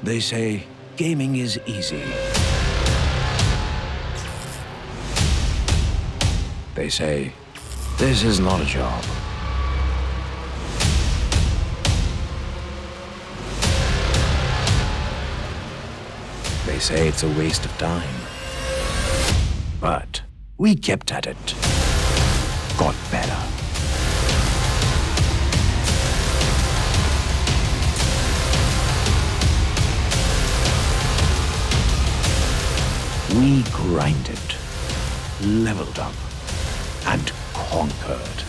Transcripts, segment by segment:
They say gaming is easy. They say this is not a job. They say it's a waste of time. But we kept at it. Got better. We grinded, leveled up, and conquered.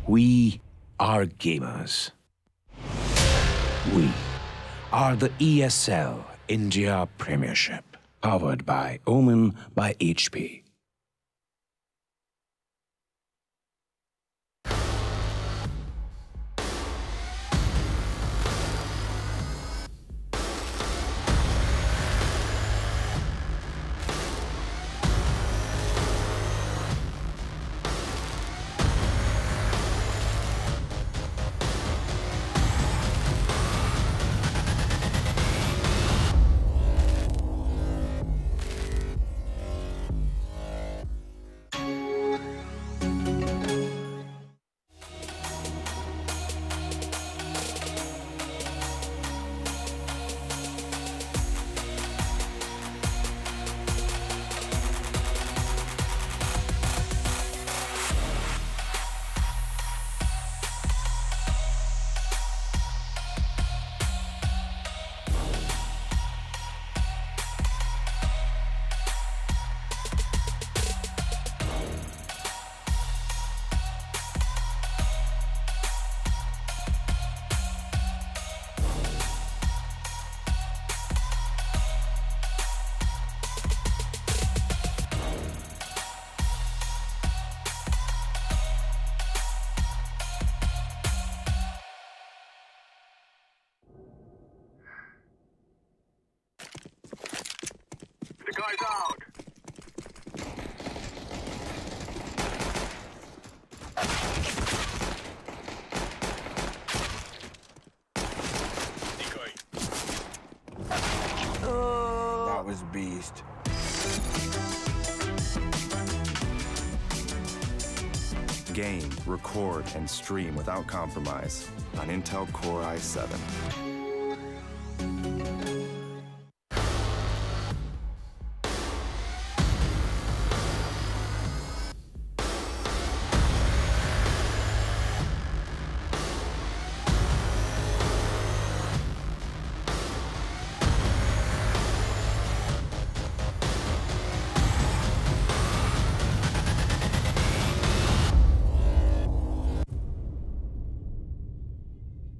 We are gamers. We are the ESL India Premiership, powered by Omen by HP. The guy's out. Decoy. That was beast. Game, record, and stream without compromise on Intel Core i7.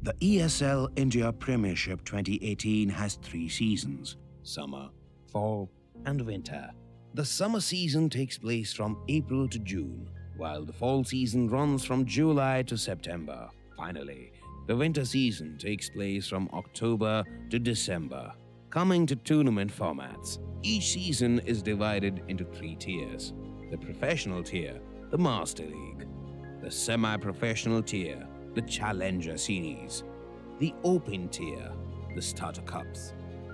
The ESL India Premiership 2018 has 3 seasons: summer, fall, and winter. The summer season takes place from April to June, while the fall season runs from July to September. Finally, the winter season takes place from October to December. Coming to tournament formats, each season is divided into 3 tiers: the professional tier, the Master League; the semi-professional tier, the Challenger Series; the Open tier, the Starter Cups.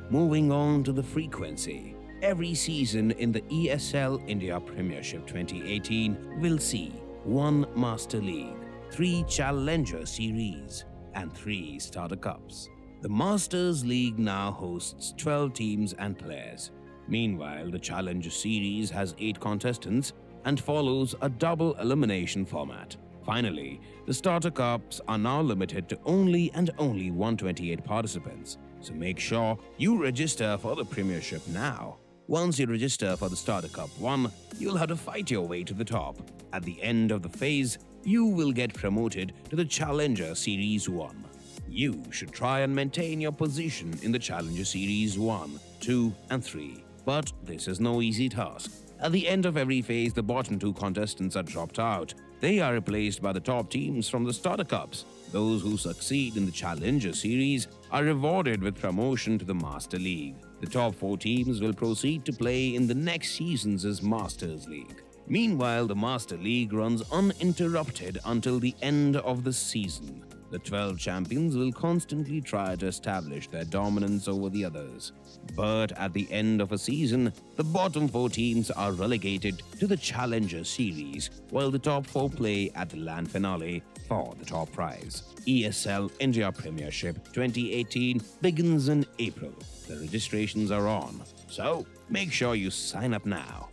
Moving on to the frequency, every season in the ESL India Premiership 2018 will see 1 Master League, 3 Challenger Series, and 3 Starter Cups. The Masters League now hosts 12 teams and players. Meanwhile, the Challenger Series has 8 contestants and follows a double elimination format. Finally, the Starter Cups are now limited to only 128 participants, so make sure you register for the Premiership now. Once you register for the Starter Cup 1, you'll have to fight your way to the top. At the end of the phase, you will get promoted to the Challenger Series 1. You should try and maintain your position in the Challenger Series 1, 2, and 3. But this is no easy task. At the end of every phase, the bottom 2 contestants are dropped out. They are replaced by the top teams from the Starter Cups. Those who succeed in the Challenger Series are rewarded with promotion to the Master League. The top 4 teams will proceed to play in the next season's Masters League. Meanwhile, the Master League runs uninterrupted until the end of the season. The 12 champions will constantly try to establish their dominance over the others. But at the end of a season, the bottom 4 teams are relegated to the Challenger Series, while the top 4 play at the Land Finale for the top prize. ESL India Premiership 2018 begins in April. The registrations are on, so make sure you sign up now.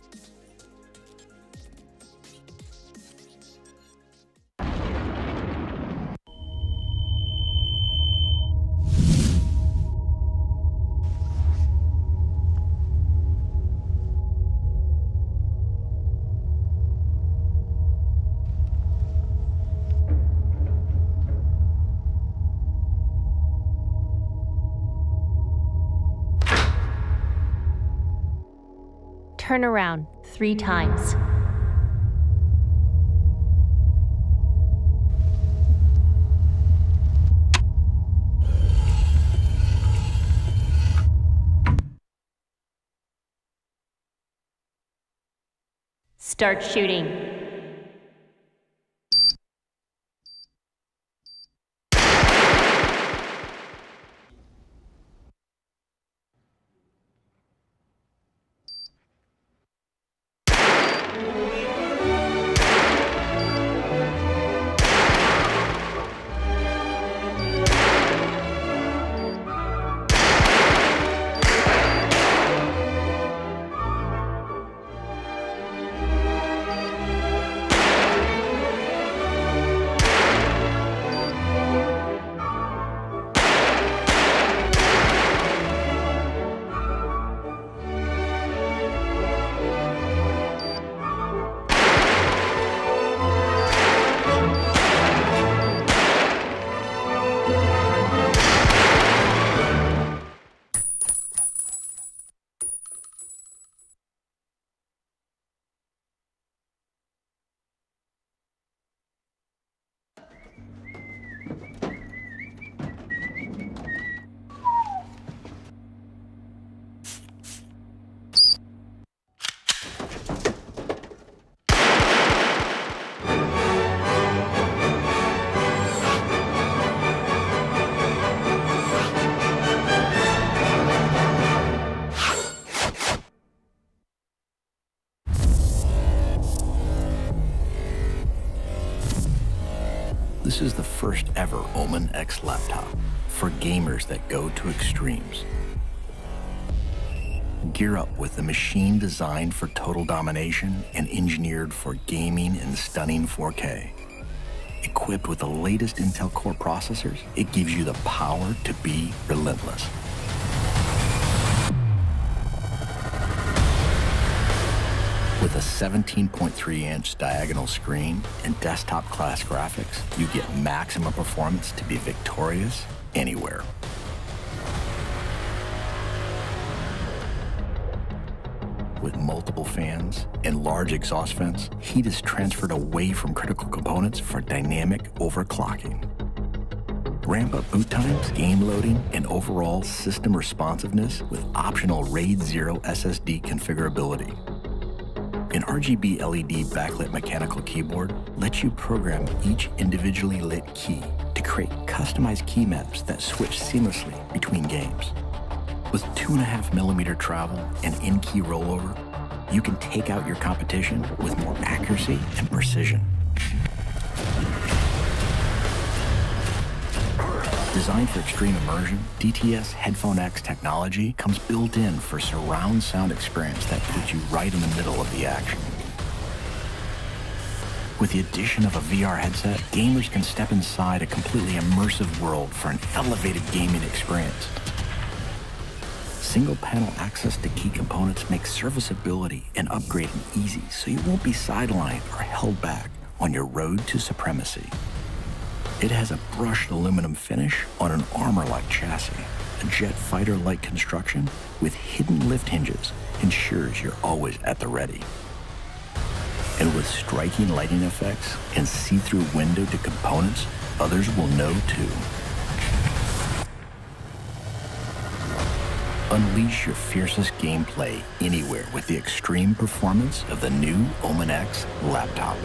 Turn around 3 times. Start shooting. This is the first ever Omen X laptop for gamers that go to extremes. Gear up with the machine designed for total domination and engineered for gaming in stunning 4K. Equipped with the latest Intel Core processors, it gives you the power to be relentless. With a 17.3-inch diagonal screen and desktop-class graphics, you get maximum performance to be victorious anywhere. With multiple fans and large exhaust vents, heat is transferred away from critical components for dynamic overclocking. Ramp up boot times, game loading, and overall system responsiveness with optional RAID 0 SSD configurability. An RGB LED backlit mechanical keyboard lets you program each individually lit key to create customized key maps that switch seamlessly between games. With 2.5mm travel and in-key rollover, you can take out your competition with more accuracy and precision. Designed for extreme immersion, DTS Headphone X technology comes built in for surround sound experience that puts you right in the middle of the action. With the addition of a VR headset, gamers can step inside a completely immersive world for an elevated gaming experience. Single panel access to key components makes serviceability and upgrading easy, so you won't be sidelined or held back on your road to supremacy. It has a brushed aluminum finish on an armor-like chassis. A jet fighter-like construction with hidden lift hinges ensures you're always at the ready. And with striking lighting effects and see-through window to components, others will know too. Unleash your fiercest gameplay anywhere with the extreme performance of the new Omen X laptop.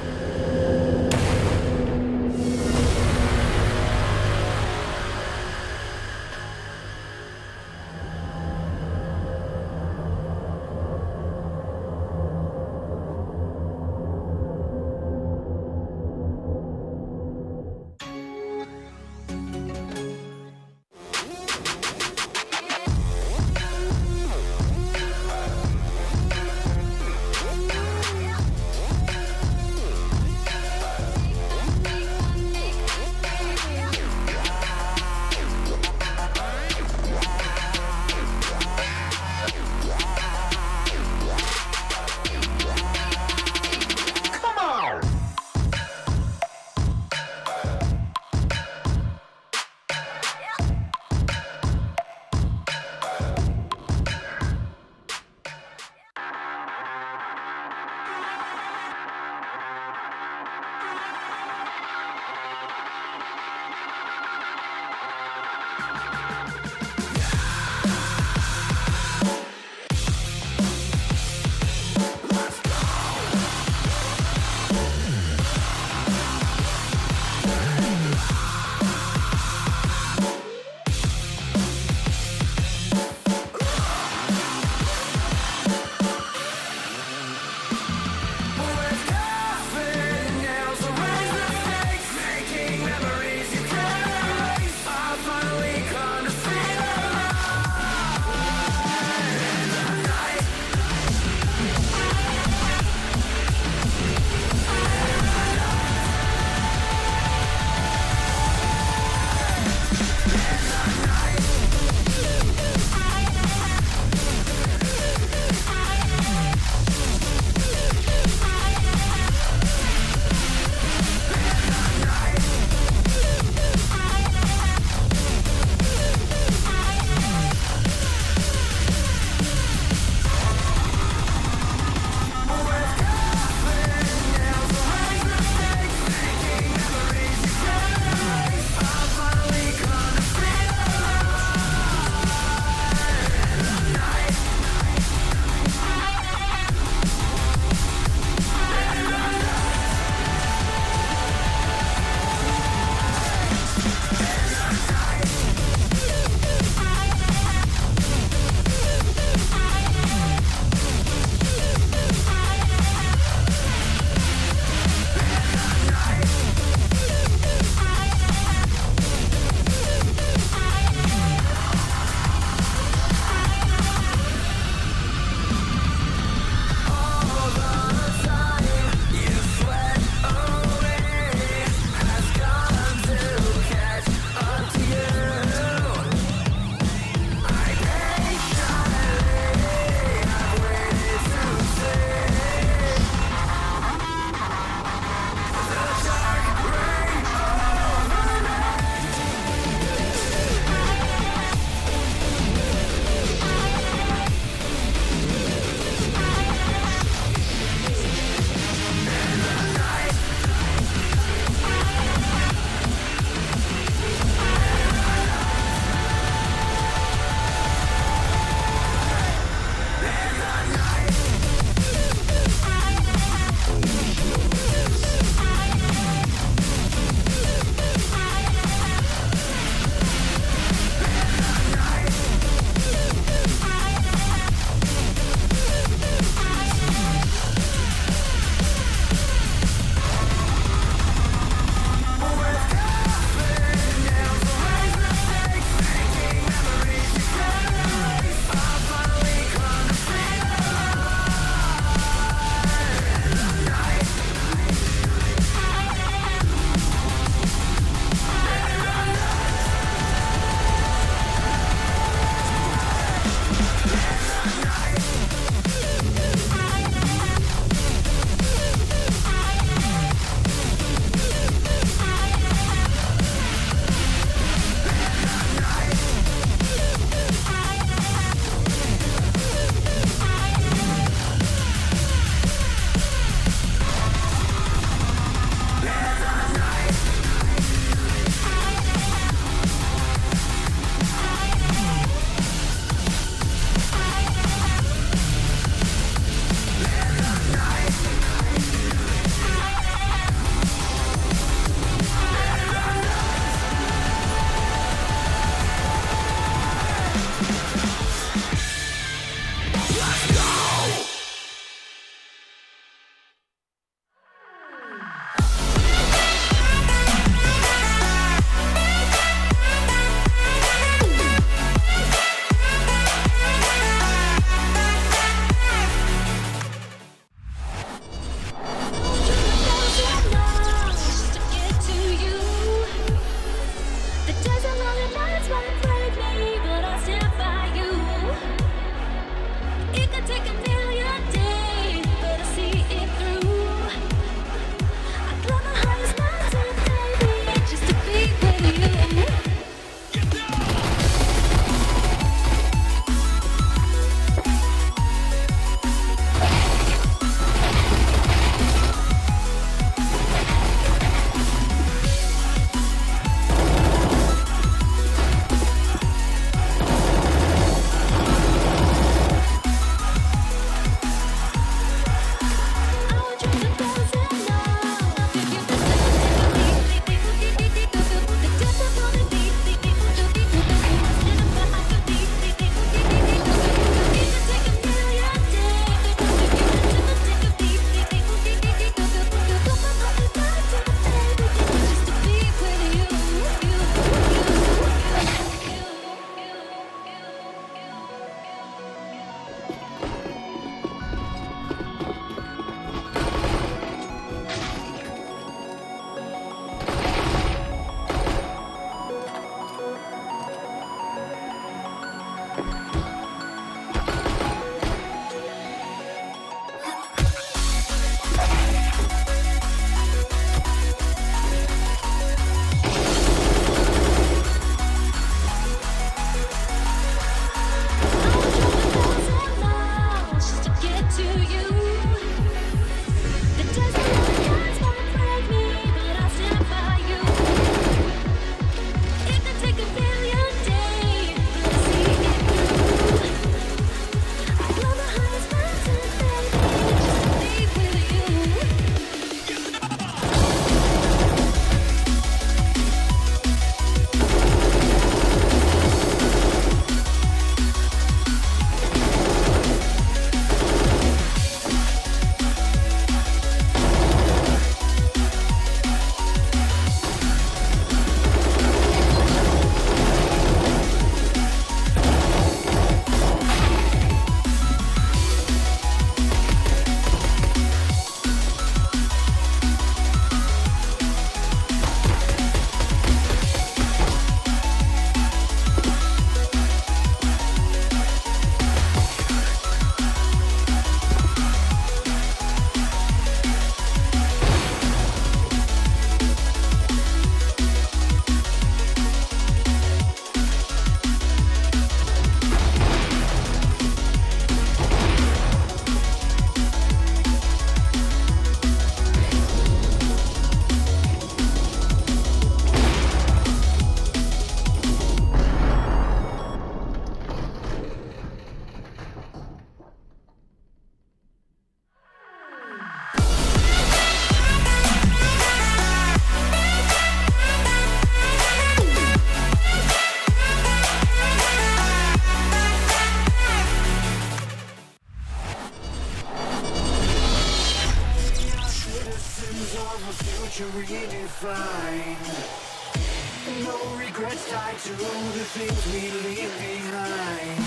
the things we leave behind.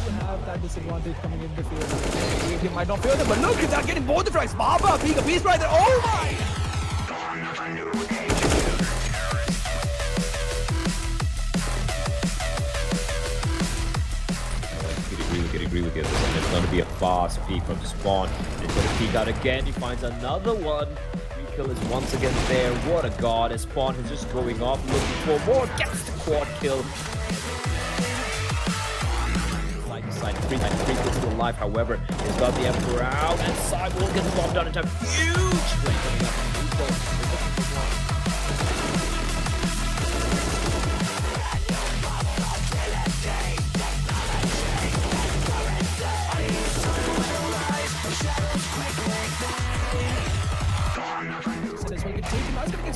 You have that disadvantage coming in the field. You might not feel them, but look, they're getting both the frags. Baba being a beast right there. Oh my! Agree with you. It's going to be a fast peek from Spawn. He's going to peek out again. He finds another one. Free kill is once again there. What a god. As Spawn is just going off, looking for more. Gets the quad kill. Side three kills still alive. However, he's got the Emperor out, and Cyborg gets bombed down in time. Huge play coming up.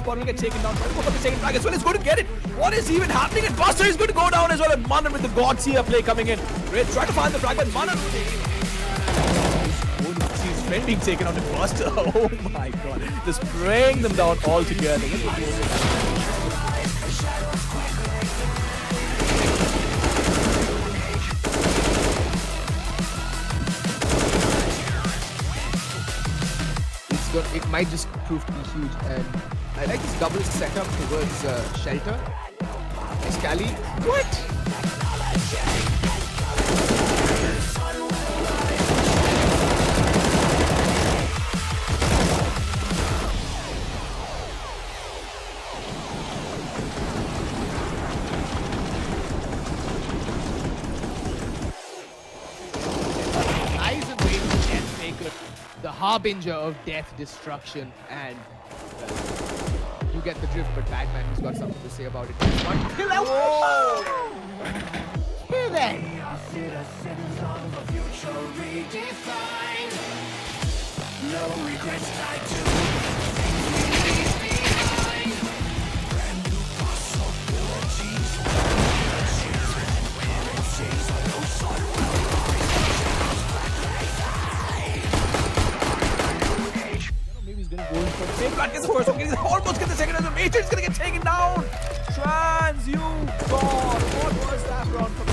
Will get taken down. Trying to go for the second frag as well. He's going to get it. What is even happening? And Buster is going to go down as well. And Manan with the Godseer play coming in. Red trying to find the frag, but Manan sees his friend being taken out to Buster. Oh my god. Just spraying them down all together. It might just prove to be huge, and I like this double setup towards Shelter. Scally. What? Nice and great Deathmaker, the harbinger of death, destruction, and you get the drift, but Batman has got something to say about it. One kill out. Here then. No regrets tied to things we leave behind. Brand new possibilities. No sun will rise. Maybe he's gonna go in for the same cut. Gets the first one, almost get the second, and the Matrix is gonna get taken down. Trans, you god, what was that round from?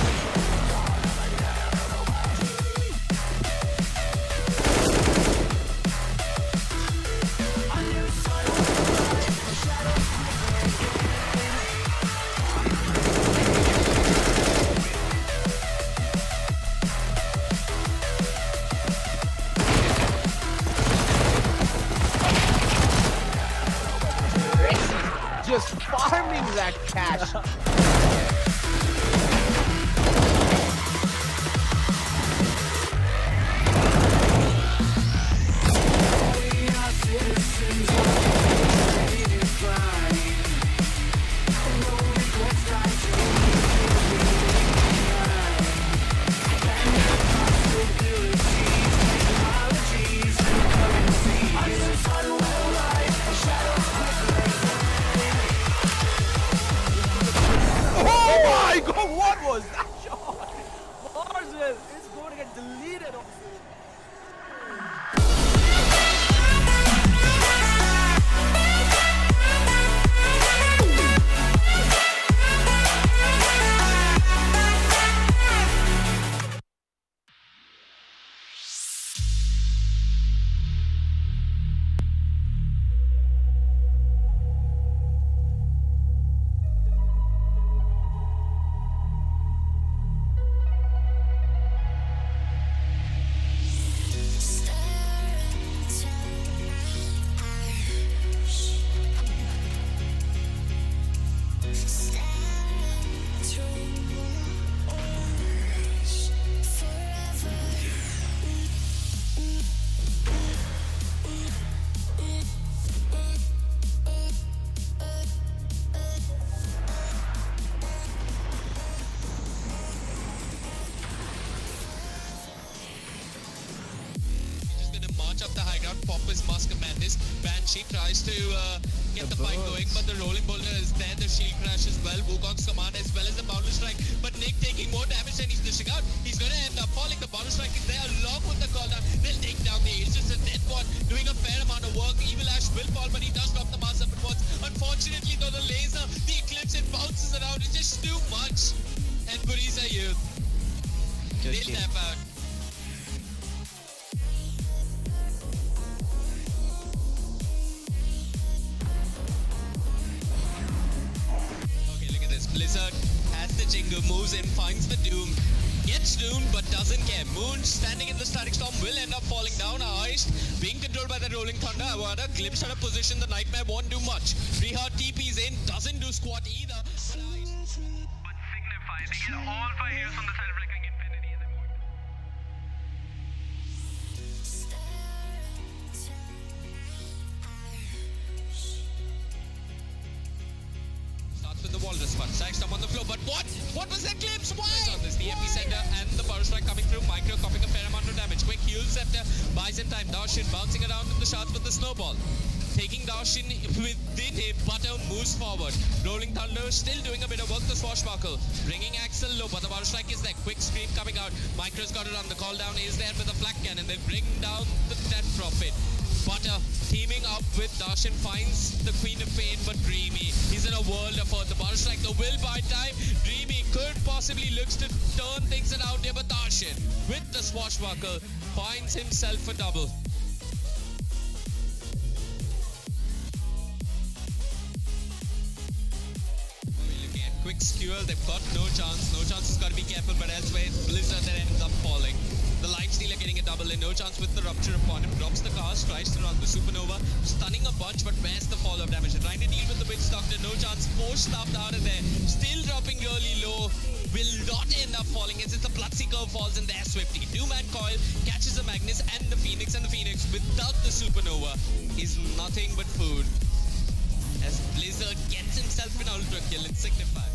Just farming that cash. What was that shot? Marzel is going to get deleted off. Up the high ground, pop his Mask of Madness. Banshee tries to get the fight going, but the rolling boulder is there. The shield crash as well. Wukong's command as well as the boundless strike. But Nick taking more damage than he's dishing out. He's going to end up falling. The boundless strike is there along with the cooldown. They'll take down the Ace. Just a dead body. squad doing a fair amount of work. Evil Ash will fall, but he does drop the mass up at once. Unfortunately, though, the laser, the eclipse, it bounces around. It's just too much. And Burisa Youth, they'll tap out. Okay, look at this. Blizzard has the Jingu, moves in, finds the Doom. Gets doomed but doesn't care. Moon standing in the static storm will end up falling down. Heist being controlled by the Rolling Thunder. Avada glimpse out of position. The Nightmare won't do much. Rehard TP's in, doesn't do squat either. But Signify, they get all 5 heroes from the side of Flickering Infinity as they move. Starts with the Walrus spot. Sidestorm on the floor, but what? What was that glimpse? Why? This the epicenter and the power strike coming through. Micro copying a fair amount of damage. Quick heal scepter buys in time. Darshan bouncing around in the shots with the snowball. Taking Darshan within it, Butter moves forward. Rolling Thunder still doing a bit of work. The Swashbuckle bringing Axel low, but the power strike is there. Quick scream coming out. Micro's got it on. The call down is there with the flak cannon. They bring down the Death Prophet. Butter teaming up with Darshan finds the Queen of Pain, but Dreamy, he's in a world of hurt. The power strike, the will buy time. Dreamy could possibly looks to turn things around here, but Darshan with the Swashbuckle finds himself a double. Looking at quick skewer, they've got no chance. No chance has got to be careful, but elsewhere it's Blizzard that ends up falling. The Lifestealer getting a double in, no chance with the rupture upon him. Drops the cast, tries to run the Supernova, stunning a bunch, but where's the follow-up damage? They're trying to deal with the Witch Doctor, no chance. Force stuffed out of there, still dropping really low. Will not end up falling as it's the Bloodseeker falls in there. Swifty. Two-man coil catches the Magnus and the Phoenix without the Supernova is nothing but food. As Blizzard gets himself an ultra kill and Signify.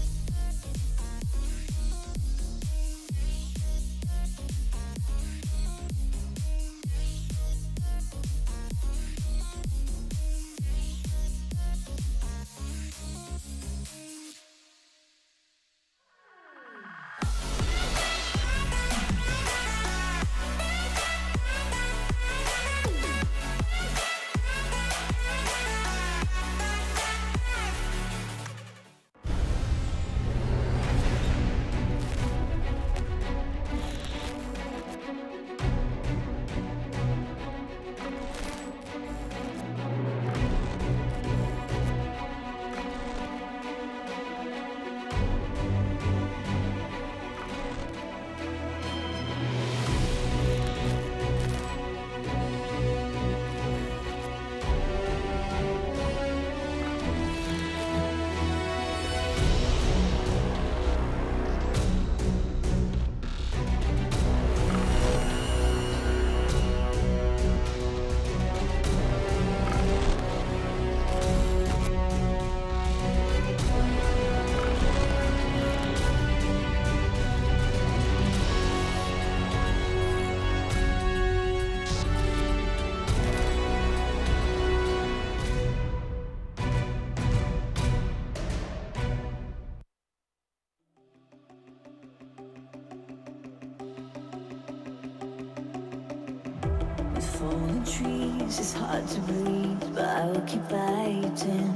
Falling trees, it's hard to breathe, but I will keep fighting.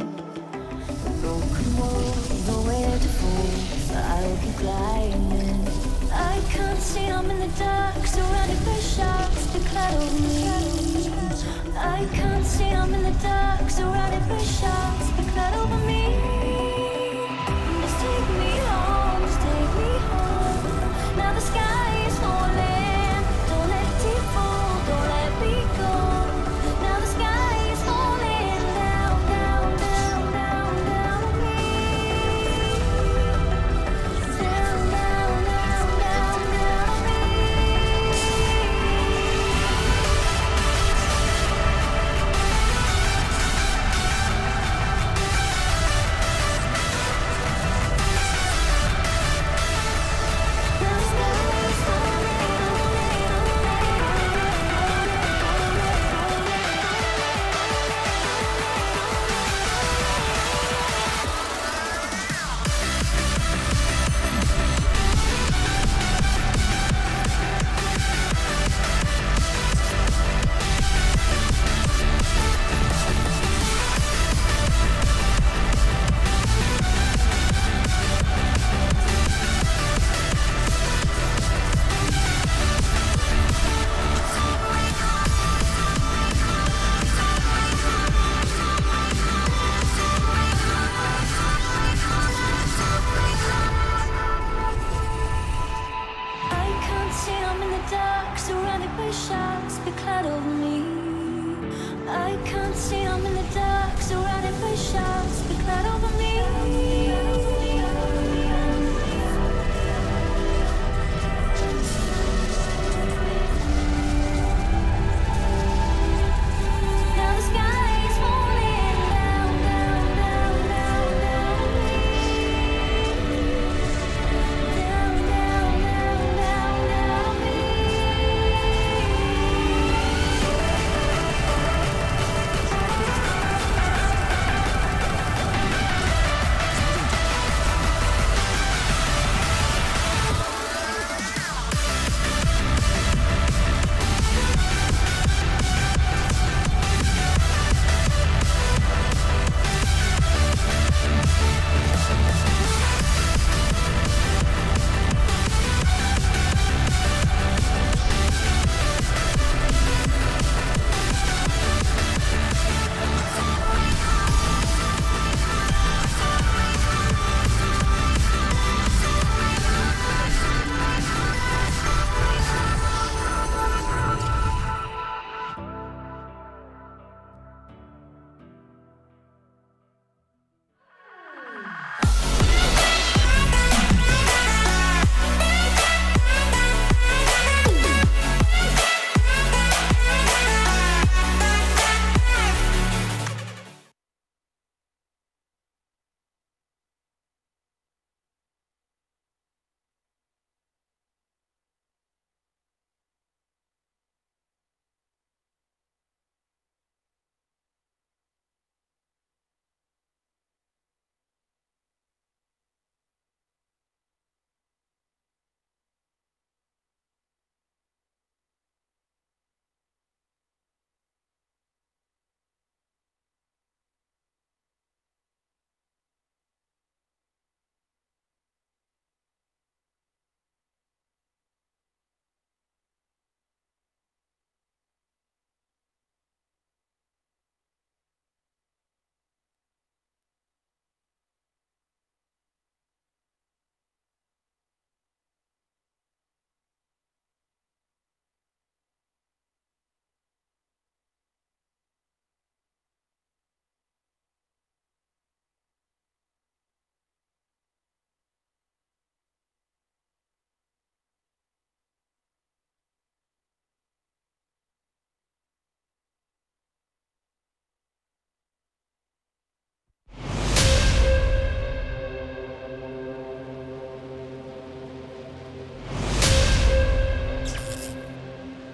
The broken wall, nowhere to fall, but I will keep climbing. I can't see, I'm in the dark, surrounded by sharks that cloud over me. I can't see, I'm in the dark, surrounded by sharks that cloud over me. Just take me home, just take me home. Now the sky is falling, don't let it fall, don't let me go. Now the sky is falling down, down, down, down, down on me. Down, down, down, down, down on me.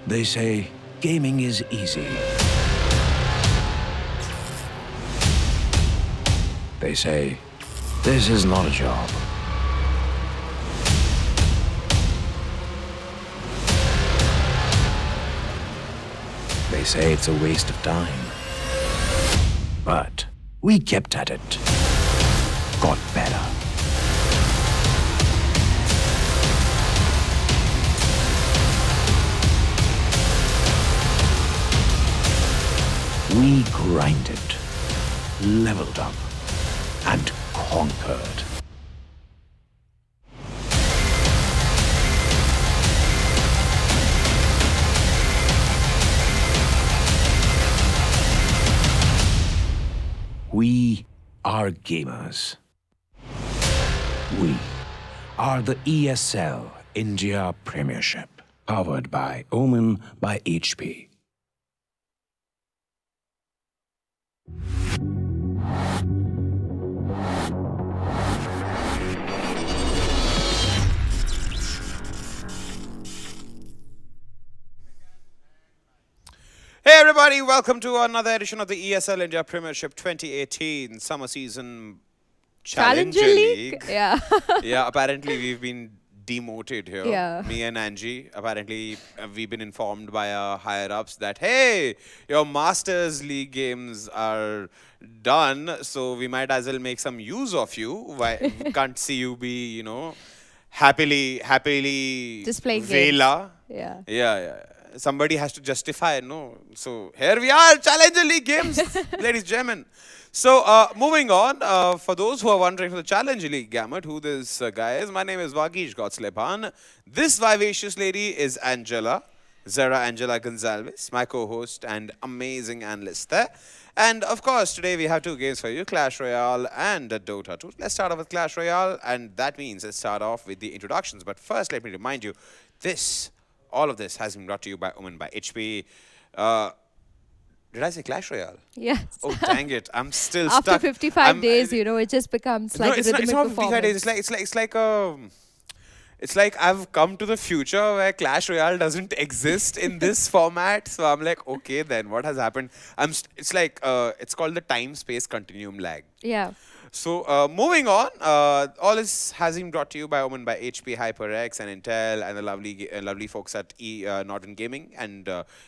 They say gaming is easy. They say this is not a job. They say it's a waste of time. But we kept at it. Got better. We grinded, leveled up, and conquered. We are gamers. We are the ESL India Premiership, powered by Omen by HP. Hey everybody, welcome to another edition of the ESL India Premiership 2018 Summer Season Challenger League. Yeah. Yeah, apparently we've been demoted here. Yeah. Me and Angie. Apparently we've been informed by our higher-ups that, hey, your Masters League games are done, so we might as well make some use of you. Why can't see you be, you know, happily just playing Vela. games. Yeah. Somebody has to justify, no? So here we are, Challenger League games, ladies and gentlemen. So moving on, for those who are wondering for the Challenger League gamut, who this guy is, my name is Vagish Gotslepan. This vivacious lady is Angela, Zara Angela Gonzalez, my co-host and amazing analyst there. And of course, today we have two games for you, Clash Royale and Dota 2. Let's start off with Clash Royale, and that means let's start off with the introductions. But first, let me remind you, all of this has been brought to you by Omen by HP. Did I say Clash Royale? Yes. Oh, dang it. I'm still After stuck. 55 days, you know, it just becomes like a rhythmic it's not performance. 55 days. It's like I've come to the future where Clash Royale doesn't exist in this format. So I'm like, okay, then what has happened? It's like, it's called the time-space continuum lag. Yeah. So moving on, all this has been brought to you by Omen by HP, HyperX, and Intel, and the lovely folks at Northern Gaming and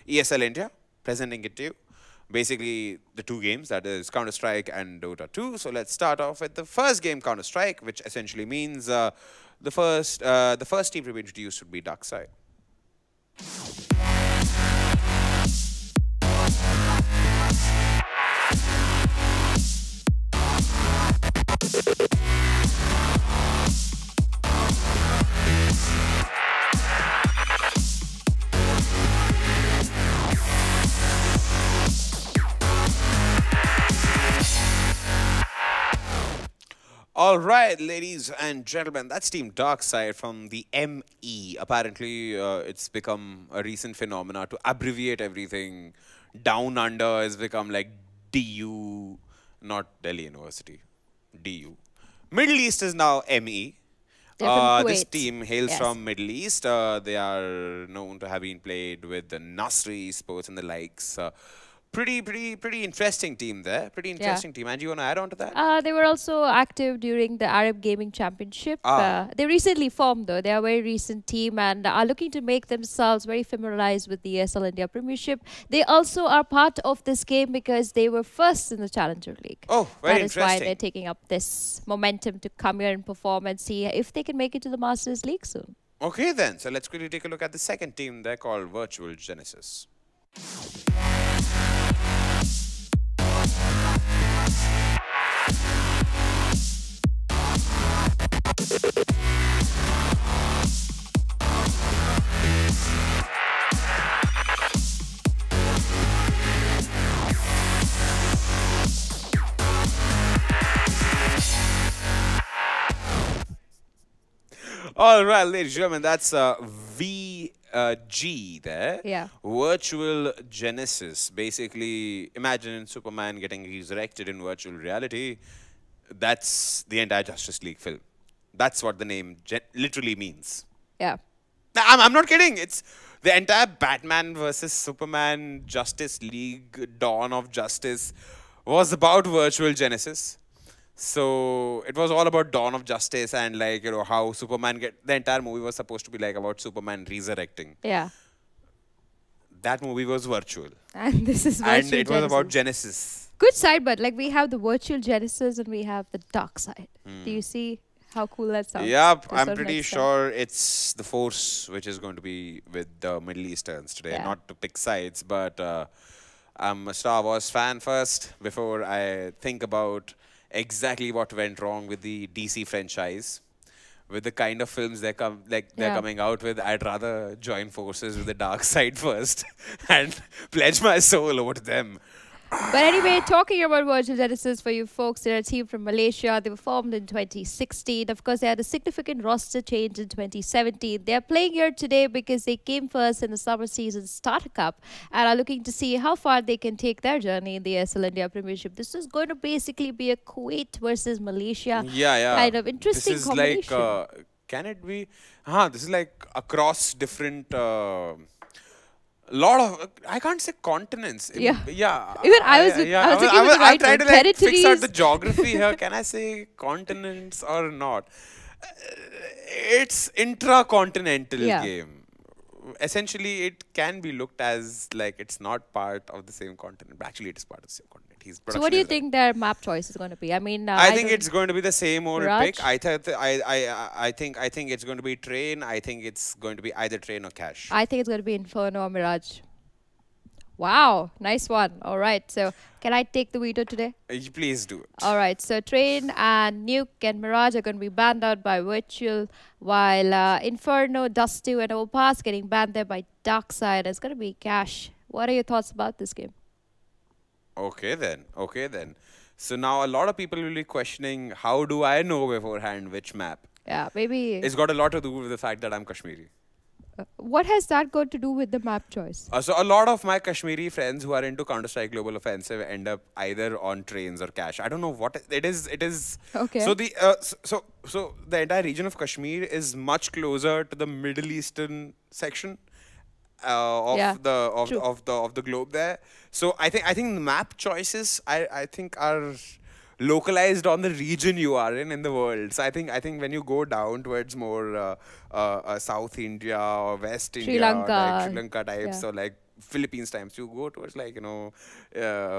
ESL India, presenting it to you. Basically, the two games, that is Counter-Strike and Dota 2. So let's start off with the first game, Counter-Strike, which essentially means the first team to be introduced would be Darkside. All right, ladies and gentlemen, that's Team Darkside from the ME. Apparently, it's become a recent phenomena to abbreviate everything. Down Under has become like DU, not Delhi University, DU. Middle East is now ME. This team hails from Middle East. They are known to have been played with the Nasri Sports and the likes. Pretty interesting team there. Pretty interesting team. And you want to add on to that? They were also active during the Arab Gaming Championship. They recently formed, though. They are a very recent team and are looking to make themselves very familiarized with the ESL India Premiership. They also are part of this game because they were first in the Challenger League. Oh, very interesting. That is why they're taking up this momentum to come here and perform and see if they can make it to the Masters League soon. Okay, then. So let's quickly take a look at the second team. They're called Virtual Genesis. All right, ladies and gentlemen, that's VG there. Yeah. Virtual Genesis. Basically, imagine Superman getting resurrected in virtual reality. That's the entire Justice League film. That's what the name literally means. Yeah. I'm not kidding. It's the entire Batman versus Superman Justice League Dawn of Justice was about virtual Genesis. So it was all about Dawn of Justice and like, you know, how Superman the entire movie was supposed to be like about Superman resurrecting. Yeah. That movie was virtual. And this is virtual And it was about Genesis. Good side, but like we have the virtual Genesis and we have the Darkside. Do you see how cool that sounds? Yeah, I'm pretty sure it's the Force which is going to be with the Middle Easterns today. Yeah. Not to pick sides, but I'm a Star Wars fan first before I think about exactly what went wrong with the DC franchise. With the kind of films they're coming out with, I'd rather join forces with the dark side first and pledge my soul over to them. But anyway, talking about Virtual Genesis for you folks, they're a team from Malaysia. They were formed in 2016. Of course, they had a significant roster change in 2017. They're playing here today because they came first in the summer season Starter Cup and are looking to see how far they can take their journey in the ESL India Premiership. This is going to basically be a Kuwait versus Malaysia kind of interesting combination. This is like, can it be? This is like across different... lot of I can't say continents. Yeah. Yeah. Even I was thinking I'm trying to like fix out the territories. geography here. Can I say continents or not? It's intracontinental game. Essentially, it can be looked as like it's not part of the same continent, but actually it is part of the same continent. So what do you think their map choice is going to be? I mean, I think it's going to be the same old Mirage? pick. I think it's going to be Train. I think it's going to be either Train or Cash. I think it's going to be Inferno or Mirage. Wow, nice one. All right, so can I take the veto today? Please do it. All right, so Train and Nuke and Mirage are going to be banned out by Virtual, while Inferno, Dustu and Overpass getting banned there by Darkside. It's going to be Cash. What are your thoughts about this game? Okay then. So now a lot of people will be questioning, how do I know beforehand which map? Yeah, maybe... It's got a lot to do with the fact that I'm Kashmiri. What has that got to do with the map choice? So a lot of my Kashmiri friends who are into Counter-Strike Global Offensive end up either on Trains or Cash. I don't know what it is. It is... Okay. So the so the entire region of Kashmir is much closer to the Middle Eastern section. Of the globe there. So I think the map choices I think are localized on the region you are in the world. So I think when you go down towards more South India or West India, like Sri Lanka types or like Philippines types, you go towards like, you know,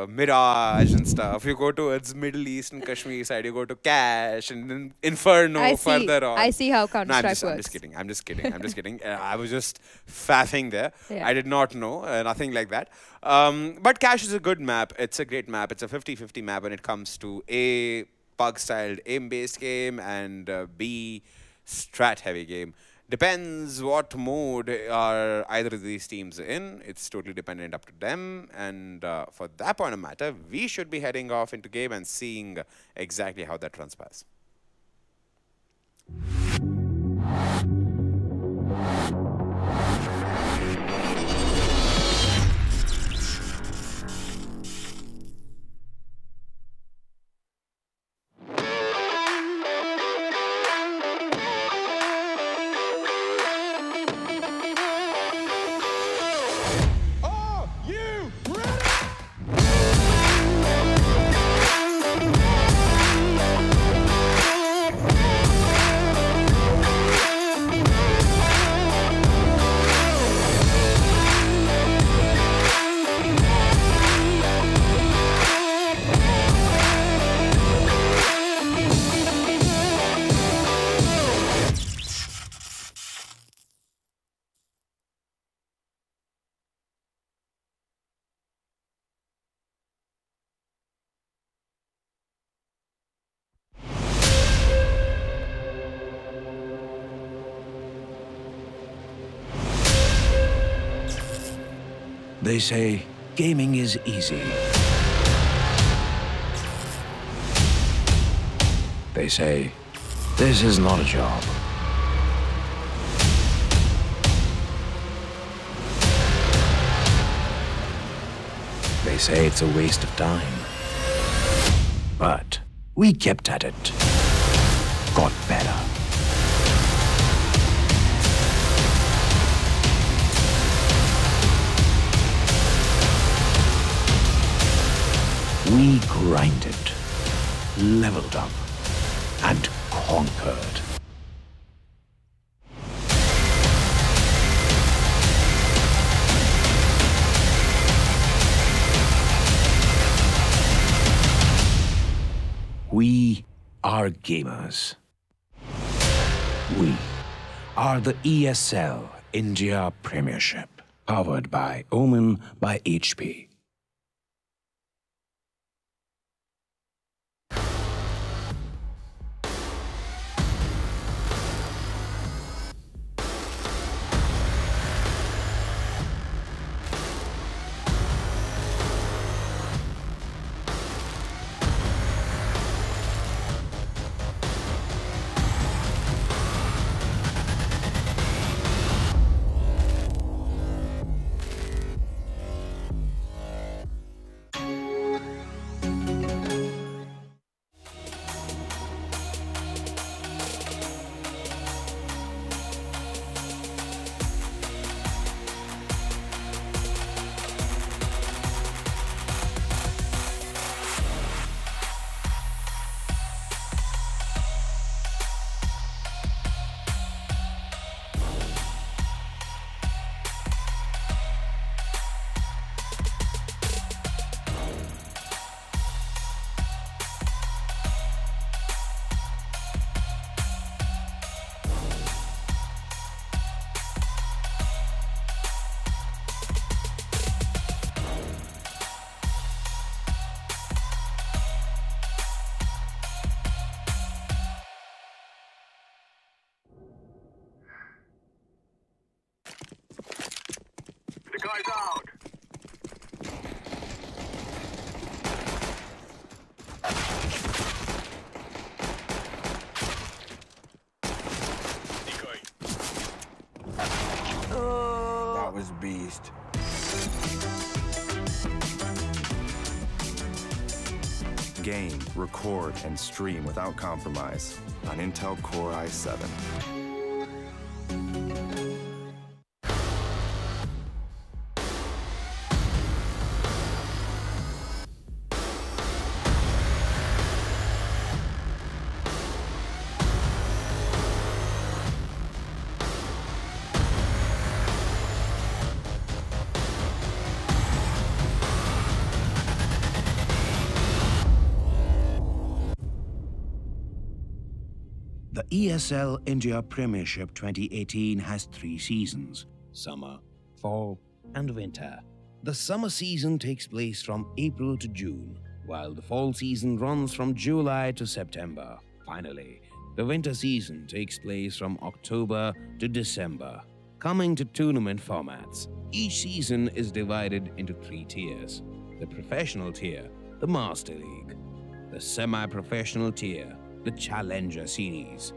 Mirage and stuff. You go towards Middle East and Kashmir side, you go to Cash and then Inferno further on. I see how Counter-Strike works. I'm just kidding. I was just faffing there. Yeah. I did not know, nothing like that. But Cash is a good map. It's a great map. It's a 50-50 map when it comes to A, pug-styled aim-based game, and B, strat-heavy game. Depends what mode are either of these teams in. It's totally dependent up to them. And for that point of matter, we should be heading off into game and seeing exactly how that transpires. They say gaming is easy. They say this is not a job. They say it's a waste of time. But we kept at it. Got better. We grinded, leveled up, and conquered. We are gamers. We are the ESL India Premiership, powered by Omen by HP. The guy's out. That was beast. Game, record, and stream without compromise on Intel Core i7. The ESL India Premiership 2018 has 3 seasons: summer, fall, and winter. The summer season takes place from April to June, while the fall season runs from July to September. Finally, the winter season takes place from October to December. Coming to tournament formats, each season is divided into 3 tiers: the professional tier, the Master League; the semi-professional tier, the Challenger Series;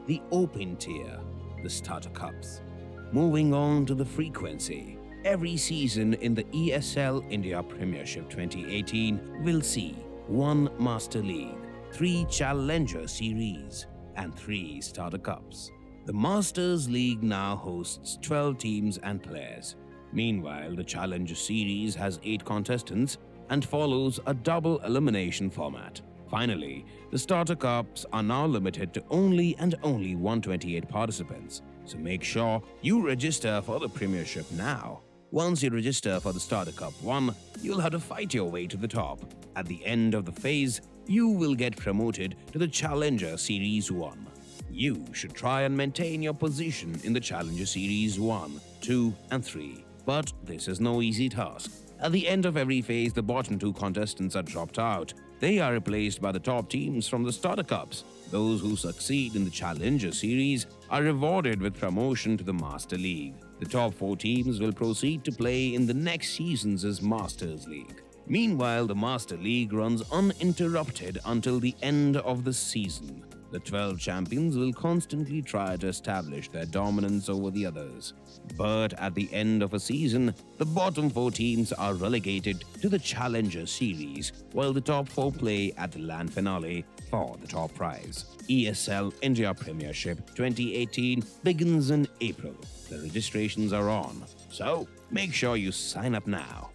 the Open tier, the Starter Cups. Moving on to the frequency, every season in the ESL India Premiership 2018 will see 1 Master League, 3 Challenger Series, and 3 Starter Cups. The Masters League now hosts 12 teams and players. Meanwhile, the Challenger Series has 8 contestants and follows a double elimination format. Finally, the Starter Cups are now limited to only 128 participants, so make sure you register for the Premiership now. Once you register for the Starter Cup 1, you'll have to fight your way to the top. At the end of the phase, you will get promoted to the Challenger Series 1. You should try and maintain your position in the Challenger Series 1, 2, and 3. But this is no easy task. At the end of every phase, the bottom 2 contestants are dropped out. They are replaced by the top teams from the Starter Cups. Those who succeed in the Challenger Series are rewarded with promotion to the Master League. The top 4 teams will proceed to play in the next season's Masters League. Meanwhile, the Master League runs uninterrupted until the end of the season. The 12 champions will constantly try to establish their dominance over the others. But at the end of a season, the bottom 4 teams are relegated to the Challenger Series, while the top 4 play at the LAN finale for the top prize. ESL India Premiership 2018 begins in April. The registrations are on, so make sure you sign up now.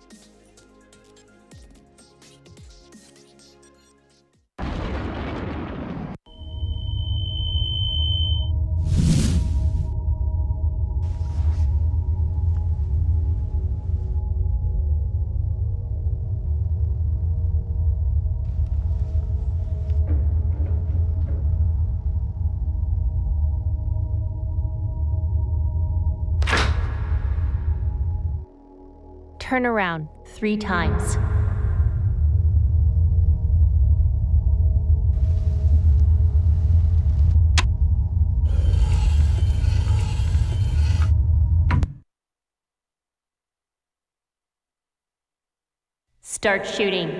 Turn around 3 times. Start shooting.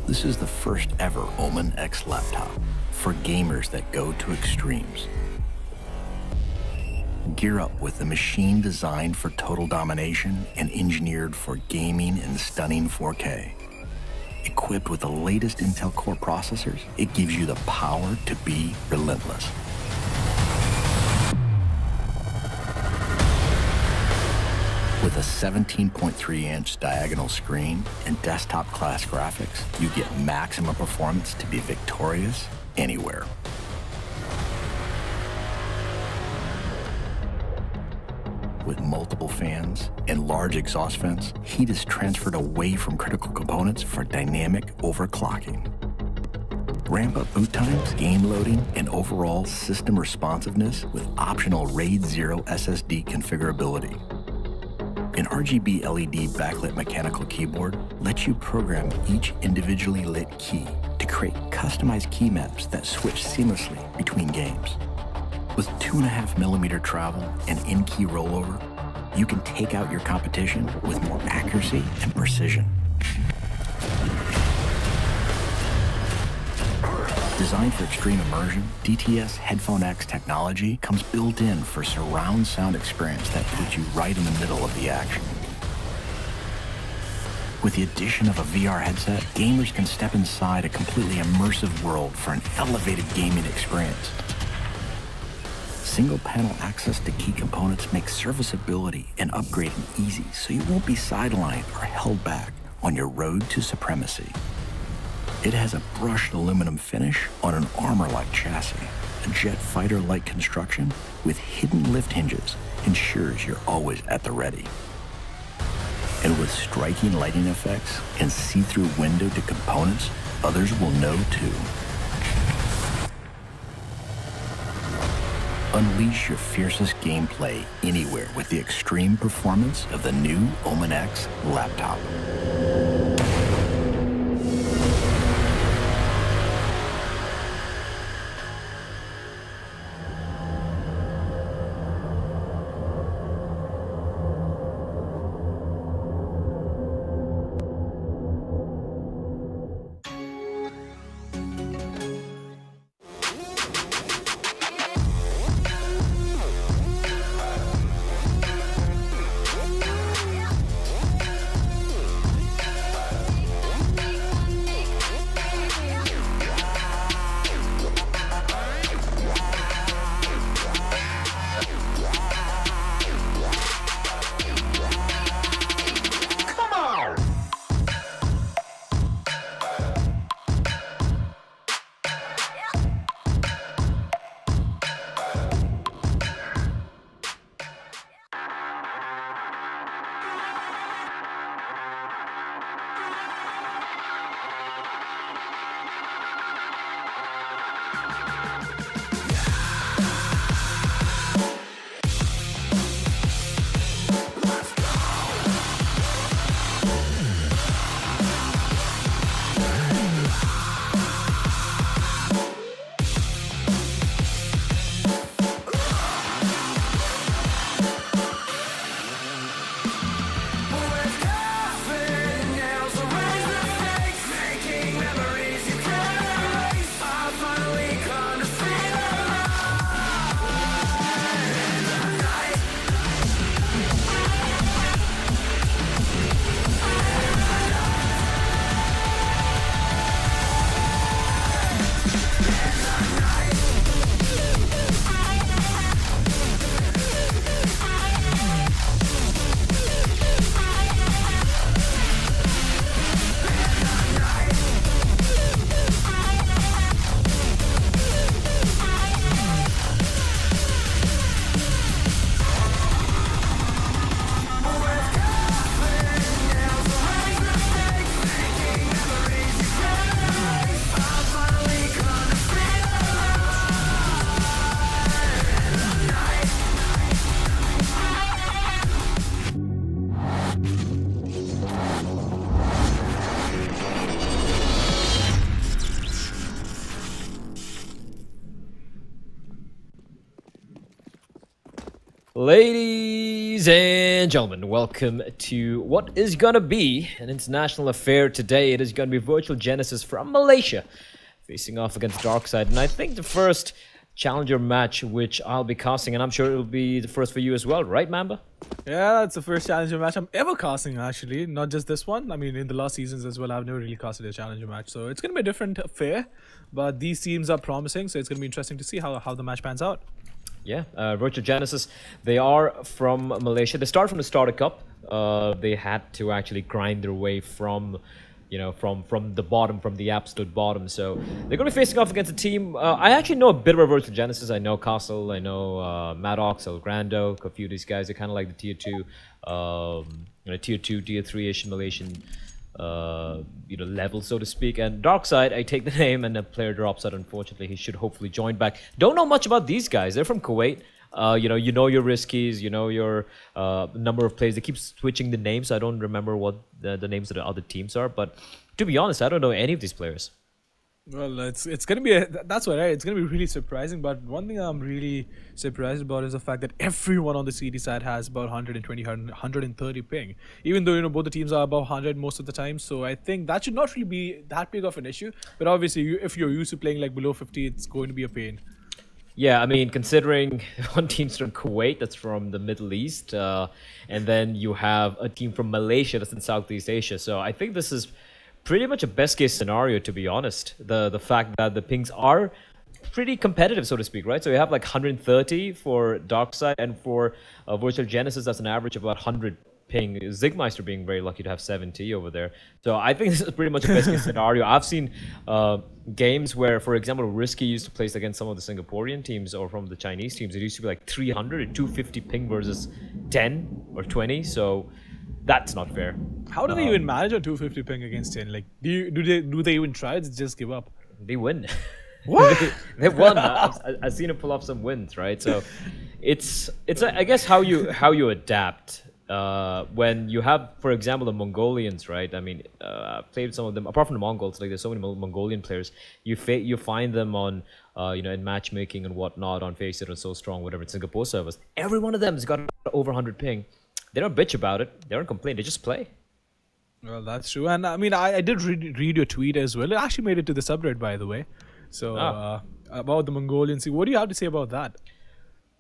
This is the first ever Omen X laptop for gamers that go to extremes. Gear up with the machine designed for total domination and engineered for gaming in stunning 4K. Equipped with the latest Intel Core processors, it gives you the power to be relentless. With a 17.3-inch diagonal screen and desktop-class graphics, you get maximum performance to be victorious anywhere. With multiple fans and large exhaust vents, heat is transferred away from critical components for dynamic overclocking. Ramp up boot times, game loading, and overall system responsiveness with optional RAID 0 SSD configurability. An RGB LED backlit mechanical keyboard lets you program each individually lit key to create customized key maps that switch seamlessly between games. With 2.5mm travel and in-key rollover, you can take out your competition with more accuracy and precision. Designed for extreme immersion, DTS Headphone X technology comes built in for surround sound experience that puts you right in the middle of the action. With the addition of a VR headset, gamers can step inside a completely immersive world for an elevated gaming experience. Single panel access to key components makes serviceability and upgrading easy, so you won't be sidelined or held back on your road to supremacy. It has a brushed aluminum finish on an armor-like chassis. A jet fighter-like construction with hidden lift hinges ensures you're always at the ready. And with striking lighting effects and see-through window to components, others will know too. Unleash your fiercest gameplay anywhere with the extreme performance of the new Omen X laptop. Ladies and gentlemen, welcome to what is gonna be an international affair today. It is gonna be Virtual Genesis from Malaysia facing off against Darkside, and I think the first challenger match which I'll be casting, and I'm sure it'll be the first for you as well, right, Mamba? Yeah, that's the first challenger match I'm ever casting, actually. Not just this one. I mean, in the last seasons as well, I've never really casted a challenger match. So it's going to be a different affair. But these teams are promising, so it's going to be interesting to see how the match pans out. Yeah, Virtual Genesis, they are from Malaysia. They start from the Starter Cup. They had to actually grind their way from, you know, from the bottom, from the absolute bottom. So they're going to be facing off against a team. I actually know a bit about Virtual Genesis. I know Castle, I know Maddox, El Grando, a few of these guys are kind of like the tier 2, you know, tier 2, tier 3-ish Malaysian you know, level, so to speak. And Darkside, I take the name, and the player drops out. Unfortunately, he should hopefully join back. Don't know much about these guys. They're from Kuwait. You know your riskies, you know your number of players. They keep switching the names. So I don't remember what the names of the other teams are. But to be honest, I don't know any of these players. Well, it's gonna be that's what, right? It's gonna be really surprising. But one thing I'm really surprised about is the fact that everyone on the CD side has about 120, 130 ping. Even though, you know, both the teams are above 100 most of the time. So I think that should not really be that big of an issue. But obviously, if you're used to playing like below 50, it's going to be a pain. Yeah, I mean, considering one team's from Kuwait, that's from the Middle East, and then you have a team from Malaysia that's in Southeast Asia. So I think this is pretty much a best case scenario, to be honest. The fact that the pings are pretty competitive, so to speak, right? So you have like 130 for Darkside, and for Virtual Genesis, that's an average of about 100 ping. Zigmeister being very lucky to have 70 over there. So I think this is pretty much a best case scenario. I've seen games where, for example, Risky used to play against some of the Singaporean teams or from the Chinese teams. It used to be like 300, 250 ping versus 10 or 20. So that's not fair. How do they even manage a 250 ping against 10? Like, do they even try? It's just give up. They win. What? They won. I've seen them pull off some wins, right? So it's I guess how you adapt. When you have, for example, the Mongolians, right? I mean, I've played with some of them. Apart from the Mongols, like there's so many Mongolian players. You find them on, you know, in matchmaking and whatnot on Faceit or So Strong, whatever, Singapore servers. Every one of them has got over 100 ping. They don't bitch about it. They don't complain. They just play. Well, that's true. And I mean, I did read your tweet as well. It actually made it to the subreddit, by the way. So about the Mongolian scene, what do you have to say about that?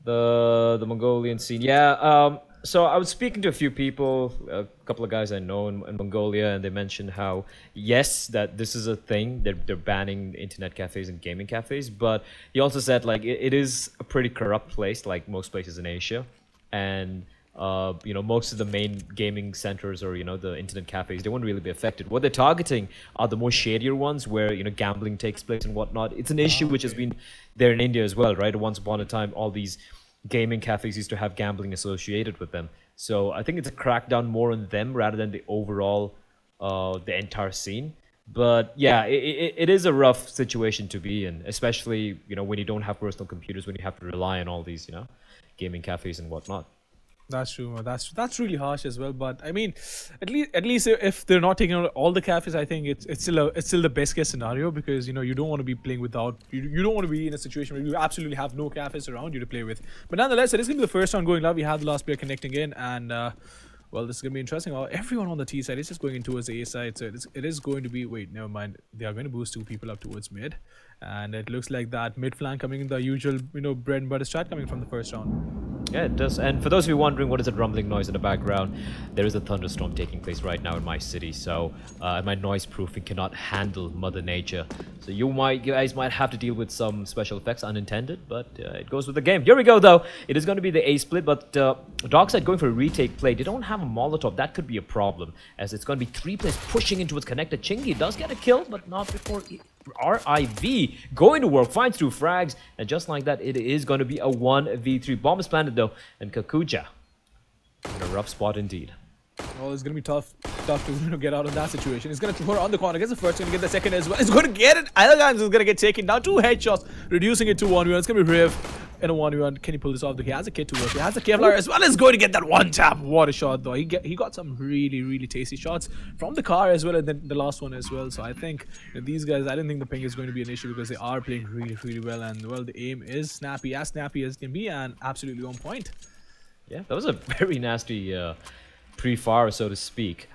The Mongolian scene, yeah. So I was speaking to a few people, a couple of guys I know in Mongolia, and they mentioned how, yes, that this is a thing. They're banning internet cafes and gaming cafes, but he also said, like, it is a pretty corrupt place, like most places in Asia. And, you know, most of the main gaming centers or, you know, the internet cafes, they won't really be affected. What they're targeting are the more shadier ones where, you know, gambling takes place and whatnot. It's an issue which has been there in India as well, right? Once upon a time, all these gaming cafes used to have gambling associated with them. So I think it's a crackdown more on them rather than the overall, the entire scene. But yeah, it is a rough situation to be in, especially, you know, when you don't have personal computers, when you have to rely on all these, you know, gaming cafes and whatnot. That's true. That's really harsh as well. But I mean, at least if they're not taking out all the cafes, I think it's still the best case scenario, because, you know, you don't want to be playing without, you don't want to be in a situation where you absolutely have no cafes around you to play with. But nonetheless, it is gonna be the first round going live. We have the last player connecting in, and well, this is gonna be interesting. Everyone on the T side is just going in towards the A side, so it is going to be. Wait, never mind. They are going to boost 2 people up towards mid, and it looks like that mid flank coming in, the usual, you know, bread and butter strat coming from the first round. Yeah, it does. And for those of you wondering what is that rumbling noise in the background, there is a thunderstorm taking place right now in my city. So my noise proofing cannot handle Mother Nature. So you guys might have to deal with some special effects, unintended, but it goes with the game. Here we go, though. It is going to be the A split, but Darkside going for a retake play. They don't have a Molotov. That could be a problem, as it's going to be 3 players pushing into its connected. Chingy does get a kill, but not before RIV going to work, finds 2 frags, and just like that, it is going to be a 1v3. Bomb is planted though, and Kakuja in a rough spot indeed. Well, it's going to be tough to, you know, get out of that situation. He's going to throw her on the corner. Gets the first, going to get the second as well. He's going to get it. Elegance is going to get taken down. 2 headshots, reducing it to 1v1. It's going to be Riv in a 1v1. Can he pull this off? He has a kit to work. He has a Kevlar as well. He's going to get that 1 tap. What a shot, though. He got some really tasty shots from the car as well, and then the last one as well. So I think, you know, these guys, I don't think the ping is going to be an issue, because they are playing really well. And, well, the aim is snappy as it can be, and absolutely on point. Yeah, that was a very nasty pre-fire, so to speak.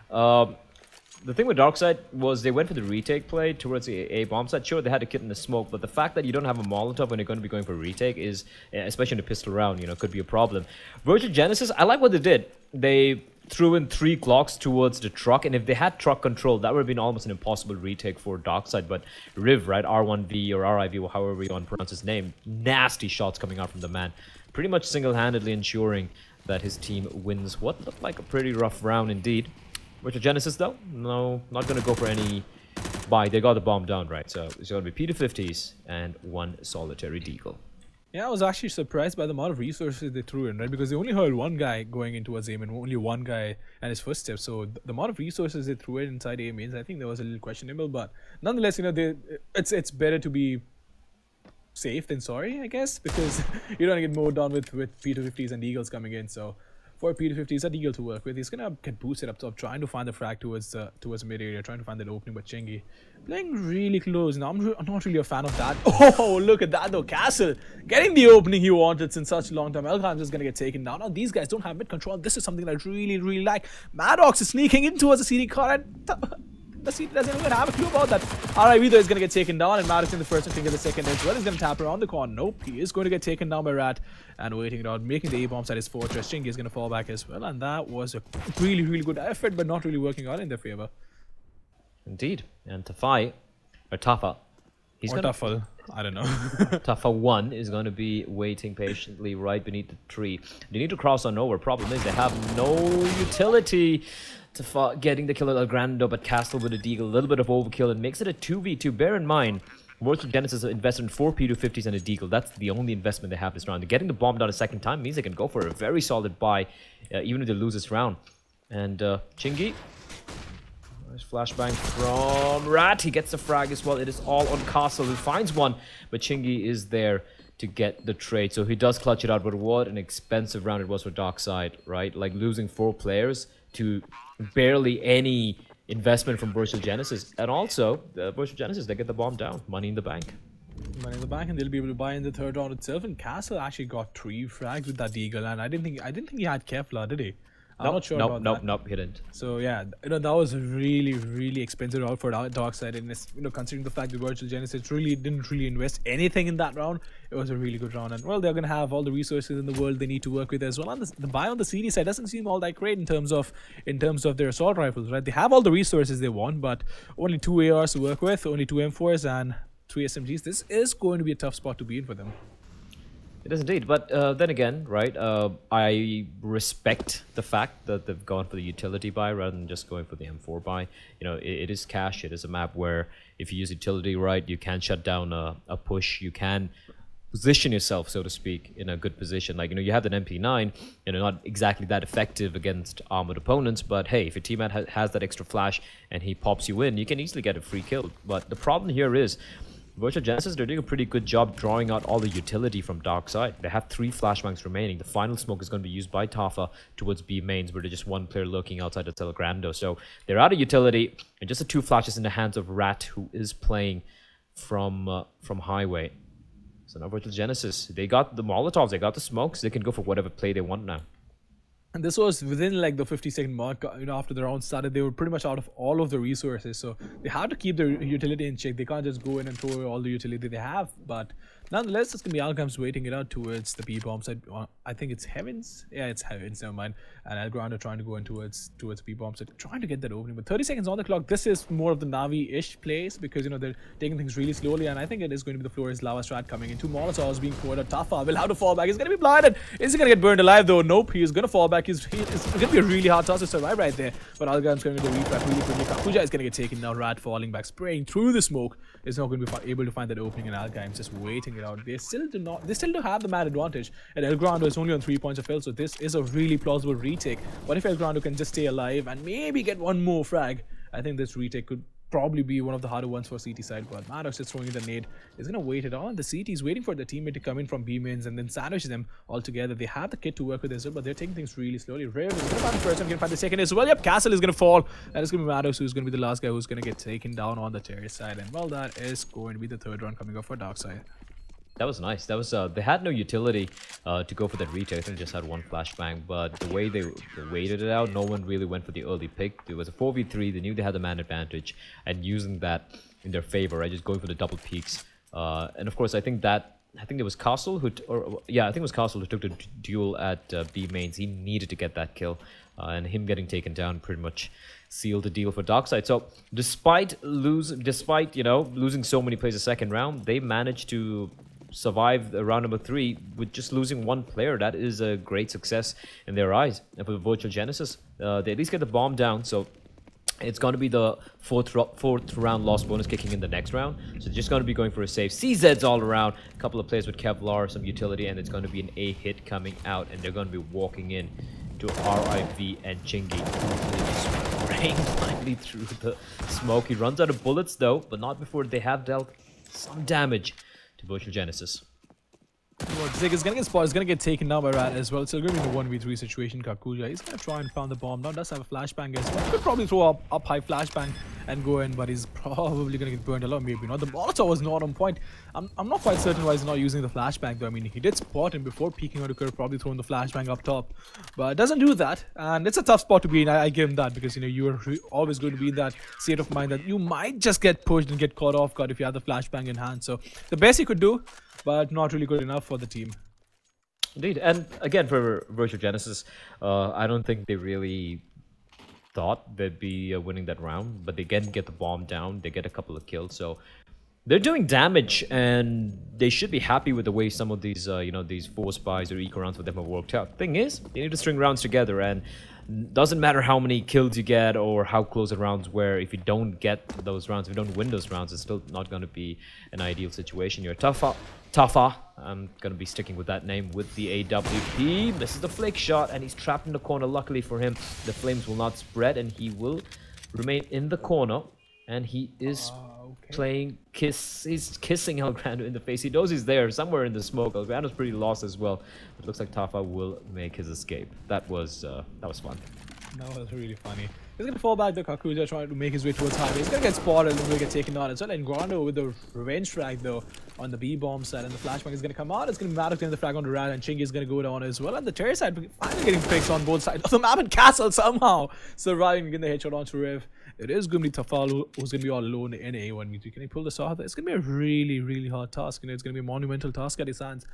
The thing with Darkside was they went for the retake play towards the A bomb site. Sure, they had a kit in the smoke, but the fact that you don't have a Molotov when you're going to be going for retake is, especially in a pistol round, you know, could be a problem. Virtual Genesis, I like what they did. They threw in 3 clocks towards the truck, and if they had truck control, that would have been almost an impossible retake for Darkside. But Riv, right, R1V or RIV, or however you want to pronounce his name, nasty shots coming out from the man. Pretty much single-handedly ensuring that his team wins what looked like a pretty rough round indeed. Virtual Genesis, though, no, not going to go for any buy. They got the bomb down, right? So it's going to be P250s and 1 solitary deagle. Yeah, I was actually surprised by the amount of resources they threw in, right? Because they only heard one guy going into a aim and only one guy and his first step. So the amount of resources they threw in inside A mains, I think that was a little questionable. But nonetheless, you know, it's better to be safe than sorry, I guess, because you don't get mowed down with P250s and Eagles coming in. So for P250s, a Eagle to work with, he's gonna get boosted up top, trying to find the frag towards mid area, trying to find that opening. But Chingy playing really close. Now I'm not really a fan of that. Oh, look at that though, Castle getting the opening he wanted since such a long time. Elgham's just gonna get taken down. Now these guys don't have mid control. This is something that I really like. Maddox is sneaking in towards the CD car, and the CD doesn't even have a clue about that. RIV though is gonna get taken down, and Maddox in the first and Finger the second as well. He's gonna tap around the corner. Nope, he is going to get taken down by Rat and waiting it out, making the A-bombs at his fortress. Chingy is gonna fall back as well, and that was a really good effort, but not really working out in their favor. Indeed, and Tafai, or Tafa, he's or Tafel, I don't know. Tafa 1 is going to be waiting patiently right beneath the tree. They need to cross on over. Problem is they have no utility. Tafa getting the kill at El Grando, but Castle with a deagle, a little bit of overkill, and makes it a 2v2. Bear in mind, Virtual Genesis invested in 4 P250s and a deagle. That's the only investment they have this round. Getting the bomb down a second time means they can go for a very solid buy, even if they lose this round. And Chingy, nice flashbang from Rat. He gets the frag as well. It is all on Castle, who finds one, but Chingy is there to get the trade. So he does clutch it out, but what an expensive round it was for Darkside, right? Like losing 4 players to barely any investment from Virtual Genesis. And also, the Virtual Genesis, they get the bomb down. Money in the bank. Money in the bank, and they'll be able to buy in the third round itself. And Castle actually got 3 frags with that deagle, and I didn't think he had Kevlar, did he? I'm not sure about that. Nope, he didn't. So yeah, you know, that was a really expensive round for Darkside, and it's, you know, considering the fact that Virtual Genesis didn't really invest anything in that round, it was a really good round. And well, they're gonna have all the resources in the world they need to work with as well. And the buy on the CD side doesn't seem all that great in terms of their assault rifles, right? They have all the resources they want, but only 2 ARs to work with, only 2 M4s and 3 SMGs. This is going to be a tough spot to be in for them. It is indeed, but then again, right, I respect the fact that they've gone for the utility buy rather than just going for the M4 buy. You know, it is cash, it is a map where if you use utility right, you can shut down a push, you can position yourself, so to speak, in a good position. Like, you know, you have that MP9, you know, not exactly that effective against armored opponents, but hey, if your teammate has that extra flash and he pops you in, you can easily get a free kill. But the problem here is, Virtual Genesis, they're doing a pretty good job drawing out all the utility from Darkside. They have 3 flashbangs remaining. The final smoke is going to be used by Tafa towards B mains, where there's just 1 player lurking outside of El Grando. So they're out of utility, and just the 2 flashes in the hands of Rat, who is playing from Highway. So now Virtual Genesis, they got the Molotovs, they got the smokes, they can go for whatever play they want now. And this was within like the 50-second mark, you know, after the round started. They were pretty much out of all of the resources, so they had to keep their utility in check. They can't just go in and throw all the utility they have. But nonetheless, it's gonna be Alcham's waiting it out towards the B-bomb side. I think it's Heavens. Yeah, it's Heavens. Never mind. And El Grande trying to go in towards B-bomb side, trying to get that opening. But 30 seconds on the clock. This is more of the Navi-ish place because, you know, they're taking things really slowly. And I think it is going to be the Flores Lava Strat coming in. 2 Molotovs being poured out. Tafa will have to fall back. He's gonna be blinded. Is he gonna get burned alive though? Nope. He's gonna fall back. It's gonna be a really hard toss to survive right there. But Algam's going to retrack really quickly. Kakuja is gonna get taken now. Rat falling back, spraying through the smoke. Is not going to be able to find that opening, and Algam's just waiting it out. They still do have the man advantage, and El Grando is only on 3 points of fill, so this is a really plausible retake. What if El Grando can just stay alive and maybe get 1 more frag? I think this retake could probably be one of the harder ones for CT side, but Maddox is throwing in the nade. He's gonna wait it on. The CT is waiting for the teammate to come in from B mains and then sandwich them all together. They have the kit to work with as well, but they're taking things really slowly. Rare is gonna find the first one, gonna find the second as well. Yep, Castle is gonna fall. That is gonna be Maddox, who's gonna be the last guy who's gonna get taken down on the terrace side. And well, that is going to be the third round coming up for Darkside. That was nice. That was they had no utility to go for that retake. I think they just had one flashbang, but the way they waited it out, no one really went for the early pick. It was a 4v3. They knew they had the man advantage, and using that in their favor, right? Just going for the double peaks. And of course, I think it was Castle who, I think it was Castle who took the duel at B mains. He needed to get that kill, and him getting taken down pretty much sealed the deal for Darkside. So despite losing so many plays a second round, they managed to survive the round number 3 with just losing one player. That is a great success in their eyes. And for the Virtual Genesis, they at least get the bomb down. So it's going to be the fourth round loss bonus kicking in the next round. So they're just going to be going for a save. CZs all around. A couple of plays with Kevlar, some utility, and it's going to be an A hit coming out. And they're going to be walking in to RIV and Chingy. Spraying blindly through the smoke. He runs out of bullets though, but not before they have dealt some damage to Virtual Genesis. Well, Zig is going to get spotted. He's going to get taken down by Rat as well. It's still going to be in a 1v3 situation. Kakuja, he's going to try and pound the bomb down. Does have a flashbang as well. He could probably throw up high flashbang and go in, but he's probably going to get burned a lot. Maybe not. The Molotov was not on point. I'm not quite certain why he's not using the flashbang though. I mean, he did spot him before peeking out. He could have probably thrown the flashbang up top, but doesn't do that. And it's a tough spot to be in. I give him that, because you're always going to be in that state of mind that you might just get pushed and get caught off guard if you have the flashbang in hand. So the best he could do, but not really good enough for the team. Indeed. And again, for Virtual Genesis, I don't think they really thought they'd be winning that round, but they get the bomb down. They get a couple of kills, so they're doing damage, and they should be happy with the way some of these these 4 spies or eco rounds for them have worked out. Thing is, they need to string rounds together, and doesn't matter how many kills you get or how close the rounds were. If you don't get those rounds, if you don't win those rounds, it's still not going to be an ideal situation. You're Tafa. I'm going to be sticking with that name with the AWP. Misses the flick shot, and he's trapped in the corner. Luckily for him, the flames will not spread, and he will remain in the corner. And he is he's kissing Elgrando in the face. He knows he's there somewhere in the smoke. Elgrando's pretty lost as well. It looks like Tafa will make his escape. That was fun. That was really funny. He's going to fall back to Kakuja, trying to make his way towards highway. He's going to get spotted and will get taken out as well. And Grando with the revenge frag though on the B-bomb side, and the flashbang is going to come out. It's going to be Maddox getting the frag on the Rat, and Chingy is going to go down as well. And the terror side finally getting picks on both sides of the map, and Castle somehow surviving, getting the headshot onto Riv. It is going to be Tafal who's going to be all alone in A1v2. Can he pull this off? It's going to be a really, really hard task. It's going to be a monumental task at his hands.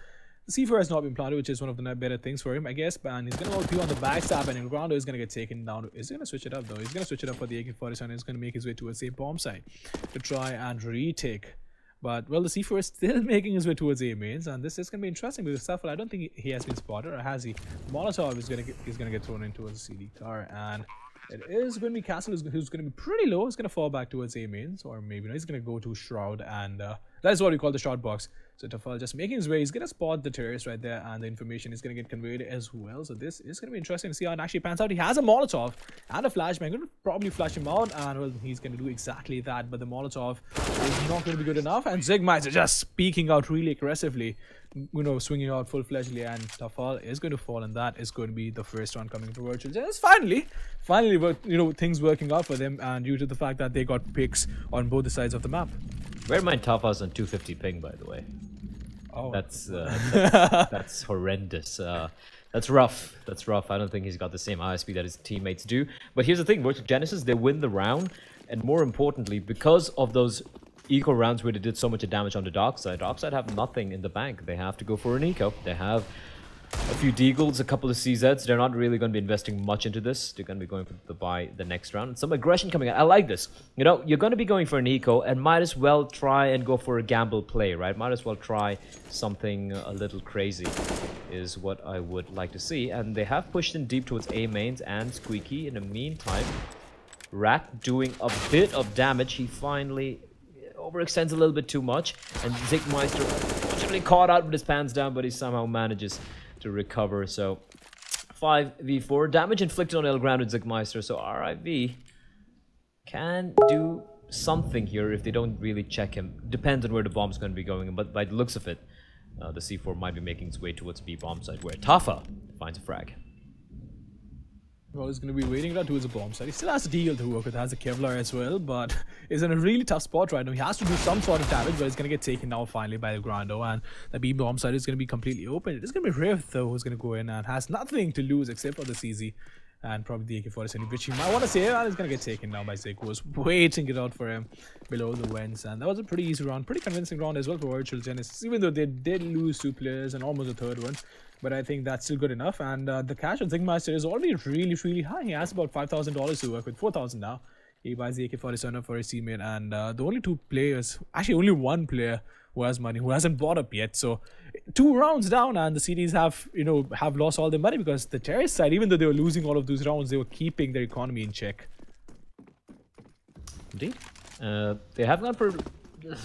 The C4 has not been planted, which is one of the better things for him, I guess. And he's going to go on the backstab, and Grando is going to get taken down. He's going to switch it up, though. He's going to switch it up for the AK-47, and he's going to make his way towards the bomb site to try and retake. But, well, the C4 is still making his way towards A mains, and this is going to be interesting because Safal, I don't think he has been spotted, or has he? Molotov is going to get thrown into a CD car, and it is going to be Castle who's going to be pretty low. He's going to fall back towards A mains, or maybe not. He's going to go to Shroud, and that is what we call the shroud box. So Tafal just making his way. He's going to spot the terrorist right there, and the information is going to get conveyed as well. So this is going to be interesting to see how it actually pans out. He has a Molotov and a flashbang. Going to probably flash him out, and well, he's going to do exactly that. But the Molotov is not going to be good enough, and Zigmeister just speaking out really aggressively, swinging out full-fledgedly, and Tafal is going to fall, and that is going to be the first one coming for Virtual Genesis. Finally, things working out for them, and due to the fact that they got picks on both the sides of the map. Bear in mind, Tafa's on 250 ping, by the way. Oh, that's horrendous. That's rough. That's rough. I don't think he's got the same ISP that his teammates do. But here's the thing: Virtual Genesis, they win the round, and more importantly, because of those eco rounds where they did so much damage on the Darkside, Darkside have nothing in the bank. They have to go for an eco. They have a few Deagles, a couple of CZs. They're not really going to be investing much into this. They're going to be going for the next round. Some aggression coming out. I like this. You're going to be going for an eco, and might as well try and go for a gamble play, right? Might as well try something a little crazy is what I would like to see. And they have pushed in deep towards A mains and Squeaky. In the meantime, Rat doing a bit of damage. He finally overextends a little bit too much, and Zigmeister unfortunately caught out with his pants down, but he somehow manages to recover. So 5v4 damage inflicted on Elgrando and Zigmeister. So RIV can do something here if they don't really check him. Depends on where the bomb's going to be going, but by the looks of it, the C4 might be making its way towards B bomb site, where Tafa finds a frag. Well, he's going to be waiting out towards the bomb side. He still has a deal to work with, has a Kevlar as well, but is in a really tough spot right now. He has to do some sort of damage, but he's going to get taken now finally by El Grando, and the B bomb side is going to be completely open. It is going to be Riv, though, who's going to go in and has nothing to lose except for the CZ and probably the AK-47, which he might want to save, and he's going to get taken now by Zig, who was waiting it out for him below the vents. And that was a pretty easy round, pretty convincing round as well for Virtual Genesis, even though they did lose 2 players and almost a third one. But I think that's still good enough. And the cash on Zigmeister is already really high. He has about $5,000 to work with, 4,000 now. He buys the AK-47 for his teammate. And the only 2 players, actually only 1 player who has money, who hasn't bought up yet. So 2 rounds down, and the CDs have, have lost all their money, because the terrorist side, even though they were losing all of those rounds, they were keeping their economy in check. Indeed. They have gone for a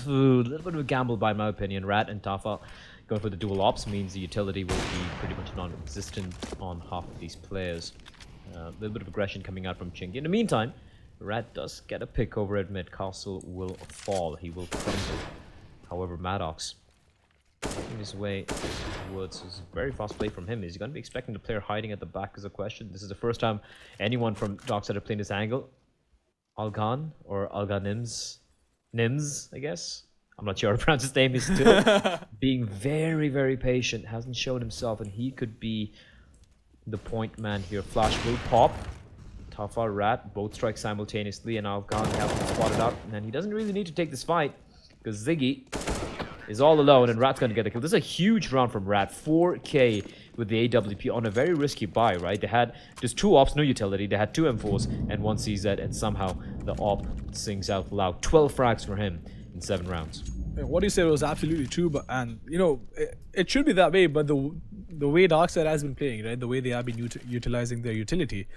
little bit of a gamble, by my opinion. Rat and Tafa going for the dual ops means the utility will be pretty much non-existent on half of these players. A little bit of aggression coming out from Chingy. In the meantime, Rat does get a pick over at mid. Castle will fall. He will crumble. However, Maddox making his way towards his very fast play from him. Is he going to be expecting the player hiding at the back is a question. This is the first time anyone from Darkside have played this angle. Algan or Alganims, I guess. I'm not sure how to pronounce his name. Is still being very patient. Hasn't showed himself, and he could be the point man here. Flash will pop. Tafa, Rat, both strike simultaneously, and Algan have him spotted out. And he doesn't really need to take this fight, because Ziggy is all alone, and Rat's going to get the kill. This is a huge round from Rat. 4K with the AWP on a very risky buy, right? They had just 2 ops, no utility. They had 2 M4s and 1 CZ, and somehow the op sings out loud. 12 frags for him in 7 rounds. What you said was absolutely true, but it should be that way. But the way Darkside has been playing, right, the way they have been utilizing their utility,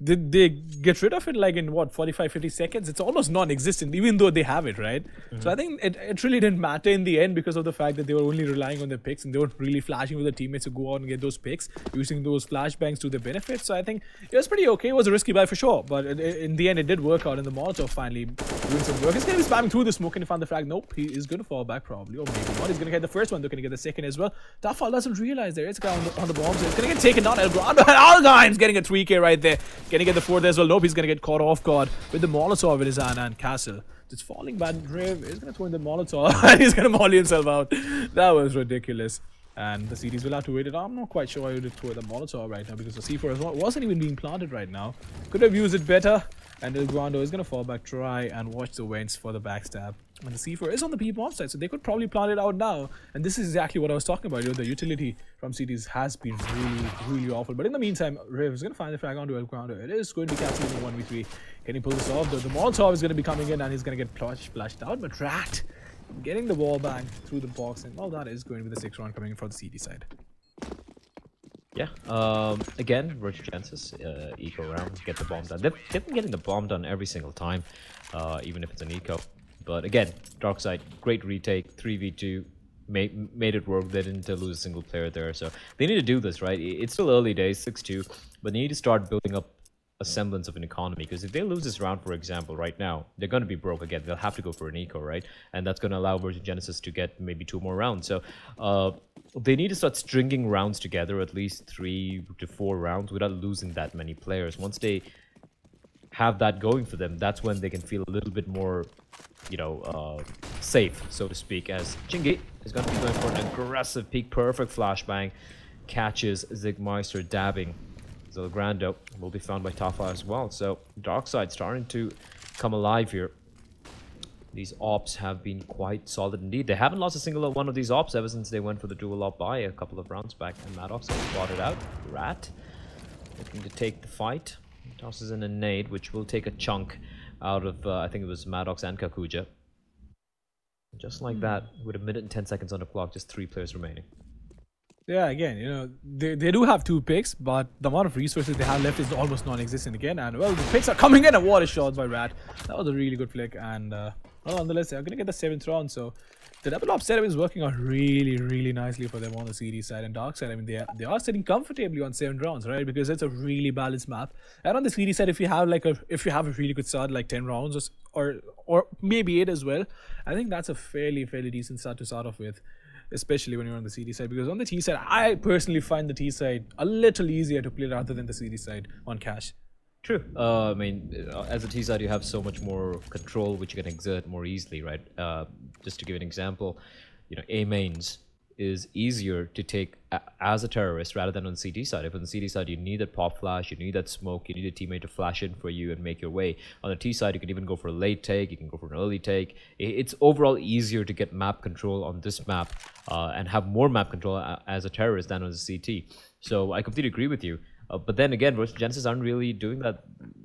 did they get rid of it like in what, 45-50 seconds? It's almost non-existent, even though they have it, right? So I think it really didn't matter in the end, because of the fact that they were only relying on their picks, and they weren't really flashing with their teammates to go out and get those picks, using those flashbangs to their benefit. So I think it was pretty okay. It was a risky buy for sure, but in the end it did work out, and the Molotov finally doing some work. He's going to be spamming through the smoke, and he found the frag. Nope, he is going to fall back probably, or maybe not. He's going to get the first one, they're going to get the second as well. Tafal doesn't realize there is a guy on the bombs. He's going to get taken down. El Grando and Algaim's getting a 3K right there. Going to get the 4th as well. Nope, he's going to get caught off guard with the Molotov in his hand, and Castle just falling back. Riv is going to throw in the Molotov and he's going to molly himself out. That was ridiculous. And the CDs will have to wait it. I'm not quite sure why he would throw the Molotov right now, because the C4 wasn't even being planted right now. Could have used it better. And El Grando is going to fall back, try and watch the vents for the backstab. And the C4 is on the B bomb side, so they could probably plant it out now. And this is exactly what I was talking about. The utility from CDs has been really awful. But in the meantime, Riv is going to find the frag onto El Grando. It is going to be captured in 1v3. Can he pull this off? The Molotov is going to be coming in, and he's going to get splashed out. But Rat getting the wall bang through the box, and well, that is going to be the 6th round coming in for the CD side. Yeah, again, Virtual Genesis, eco round, get the bomb done. They've been getting the bomb done every single time, even if it's an eco. But again, Darkside, great retake, 3v2, made it work. They didn't lose a single player there, so they need to do this, right? It's still early days, 6-2, but they need to start building up a semblance of an economy, because if they lose this round, for example, right now, they're going to be broke again. They'll have to go for an eco, right? And that's going to allow Virgin Genesis to get maybe 2 more rounds. So they need to start stringing rounds together, at least 3 to 4 rounds, without losing that many players. Once they have that going for them, that's when they can feel a little bit more, safe, so to speak, as Chingy is going to be going for an aggressive peek. Perfect flashbang, catches Zigmeister dabbing. So El Grando will be found by Tafa as well. So Darkside starting to come alive here. These ops have been quite solid indeed. They haven't lost a single one of these ops ever since they went for the dual op buy a couple of rounds back. And Maddox has spotted out. Rat looking to take the fight. Tosses in a nade, which will take a chunk out of, I think it was Maddox and Kakuja. Just like that, with 1 minute and 10 seconds on the clock, just 3 players remaining. Yeah, again, they do have 2 picks, but the amount of resources they have left is almost non-existent again. And well, the picks are coming in, and what a shot by Rat. That was a really good flick, and well, Well, nonetheless, they're going to get the 7th round. So the double op setup is working out really nicely for them on the CD side and Darkside. I mean, they are sitting comfortably on 7 rounds, right? Because it's a really balanced map. And on the CD side, if you have a really good start, like 10 rounds or maybe 8 as well, I think that's a fairly decent start to start off with, especially when you're on the CD side. Because on the T side, I personally find the T side a little easier to play rather than the CD side on cash. True. I mean, as a T side, you have so much more control, which you can exert more easily, right? Just to give an example, A mains is easier to take as a terrorist rather than on the CD side. If on the CD side, you need that pop flash, you need that smoke, you need a teammate to flash in for you and make your way. On the T side, you can even go for a late take, you can go for an early take. It's overall easier to get map control on this map and have more map control as a terrorist than on the CT. So I completely agree with you. But then again, Genesis aren't really doing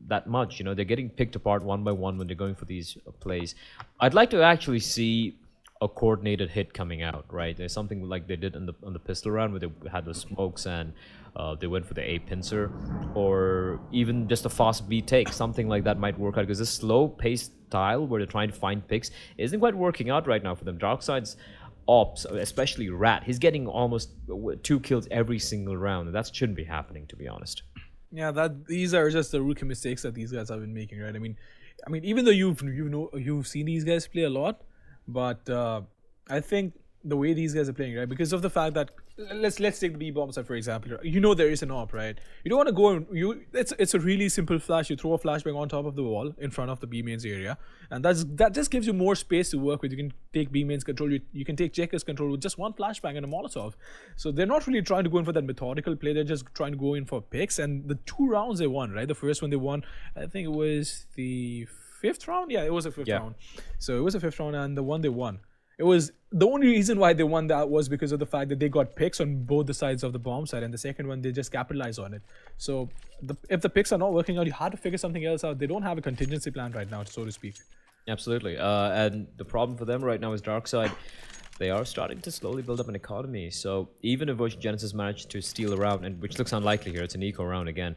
that much. They're getting picked apart one by one when they're going for these plays. I'd like to actually see a coordinated hit coming out, right? There's something like they did on the pistol round where they had those smokes and they went for the A pincer, or even just a fast B take. Something like that might work out, because this slow-paced style where they're trying to find picks isn't quite working out right now for them. Darkside's ops, especially Rat, he's getting almost 2 kills every single round, and that shouldn't be happening, to be honest. Yeah, these are just the rookie mistakes that these guys have been making, right? I mean, even though you've seen these guys play a lot, but I think the way these guys are playing, right, because of the fact that let's take the B bomb side for example. There is an op, right? You don't want to go and it's a really simple flash. You throw a flashbang on top of the wall in front of the B mains area, and that just gives you more space to work with. You can take B mains control, you can take Checker's control with just one flashbang and a Molotov. So they're not really trying to go in for that methodical play. They're just trying to go in for picks. And the 2 rounds they won, right? The first one they won, I think it was the 5th round. Yeah, it was a 5th round. So it was a 5th round, and the one they won. It was the only reason why they won that was because of the fact that they got picks on both the sides of the bomb side, and the second one they just capitalized on it. So if the picks are not working out, you have to figure something else out. They don't have a contingency plan right now, so to speak. Absolutely. And the problem for them right now is Darkside. They are starting to slowly build up an economy. So even if Genesis managed to steal a round, and which looks unlikely here, it's an eco round again.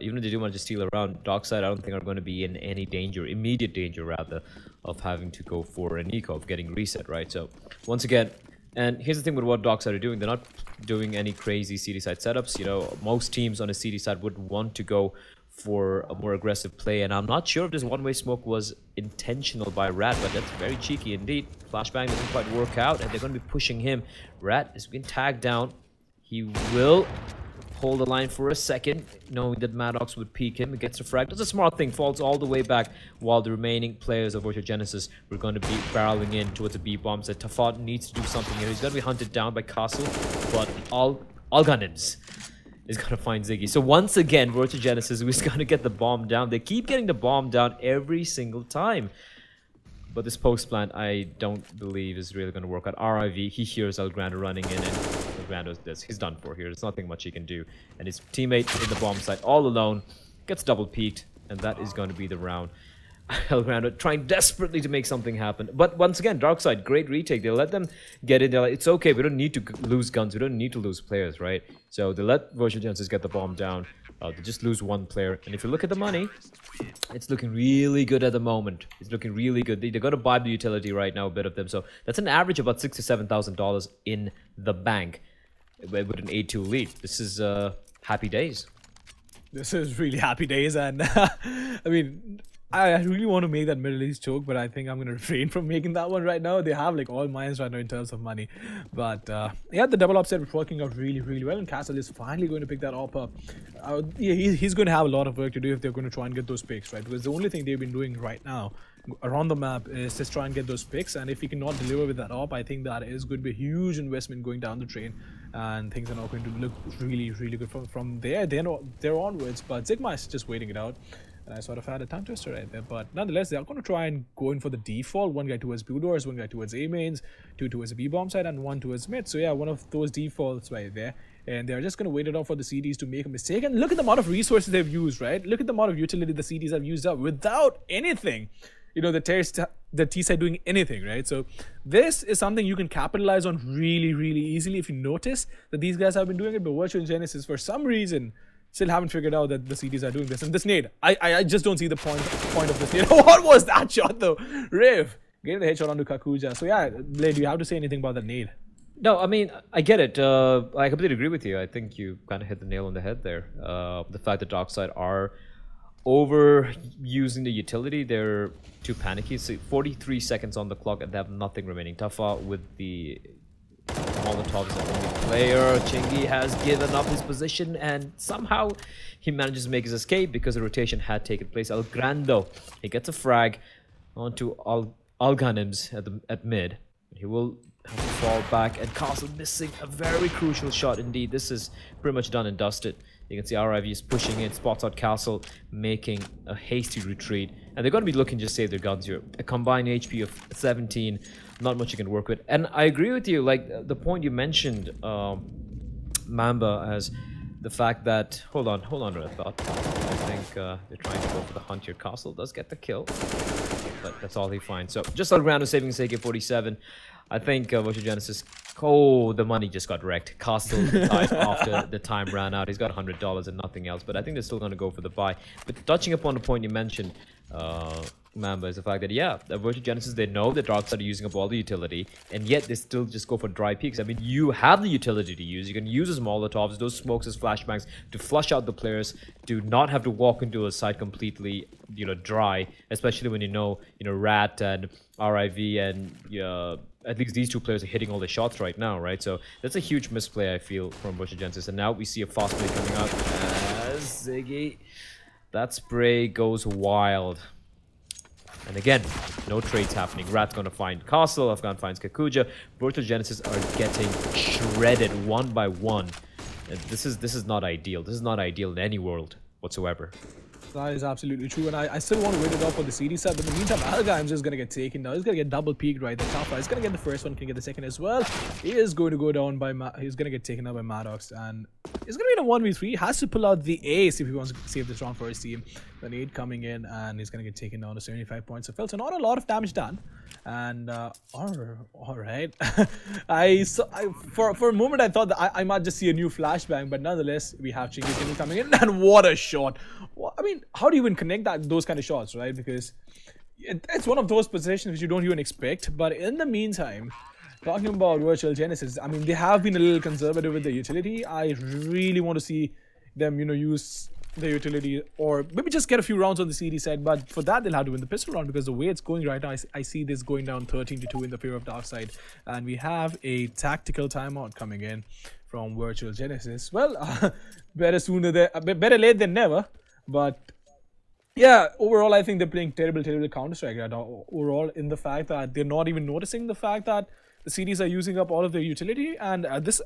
Even if they do manage to steal a round, Darkside I don't think are going to be in any danger, immediate danger rather, of having to go for an eco, of getting reset, right? So once again, and here's the thing with what Darkside are doing, they're not doing any crazy CD side setups. Most teams on a CD side would want to go for a more aggressive play, and I'm not sure if this one-way smoke was intentional by Rat, but that's very cheeky indeed. Flashbang doesn't quite work out, and they're going to be pushing him. Rat has been tagged down. He will hold the line for a second, knowing that Maddox would peek him. He gets a frag. That's a smart thing. Falls all the way back, while the remaining players of Virtua Genesis were going to be barreling in towards the B bombs. That Tafat needs to do something here. He's going to be hunted down by Castle, but Alganims is going to find Ziggy. So once again, Virtua Genesis is going to get the bomb down. They keep getting the bomb down every single time. But this post plant, I don't believe is really going to work out. RIV, he hears El Grande running in, and El Grande does. He's done for here. There's nothing much he can do. And his teammate in the bomb site all alone gets double peeked, and that is going to be the round. El Grande trying desperately to make something happen. But once again, Darkside, great retake. They let them get in. They're like, it's okay. We don't need to lose guns. We don't need to lose players, right? So they let Virtua Genesis get the bomb down. They just lose 1 player. And if you look at the money, it's looking really good at the moment. It's looking really good. They're going to buy the utility right now, a bit of them. So that's an average of about $6,000 to $7,000 in the bank with an 8-2 lead. This is happy days. This is really happy days. And I mean, I really want to make that Middle East joke, but I think I'm going to refrain from making that one right now. They have like all mines right now in terms of money. But yeah, the double upset was working out really well, and Castle is finally going to pick that op up. Yeah, he's going to have a lot of work to do if they're going to try and get those picks, right? Because the only thing they've been doing right now around the map is just try and get those picks, and if he cannot deliver with that op, I think that is going to be a huge investment going down the train, and things are not going to look really good from there onwards. But Zigma is just waiting it out. And I sort of had a tongue twister right there, but nonetheless, they are going to try and go in for the default. 1 guy towards blue doors, 1 guy towards A mains, 2 towards the B bomb side, and 1 towards mid. So yeah, one of those defaults right there. And they're just going to wait it out for the CDs to make a mistake. And look at the amount of resources they've used, right? Look at the amount of utility the CDs have used up without anything. The T side doing anything, right? So this is something you can capitalize on really easily if you notice that these guys have been doing it. But Virtua Genesis, for some reason, still haven't figured out that the CDs are doing this. And this nade, I just don't see the point of this nade. What was that shot though? Riv, getting the headshot onto Kakuja. So yeah, Blade, do you have to say anything about that nade? No, I mean, I get it. I completely agree with you. I think you kind of hit the nail on the head there. The fact that Darkside are overusing the utility, they're too panicky. So 43 seconds on the clock and they have nothing remaining. Tafa with the Molotov is the only player. Chingy has given up his position and somehow he manages to make his escape because the rotation had taken place. El Grando, he gets a frag onto Alganims at mid. He will have to fall back, and Castle missing a very crucial shot indeed. This is pretty much done and dusted. You can see RIV is pushing in, spots out Castle, making a hasty retreat. And they're going to be looking to just save their guns here. A combined HP of 17, not much you can work with. And I agree with you, like the point you mentioned, Mamba, as the fact that... Hold on, Red Thought. I think they're trying to go for the hunt here. Castle does get the kill, but that's all he finds. So just on ground saving his AK-47. I think Virtual Genesis, the money just got wrecked. Castle died after the time ran out. He's got $100 and nothing else, but I think they're still going to go for the buy. But touching upon the point you mentioned, Mamba, is the fact that, yeah, Virtual Genesis, they know that Darkside are using up all the utility, and yet they still just go for dry peaks. I mean, you have the utility to use. You can use as Molotovs, those smokes as flashbangs to flush out the players, to not have to walk into a site completely, dry, especially when you know, Rat and RIV and at least these two players are hitting all the shots right now, right? So that's a huge misplay, I feel, from Virtual Genesis. And now we see a fast play coming out as Ziggy. That spray goes wild. And again, no trades happening. Rat's going to find Castle. Afghan finds Kakuja. Virtual Genesis are getting shredded one by one. And this is not ideal. This is not ideal in any world whatsoever. That is absolutely true, and I still want to wait it out for the CD set, but in the meantime, Algaim's just going to get taken down. He's going to get double peaked right there. Tafa is going to get the first one, can get the second as well. He is going to go down by, he's going to get taken out by Maddox, and it's going to be in a 1v3. He has to pull out the ace if he wants to save this round for his team. The nade coming in, and he's going to get taken down to 75 points of fill, so not a lot of damage done. And, alright. For a moment, I thought that I might just see a new flashbang, but nonetheless, we have Chingy coming in, and what a shot. Well, I mean, how do you even connect those kind of shots, right? Because it's one of those positions which you don't even expect. But in the meantime, talking about Virtual Genesis, I mean, they have been a little conservative with the utility. I really want to see them, use the utility, or maybe just get a few rounds on the CD side. But for that, they'll have to win the pistol round, because the way it's going right now, I see this going down 13-2 in the favor of Darkside. And we have a tactical timeout coming in from Virtual Genesis. Well, better late than never. But yeah, overall, I think they're playing terrible Counter-Strike right now. Overall, in the fact that they're not even noticing the fact that the CDs are using up all of their utility. And I was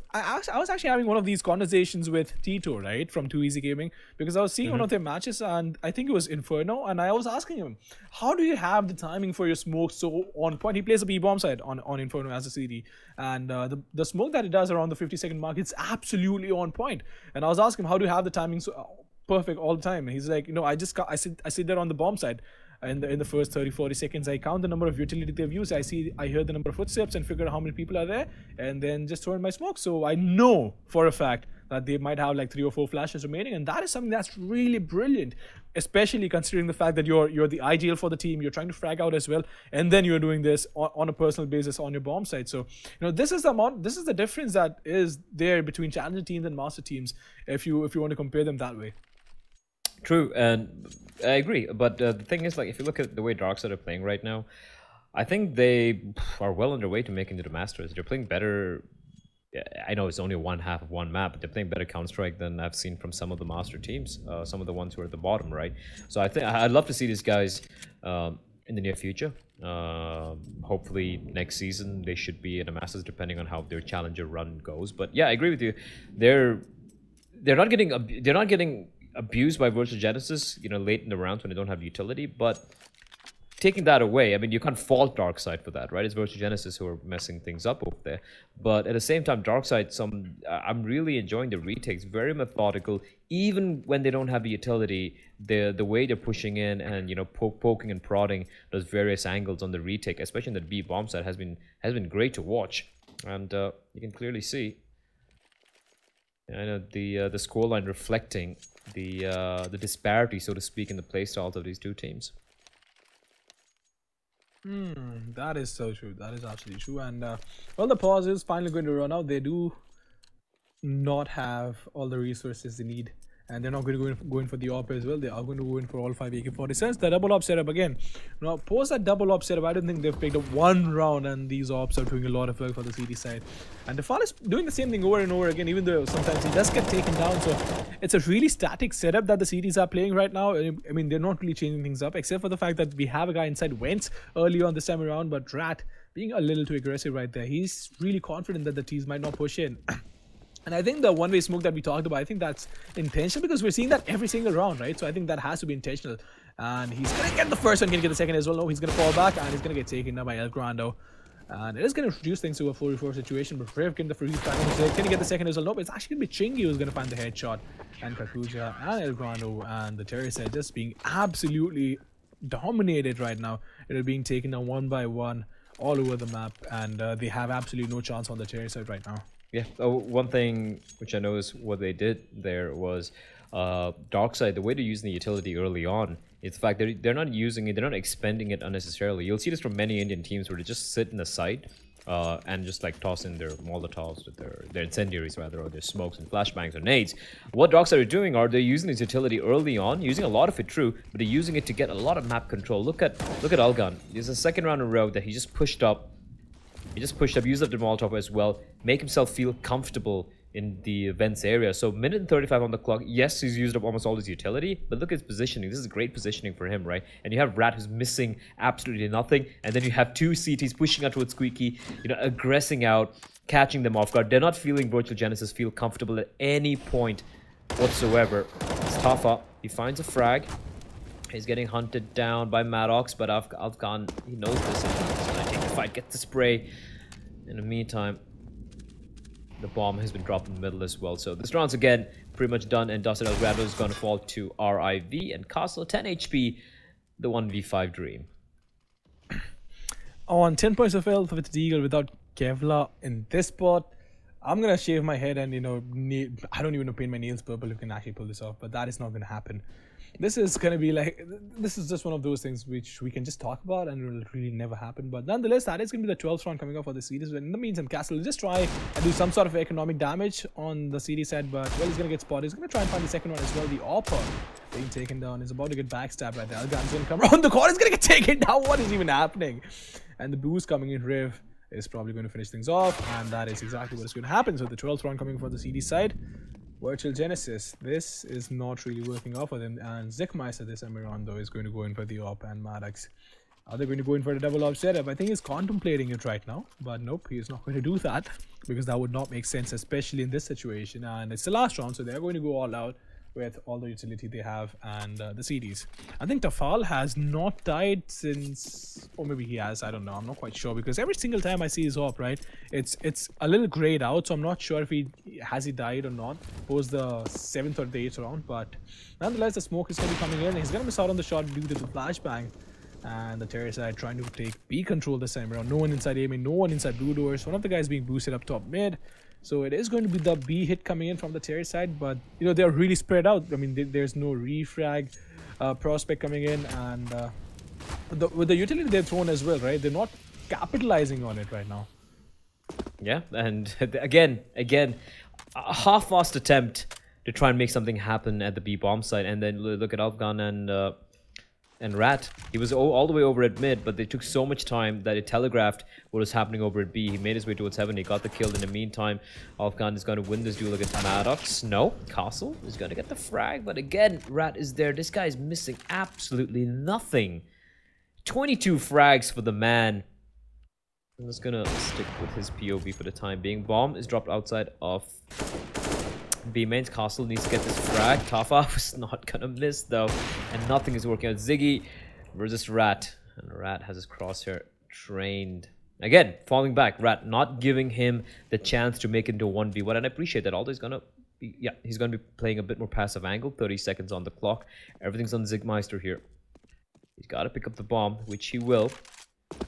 actually having one of these conversations with Tito, right, from 2Easy Gaming, because I was seeing one of their matches, and I think it was Inferno, and I was asking him, how do you have the timing for your smoke so on point? He plays a B-bomb side on Inferno as a CD, and the smoke that it does around the 50-second mark, it's absolutely on point. And I was asking him, how do you have the timing so perfect all the time? And he's like, I sit there on the bomb side in the first 30-40 seconds. I count the number of utility they've used. I hear the number of footsteps and figure out how many people are there, and then just throw in my smoke. So I know for a fact that they might have like 3 or 4 flashes remaining, and that is something that's really brilliant, especially considering the fact that you're the IGL for the team. You're trying to frag out as well, and then you're doing this on a personal basis on your bomb side. So this is the difference that is there between challenger teams and master teams, if you want to compare them that way. True, and I agree, but the thing is, like, if you look at the way Darkside are playing right now, I think they are well on their way to making it to Masters. They're playing better. I know it's only one half of one map, but they're playing better Counter-Strike than I've seen from some of the Master teams, some of the ones who are at the bottom, right? So I think I'd love to see these guys in the near future. Hopefully next season they should be in a Masters, depending on how their Challenger run goes. But yeah, I agree with you. They're not getting abused by Virtual Genesis, late in the rounds when they don't have utility, but taking that away, I mean, you can't fault Darkside for that, right? It's Virtual Genesis who are messing things up over there. But at the same time, Darkside, I'm really enjoying the retakes, very methodical, even when they don't have the utility. The way they're pushing in and poking and prodding those various angles on the retake, especially in the B bomb side, has been great to watch, and you can clearly see. I know the scoreline reflecting the disparity, so to speak, in the playstyles of these two teams. That is so true. That is absolutely true. And well, the pause is finally going to run out. They do not have all the resources they need, and they're not going to go in for the op as well. They are going to go in for all 5 AK-47s. The double op setup again. Now, post that double op setup, I don't think they've picked up one round, and these ops are doing a lot of work for the CD side. And Nefarious is doing the same thing over and over again, even though sometimes he does get taken down. So it's a really static setup that the CDs are playing right now. I mean, they're not really changing things up, except for the fact that we have a guy inside Wentz early on this time around, but Rat being a little too aggressive right there. He's really confident that the T's might not push in. And I think the one-way smoke that we talked about, I think that's intentional because we're seeing that every single round, right? So I think that has to be intentional. And he's going to get the first one, going to get the second as well. No, he's going to fall back and he's going to get taken down by El Grando. And it is going to reduce things to a 4v4 situation, but Riv getting the free time. He's going to get the second as well. Nope, it's actually going to be Chingy who's going to find the headshot. And Kakuja and El Grando and the Terrorist just being absolutely dominated right now. It is being taken down one by one all over the map. And they have absolutely no chance on the Terrorist side right now. Yeah, one thing which I noticed what they did there was Darkside, the way they're using the utility early on, it's the fact that they're not using it, they're not expending it unnecessarily. You'll see this from many Indian teams where they just sit in the site and just like toss in their Molotovs, their incendiaries rather, or their smokes and flashbangs or nades. What Darkside are doing are they're using this utility early on, using a lot of it true, but they're using it to get a lot of map control. Look at Algan. There's a second round in a row that he just pushed up. He just pushed up, used up the Molotov as well, make himself feel comfortable in the events area. So minute and 35 on the clock. Yes, he's used up almost all his utility, but look at his positioning. This is great positioning for him, right? And you have Rat who's missing absolutely nothing, and then you have two CTs pushing out towards Squeaky, you know, aggressing out, catching them off guard. They're not feeling Virtual Genesis feel comfortable at any point whatsoever. It's Tafa. He finds a frag. He's getting hunted down by Maddox, but Afghan, he knows this. He's gonna take the fight, get the spray. In the meantime, the bomb has been dropped in the middle as well. So this round's again pretty much done, and Dustin El Grado is going to fall to RIV, and Castle 10 HP, the 1v5 dream. On 10 points of health with Deagle without Kevlar in this spot, I'm gonna shave my head and, you know, I don't even know, paint my nails purple if you can actually pull this off, but that is not gonna happen. This is gonna be like, this is just one of those things which we can just talk about and it will really never happen. But nonetheless, that is gonna be the 12th round coming up for the series. In the meantime, Castle will just try and do some sort of economic damage on the CD side, but well, he's gonna get spotted. He's gonna try and find the second one as well. The Oppa being taken down is about to get backstabbed right there. Algan's gonna come around the corner. He's gonna get taken down. What is even happening? And the boost coming in, Riv is probably going to finish things off, and that is exactly what is going to happen. So the 12th round coming for the CD side. Virtual Genesis, this is not really working out for them, and Zekmeister this time around though is going to go in for the op, and Maddox, are they going to go in for the double op setup? I think he's contemplating it right now, but nope, he's not going to do that because that would not make sense, especially in this situation. And it's the last round, so they're going to go all out with all the utility they have and the CDs. I think Tafal has not died since, or maybe he has, I don't know, I'm not quite sure, because every single time I see his op, right, it's a little grayed out, so I'm not sure if he died or not post the 7th or the 8th round. But nonetheless, the smoke is going to be coming in. He's going to miss out on the shot due to the flashbang, and the Terror side trying to take B control this time around. No one inside aiming, no one inside blue doors. One of the guys being boosted up top mid. So it is going to be the B hit coming in from the Terror side, but you know, they're really spread out. I mean, there's no refrag prospect coming in, and with the utility they've thrown as well, right? They're not capitalizing on it right now. Yeah, and again, a half-assed attempt to try and make something happen at the B bomb site, and then look at Afghan and Rat. He was all the way over at mid, but they took so much time that it telegraphed what was happening over at B. He made his way towards heaven. He got the kill. In the meantime, Afghan is going to win this duel against Maddox. No, Castle is going to get the frag, but again, Rat is there. This guy is missing absolutely nothing. 22 frags for the man. I'm just going to stick with his POV for the time being. Bomb is dropped outside of B mains. Castle needs to get this frag. Tafa was not gonna miss though, and nothing is working out. Ziggy versus Rat, and Rat has his crosshair trained. Again, falling back. Rat not giving him the chance to make it into 1v1, and I appreciate that. Although he's gonna be, yeah, he's gonna be playing a bit more passive angle. 30 seconds on the clock. Everything's on Zigmeister here. He's got to pick up the bomb, which he will.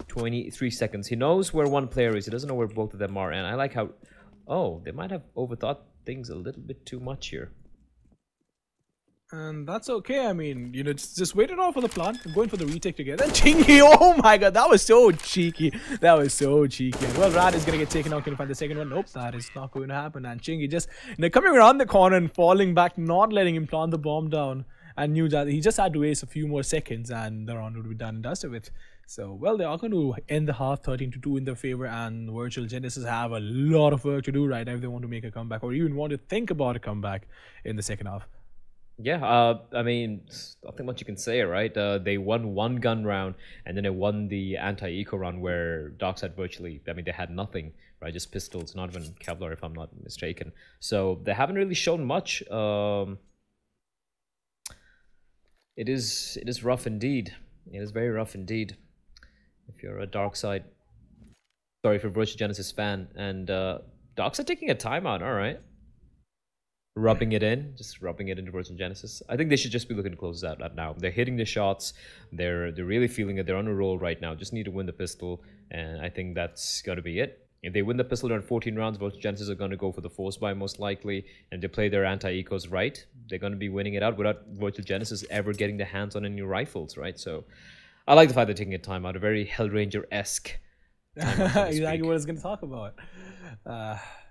23 seconds. He knows where one player is. He doesn't know where both of them are, and I like how. Oh, they might have overthought things a little bit too much here. And that's okay. I mean, you know, just wait it out for the plant. I'm going for the retake together. Chingy, oh my god, that was so cheeky. That was so cheeky. And well, Rad is going to get taken out. Can you find the second one? Nope, that is not going to happen. And Chingy just, you know, coming around the corner and falling back, not letting him plant the bomb down. And knew that he just had to waste a few more seconds and the round would be done and dusted with. So, well, they are going to end the half 13-2 in their favor, and Virtual Genesis have a lot of work to do right now if they want to make a comeback or even want to think about a comeback in the second half. Yeah, I mean, nothing much you can say, right? They won one gun round, and then they won the anti-eco round where Darkside virtually, I mean, they had nothing, right? Just pistols, not even Kevlar, if I'm not mistaken. So they haven't really shown much. It is rough indeed. It is very rough indeed. If you're a Darkside, sorry, if you're a Virtual Genesis fan, and Darkside taking a timeout, all right. Rubbing it in, just rubbing it into Virtual Genesis. I think they should just be looking to close that out now. They're hitting the shots. They're really feeling it. They're on a roll right now. Just need to win the pistol, and I think that's got to be it. If they win the pistol during 14 rounds, Virtual Genesis are going to go for the force buy most likely, and they play their anti-ecos right, they're going to be winning it out without Virtual Genesis ever getting their hands on any rifles, right? So I like the fact they're taking a timeout, a very Hellranger-esque timeout, so exactly what I was going to talk about.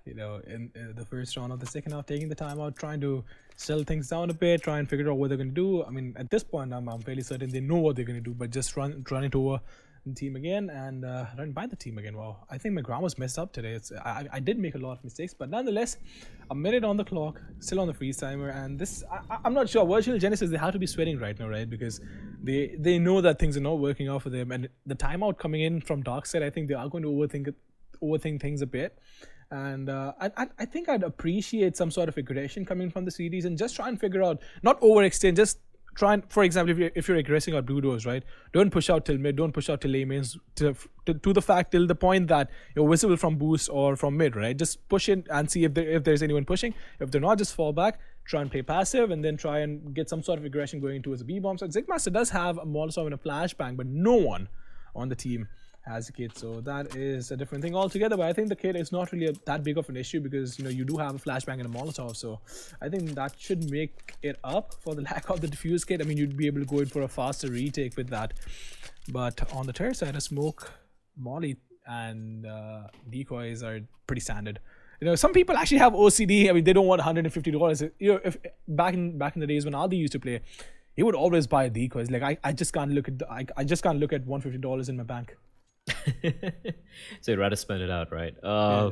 You know, in the first round of the second half, taking the time out, trying to settle things down a bit, try and figure out what they're going to do. I mean, at this point, I'm fairly certain they know what they're going to do, but just run it over the team again and run by the team again. Wow, I think my grammar's messed up today. I did make a lot of mistakes, but nonetheless, a minute on the clock, still on the freeze timer, and this, I'm not sure. Virtual Genesis, they have to be sweating right now, right? Because they know that things are not working out for them, and the timeout coming in from Darkside, I think they are going to overthink things a bit. And I think I'd appreciate some sort of aggression coming from the series and just try and figure out, not overextend, just try and, for example, if you're aggressing out blue doors, right? Don't push out till mid, don't push out till A mains, to the fact, till the point that you're visible from boost or from mid, right? Just push in and see if there's anyone pushing. If they're not, just fall back, try and play passive, and then try and get some sort of aggression going towards the B-bomb. So Zigmaster does have a Molotov and a flashbang, but no one on the team has a kit, so that is a different thing altogether. But I think the kit is not really that big of an issue because, you know, you do have a flashbang and a Molotov, so I think that should make it up for the lack of the defuse kit. I mean, you'd be able to go in for a faster retake with that. But on the third side, a smoke, molly, and decoys are pretty standard. You know, some people actually have OCD. I mean, they don't want $150. You know, if back in the days when Aldi used to play, he would always buy decoys. Like I just can't look at I just can't look at $150 in my bank. So you'd rather spend it out, right? Yeah.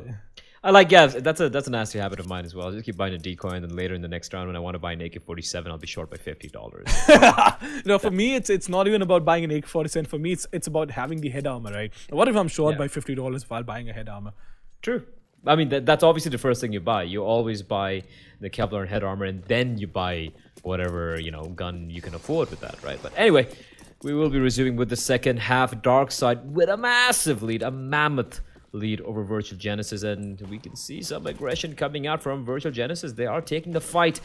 I like, yeah, that's a nasty habit of mine as well. I just keep buying a decoy, and then later in the next round when I want to buy an AK-47, I'll be short by $50. No, for me, it's not even about buying an AK-47. For me, it's about having the head armor, right? What if I'm short by $50 while buying a head armor? True. I mean, that's obviously the first thing you buy. You always buy the Kevlar and head armor, and then you buy whatever, you know, gun you can afford with that, right? But anyway, we will be resuming with the second half. Darkside with a massive lead, a mammoth lead over Virtual Genesis, and we can see some aggression coming out from Virtual Genesis. They are taking the fight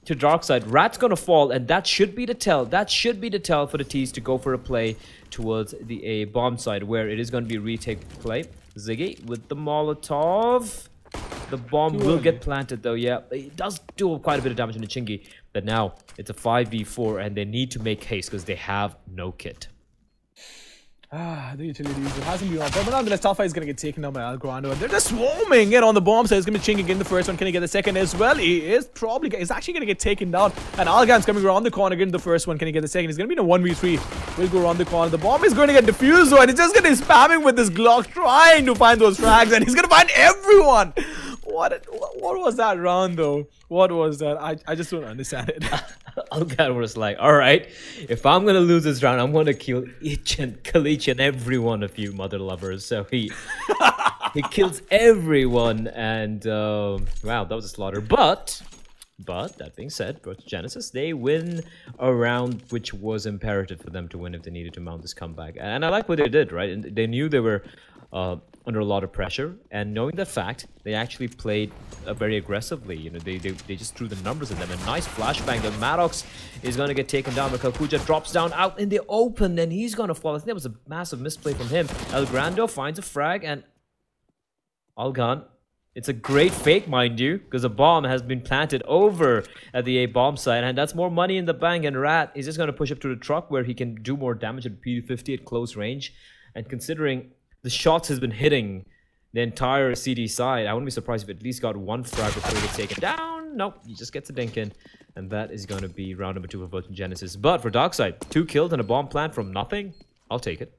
to Darkside. Rat's gonna fall, and that should be the tell. That should be the tell for the T's to go for a play towards the A bomb side, where it is going to be a retake play. Ziggy with the Molotov. The bomb will get planted though, yeah. It does do quite a bit of damage to Chingy, but now it's a 5v4 and they need to make haste because they have no kit. The utilities, it hasn't been on, but nonetheless, top 5 is going to get taken down by Algrando, and they're just swarming it on the bomb side. It's going to be Chingy getting the first one. Can he get the second as well? He's actually going to get taken down, and Algan's coming around the corner getting the first one. Can he get the second? He's going to be in a 1v3. We'll go around the corner. The bomb is going to get defused though, and he's just going to be spamming with this Glock, trying to find those frags, and he's going to find everyone. What was that round though? What was that? I just don't understand it. Algan was like, all right, if I'm going to lose this round, I'm going to kill each and every one of you mother lovers. So he kills everyone, and wow, that was a slaughter. But that being said, Virtual Genesis, they win a round which was imperative for them to win if they needed to mount this comeback. And I like what they did, right? And they knew they were under a lot of pressure, and knowing that fact, they actually played very aggressively. You know, they just threw the numbers at them. A nice flashbang. The Maddox is going to get taken down, but Kalkuja drops down out in the open, and he's going to fall. I think that was a massive misplay from him. El Grando finds a frag, and Algan It's a great fake, mind you, because a bomb has been planted over at the A bomb site, and that's more money in the bank. And Rat is just going to push up to the truck where he can do more damage at P50 at close range. And considering the shots has been hitting the entire CD side, I wouldn't be surprised if at least got one frag before he gets taken down. Nope, he just gets a dink in. And that is going to be round number 2 for Virgin Genesis. But for Darkside, 2 kills and a bomb plant from nothing, I'll take it.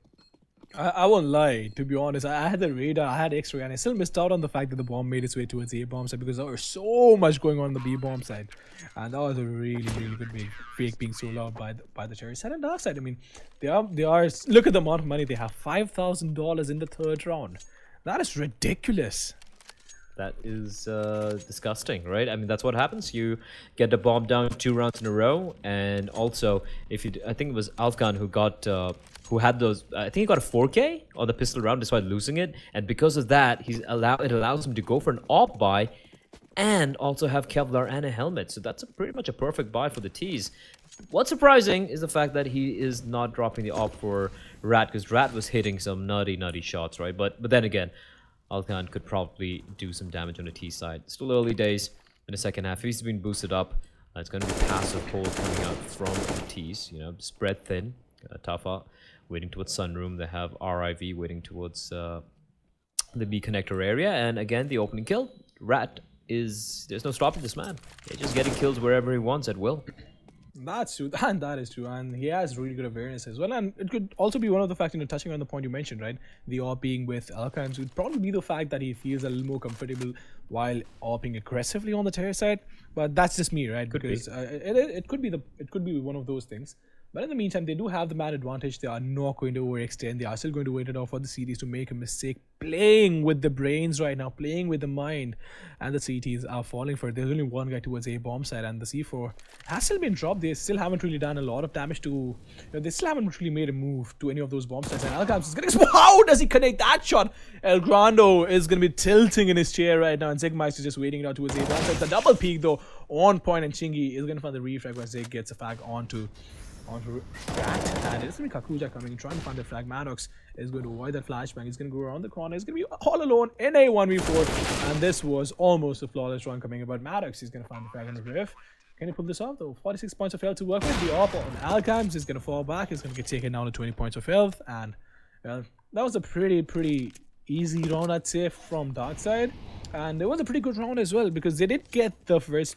I won't lie, to be honest. I had the radar, I had X-ray, and I still missed out on the fact that the bomb made its way towards the A bomb side because there was so much going on the B bomb side, and that was a really good fake being sold out by the Cherry side and Darkside. I mean, they are. Look at the amount of money they have, $5,000 in the 3rd round. That is ridiculous. That is disgusting, right? I mean, that's what happens. You get the bomb down 2 rounds in a row, and also, if you, I think it was Alfgan who got, who had those. I think he got a 4K on the pistol round despite losing it, and because of that, it allows him to go for an op buy, and also have Kevlar and a helmet. So that's pretty much a perfect buy for the T's. What's surprising is the fact that he is not dropping the op for Rat, because Rat was hitting some nutty shots, right? But then again, Alkan could probably do some damage on the T side. Still early days in the second half. He's been boosted up. It's going to be passive hold coming out from the T's. You know, spread thin. Tafa waiting towards Sunroom. They have RIV waiting towards the B connector area. And again, the opening kill. Rat is... There's no stopping this man. He's just getting kills wherever he wants at will. That's true, and that is true, and he has really good awareness as well. And it could also be one of the factors, you know, touching on the point you mentioned, right? The AWP being with Alkans would probably be the fact that he feels a little more comfortable while AWPing aggressively on the terror side. But that's just me, right? Because it could be one of those things. But in the meantime, they do have the man advantage. They are not going to overextend. They are still going to wait it out for the CTs to make a mistake. Playing with the brains right now, playing with the mind. And the CTs are falling for it. There's only one guy towards A bomb side, and the C4 has still been dropped. They still haven't really done a lot of damage to... You know, they still haven't really made a move to any of those bomb sides. And Alcams is going to... How does he connect that shot? El Grando is going to be tilting in his chair right now, and Zigmeister is just waiting it out towards A bomb side. It's a double peek though, on point, and Chingy is going to find the refrag when Zig gets a fag onto Rat, and it's going to be Kakuja coming, trying to find the flag. Maddox is going to avoid that flashbang. He's going to go around the corner. He's going to be all alone in a 1v4, and this was almost a flawless run coming in, but Maddox is going to find the flag on the riff. Can he pull this off though? 46 points of health to work with. The AWP on Alcams is going to fall back. He's going to get taken down to 20 points of health, and well, that was a pretty easy round, I'd say, from Darkside. And it was a pretty good round as well, because they did get the first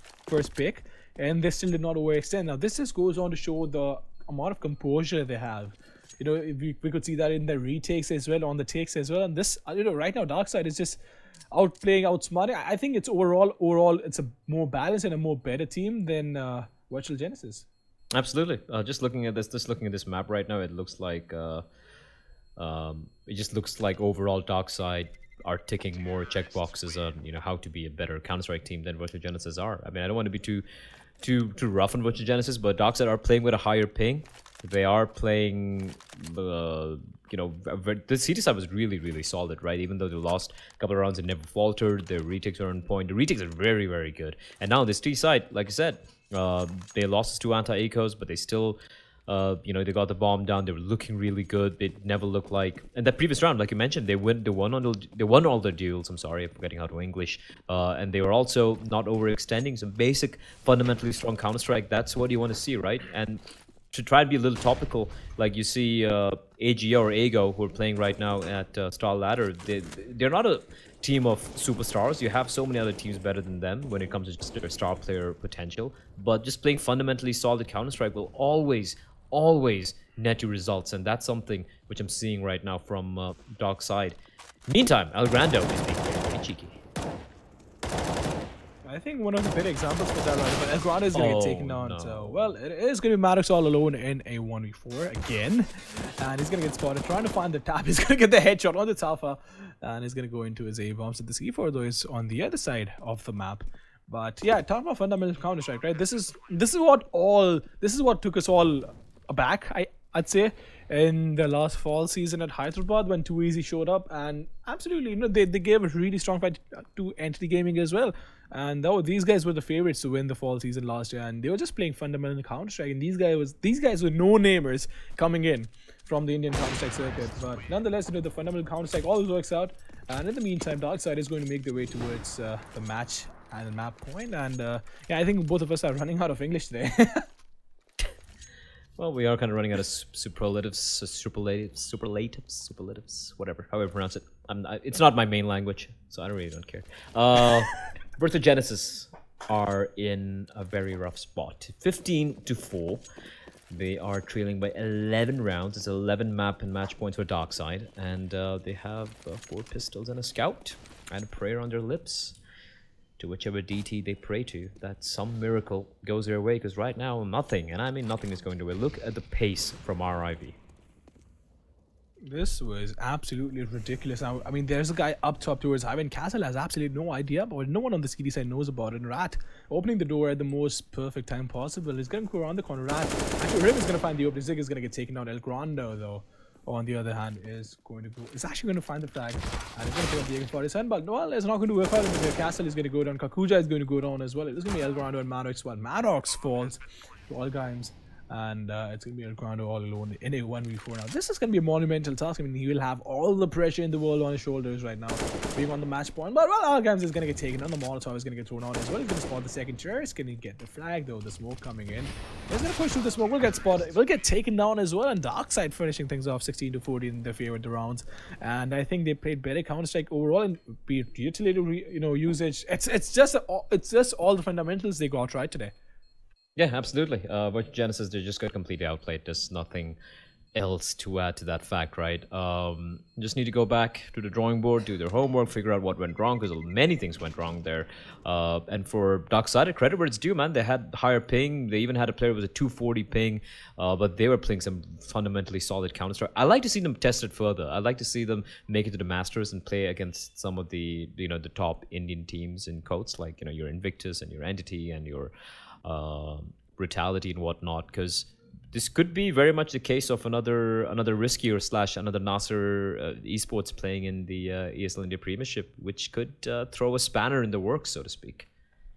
pick, and they still did not overextend. Now this just goes on to show the amount of composure they have. You know, we could see that in the retakes as well, on the takes as well. And this, you know, right now Darkside is just outplaying, outsmarting. I think it's overall it's a more balanced and a more better team than Virtual Genesis. Absolutely. Just looking at this map right now, it looks like overall Darkside are ticking more checkboxes on, you know, how to be a better Counter-Strike team than Virtual Genesis are. I mean, I don't want to be too rough on Virtual Genesis, but Darkside are playing with a higher ping. They are playing, you know, the CT side was really solid, right? Even though they lost a couple of rounds, it never faltered. Their retakes are on point. The retakes are very good. And now this T side, like I said, they lost to anti-ecos, but they still... you know, they got the bomb down. They were looking really good. It never looked like... And that previous round, like you mentioned, they won all their duels. I'm sorry, I'm forgetting how to English. And they were also not overextending. Some basic, fundamentally strong Counter-Strike. That's what you want to see, right? And to try to be a little topical, like you see AGO or AGO, who are playing right now at Star Ladder, they're not a team of superstars. You have so many other teams better than them when it comes to just their star player potential. But just playing fundamentally solid Counter-Strike will always net you results, and that's something which I'm seeing right now from Darkside. Meantime, El Grando is being very cheeky. I think one of the better examples for that, right? But El Grando is going to get taken down. No. So, well, it is going to be Maddox all alone in a 1v4 again. And he's going to get spotted, trying to find the tap. He's going to get the headshot on the Tafa. And he's going to go into his A-bombs. So the C4, though, is on the other side of the map. But yeah, talking about fundamental Counter-Strike, right? This is what took us all aback, I'd say, in the last fall season at Hyderabad when Too Easy showed up, and absolutely, you know, they gave a really strong fight to Entity Gaming as well, and these guys were the favorites to win the fall season last year, and they were just playing fundamental Counter-Strike, and these guys were no-namers coming in from the Indian Counter-Strike circuit. But nonetheless, you know, the fundamental Counter-Strike always works out, And in the meantime, Darkside is going to make their way towards the match and the map point. And yeah, I think both of us are running out of English today. Well, we are kind of running out of superlatives, whatever, however you pronounce it. It's not my main language, so I really don't care. Birth of Genesis are in a very rough spot. 15-4. They are trailing by 11 rounds. It's 11 map and match points for Darkside. And they have 4 pistols and a scout and a prayer on their lips to whichever DT they pray to, that some miracle goes their way, because right now nothing, and I mean nothing, is going their way. Look at the pace from RIV. This was absolutely ridiculous. Now, I mean, there's a guy up top towards Ivan Castle, has absolutely no idea about it. No one on the skiddy side knows about it. And Rat opening the door at the most perfect time possible. He's going to go around the corner. Rat, actually, Rim is going to find the opening. Zig is going to get taken down. El Grando, though, on the other hand, is going to go. Is actually going to find the flag. And he's going to pick up the AK for his hand. But well, it's not going to work out. Castle is going to go down. Kakuja is going to go down as well. It's going to be El Grando and Maddox. Well, Maddox falls to all games. And it's going to be El Grando all alone in a 1v4 now. This is going to be a monumental task. I mean, he will have all the pressure in the world on his shoulders right now, being on the match point. But, well, Algams is going to get taken on. The Molotov is going to get thrown on as well. He's going to spot the second chair. He's going to get the flag, though. The smoke coming in. He's going to push through the smoke. We'll get spotted. We'll get taken down as well. And Darkside finishing things off 16-14 in their favor with the rounds. And I think they played better Counter-Strike overall. And be it utility, usage. It's just all the fundamentals they got right today. Yeah, absolutely. But Genesis, they just got completely outplayed. There's nothing else to add to that fact, right? Just need to go back to the drawing board, do their homework, figure out what went wrong, because many things went wrong there. And for Darkside, credit where it's due, man. They had higher ping. They even had a player with a 240 ping, but they were playing some fundamentally solid Counter-Strike. I like to see them test it further. I like to see them make it to the Masters and play against some of the, the top Indian teams in codes, like, your Invictus and your Entity and your Brutality and whatnot, because this could be very much the case of another riskier / another Nasser esports playing in the ESL India Premiership, which could throw a spanner in the works, so to speak.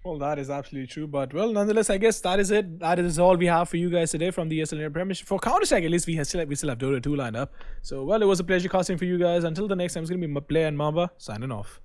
Well, that is absolutely true, but well, nonetheless, I guess that is it. That is all we have for you guys today from the ESL India Premiership. For Counter-Strike, at least we still have Dota 2 lined up. So, well, it was a pleasure casting for you guys. Until the next time, it's going to be Play and Mamba signing off.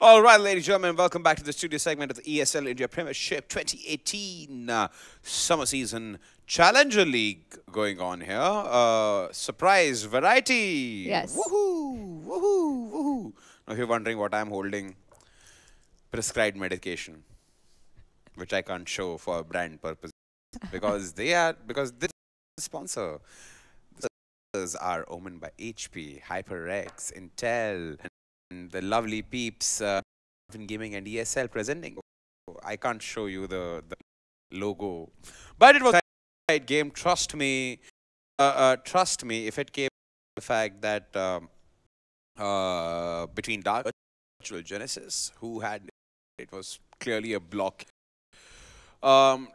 All right, ladies and gentlemen, welcome back to the studio segment of the ESL India Premiership 2018 Summer Season Challenger League going on here. Surprise variety. Yes. Woohoo! Woohoo! Woohoo! Now, if you're wondering what I'm holding, prescribed medication, which I can't show for brand purposes, because they're the sponsor. These are owned by HP, HyperX, Intel, and the lovely peeps in gaming and ESL presenting. I can't show you the logo, but it was a right game. Trust me. Trust me. If it came to the fact that between Dark Virtual Genesis, who had it was clearly a block.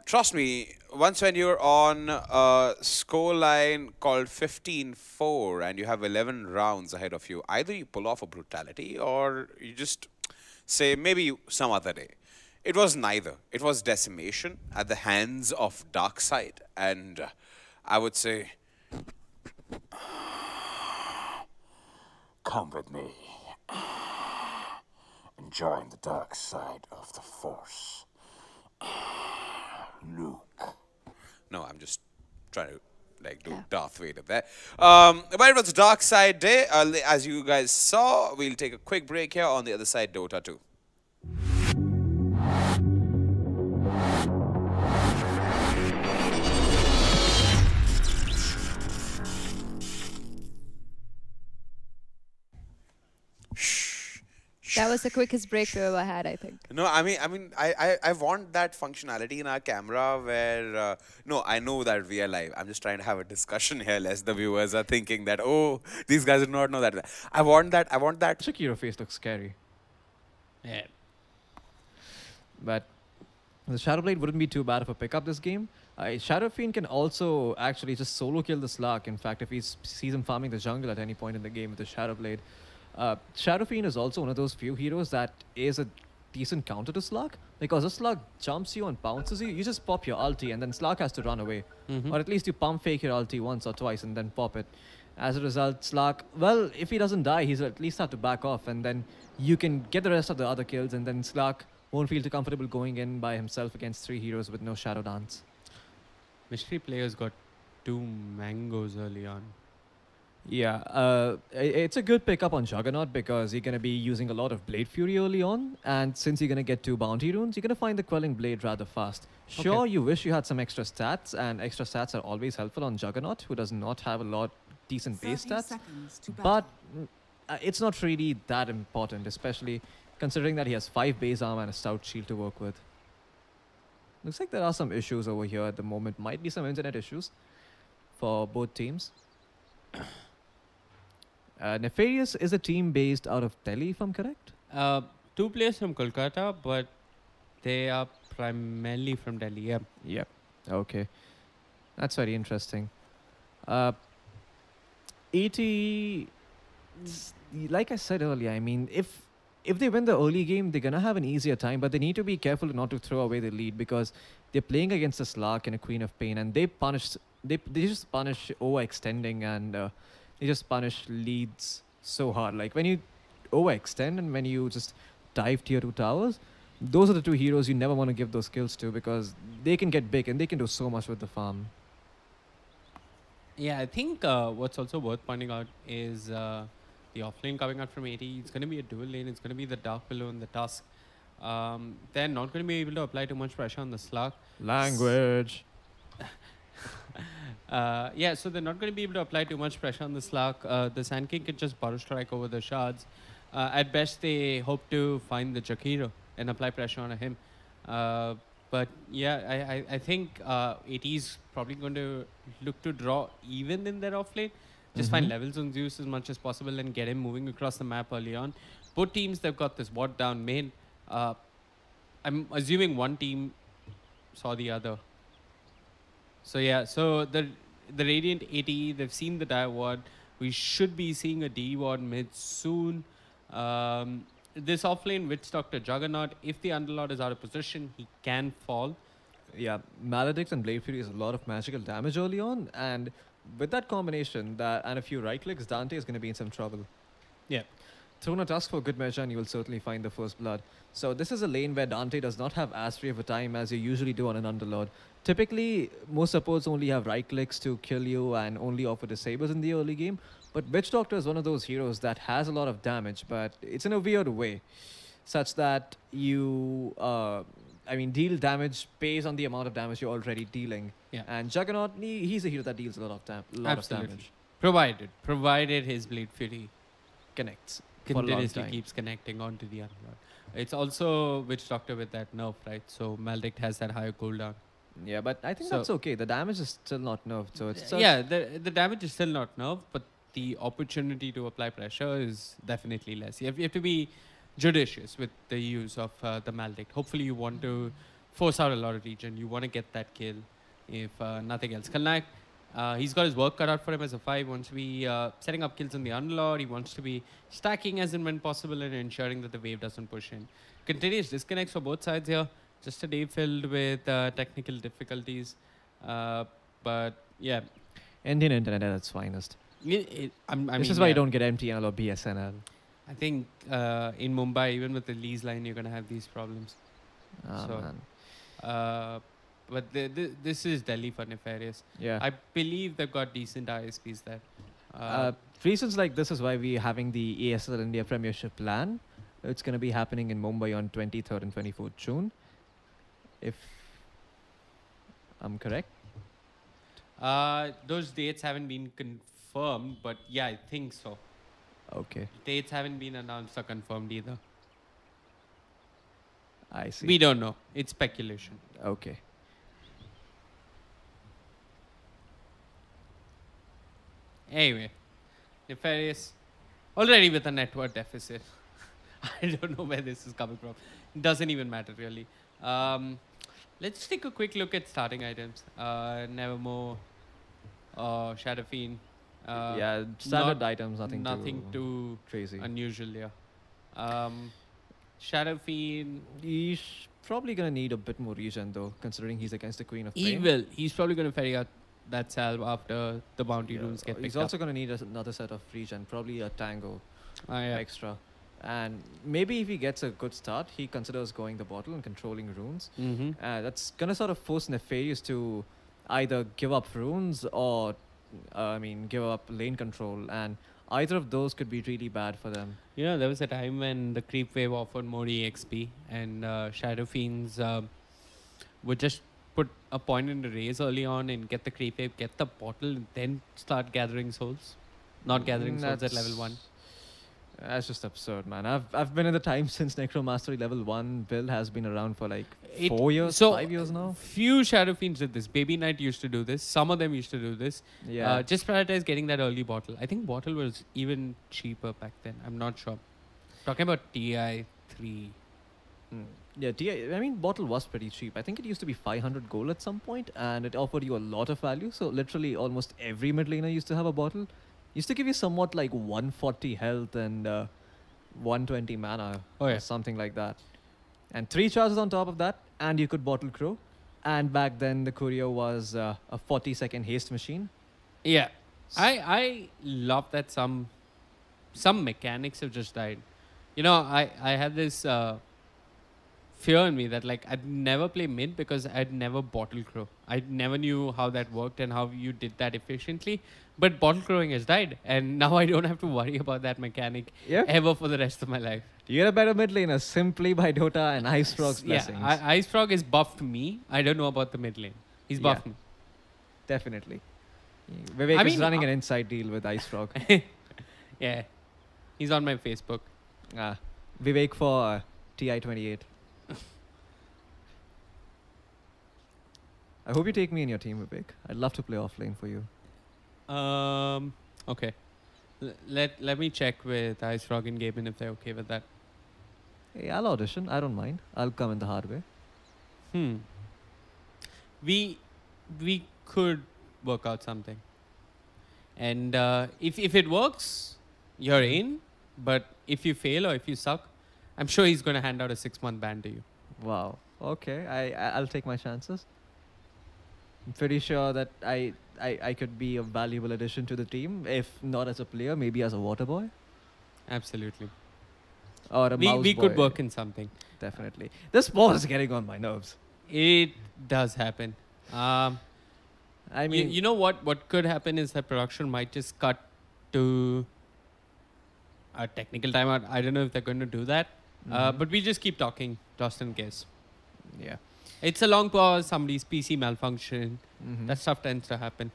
Trust me, once when you're on a score line called 15-4 and you have 11 rounds ahead of you, either you pull off a brutality or you just say maybe some other day. It was neither. It was decimation at the hands of Darkside, and I would say, come with me and join the dark side of the Force. Luke. No, I'm just trying to do Darth Vader there. But it was a dark side day. As you guys saw, we'll take a quick break here. On the other side, Dota 2. That was the quickest break we ever had, I think. No, I want that functionality in our camera where, no, I know that we are live. I'm just trying to have a discussion here, lest the viewers are thinking that, oh, these guys do not know that. I want that. Your face looks scary. Yeah. But the Shadowblade wouldn't be too bad of a pickup this game. Shadow Fiend can also actually just solo kill the Slark. In fact, if he sees him farming the jungle at any point in the game with the Shadowblade. Shadow Fiend is also one of those few heroes that is a decent counter to Slark, because if Slark jumps you and bounces you, you just pop your ulti and then Slark has to run away. Or at least you pump fake your ulti once or twice and then pop it. As a result, Slark, well, if he doesn't die, he's at least have to back off, and then you can get the rest of the other kills, and then Slark won't feel too comfortable going in by himself against 3 heroes with no Shadow Dance. Mystery players got 2 mangoes early on. Yeah, it's a good pickup on Juggernaut because you're going to be using a lot of Blade Fury early on, and since you're going to get 2 bounty runes, you're going to find the Quelling Blade rather fast. Sure, you wish you had some extra stats, and extra stats are always helpful on Juggernaut, who does not have a lot decent base stats, but it's not really that important, especially considering that he has 5 base armor and a stout shield to work with. Looks like there are some issues over here at the moment. Might be some internet issues for both teams. Nefarious is a team based out of Delhi, if I'm correct? 2 players from Kolkata, but they are primarily from Delhi, yeah. Yep. Okay. That's very interesting. 80, like I said earlier, I mean, if they win the early game, they're going to have an easier time, but they need to be careful not to throw away the lead because they're playing against a Slark and a Queen of Pain, and they just punish overextending, and they just punish leads so hard. Like when you overextend and when you just dive tier 2 towers, those are the 2 heroes you never want to give those kills to because they can get big and they can do so much with the farm. Yeah, I think what's also worth pointing out is the offlane coming out from 80. It's going to be a dual lane. It's going to be the Dark Below and the Tusk. They're not going to be able to apply too much pressure on the Slark. Language. Yeah, so they're not going to be able to apply too much pressure on the Slark. The Sand King can just Burrow Strike over the shards. At best, they hope to find the Jakiro and apply pressure on him. But yeah, I think 80 is probably going to look to draw even in their offlane. Just find levels on Zeus as much as possible and get him moving across the map early on. Both teams, they've got this ward down main. I'm assuming one team saw the other. So yeah, so the Radiant 80, they've seen the dire ward. We should be seeing a D ward mid soon. This offlane Witch Doctor Juggernaut, if the Underlord is out of position, he can fall. Yeah, Maledict and Blade Fury is a lot of magical damage early on, and with that combination and a few right clicks, Dante is going to be in some trouble. Yeah. Throw a Tusk for good measure and you will certainly find the first blood. So this is a lane where Dante does not have as free of a time as you usually do on an Underlord. Typically, most supports only have right clicks to kill you and only offer disabers in the early game. But Witch Doctor is one of those heroes that has a lot of damage, but it's in a weird way. Such that you, deal damage based on the amount of damage you're already dealing. Yeah. And Juggernaut, he's a hero that deals a lot of damage. Provided his Blade Fury connects. Continuously keeps connecting onto the Underlord. It's also Witch Doctor with that nerf, right? So Maledict has that higher cooldown. Yeah, but I think that's okay. The damage is still not nerfed, so it's yeah, the damage is still not nerfed, but the opportunity to apply pressure is definitely less. You have to be judicious with the use of the Maledict. Hopefully, you want to force out a lot of regen. You want to get that kill, if nothing else. Kalnak, he's got his work cut out for him as a 5. He wants to be setting up kills on the Underlord. He wants to be stacking as and when possible and ensuring that the wave doesn't push in. Continuous disconnects for both sides here. Just a day filled with technical difficulties. But yeah. Indian internet at its finest. This is why you don't get MTNL or BSNL. I think in Mumbai, even with the Lee's line, you're going to have these problems. Man. But this is Delhi for Nefarious. Yeah. I believe they've got decent ISPs there. Reasons like this is why we're having the ESL India Premiership plan. It's going to be happening in Mumbai on 23rd and 24th June. If I'm correct. Those dates haven't been confirmed, but yeah, I think so. Okay. Dates haven't been announced or confirmed either. I see. We don't know. It's speculation. Okay. Anyway, Nefarious already with a network deficit. I don't know where this is coming from. It doesn't even matter really. Let's take a quick look at starting items. Nevermore, Shadow Fiend. Yeah, standard items, nothing too crazy. Unusual, yeah. Shadow Fiend. He's probably going to need a bit more regen though, considering he's against the Queen of Pain. He will. He's probably going to ferry out that salve after the bounty runes get picked He's also going to need another set of regen, probably a Tango extra. And maybe if he gets a good start, he considers going the bottle and controlling runes. That's going to sort of force Nefarious to either give up runes or, give up lane control. And either of those could be really bad for them. There was a time when the creep wave offered more EXP and Shadow Fiends would just put a point in the race early on and get the creep wave, get the bottle, and then start gathering souls. Not gathering souls at level 1. That's just absurd, man. I've been in the time since Necromastery level 1 build has been around for like 4 years, 5 years now. Few Shadow Fiends did this. Baby Knight used to do this. Some of them used to do this. Just prioritize getting that early bottle. I think bottle was even cheaper back then. I'm not sure. Talking about TI 3. Yeah, bottle was pretty cheap. I think it used to be 500 gold at some point, and it offered you a lot of value. So literally almost every mid laner used to have a bottle. Used to give you somewhat like 140 health and 120 mana or something like that. And 3 charges on top of that, and you could bottle Crow. And back then the courier was a 40-second haste machine. Yeah. I love that some mechanics have just died. I had this fear in me that like I'd never play mid because I'd never bottle crow. I never knew how that worked and how you did that efficiently. But bottle crowing has died, and now I don't have to worry about that mechanic ever for the rest of my life. You get a better mid laner simply by Dota and Ice Frog's blessings. Ice Frog has buffed me. I don't know about the mid lane. He's buffed me. Definitely. Vivek is running an inside deal with Ice Frog. Yeah. He's on my Facebook. Vivek for TI28. I hope you take me in your team, Vivek. I'd love to play offlane for you. Okay. Let me check with Ice Frog and Gaben if they're okay with that. Hey, I'll audition. I don't mind. I'll come in the hard way. We could work out something. And if it works, you're in. But if you fail or if you suck, I'm sure he's going to hand out a 6-month ban to you. Wow. Okay. I'll take my chances. I'm pretty sure that I could be a valuable addition to the team. If not as a player, maybe as a water boy. Absolutely. Or a mouse we boy. could work in something. Definitely. This ball is getting on my nerves. It does happen. I mean, you know what could happen is that production might just cut to a technical timeout. I don't know if they're going to do that. But we just keep talking just in case. Yeah. It's a long pause, somebody's PC malfunction. That stuff tends to happen.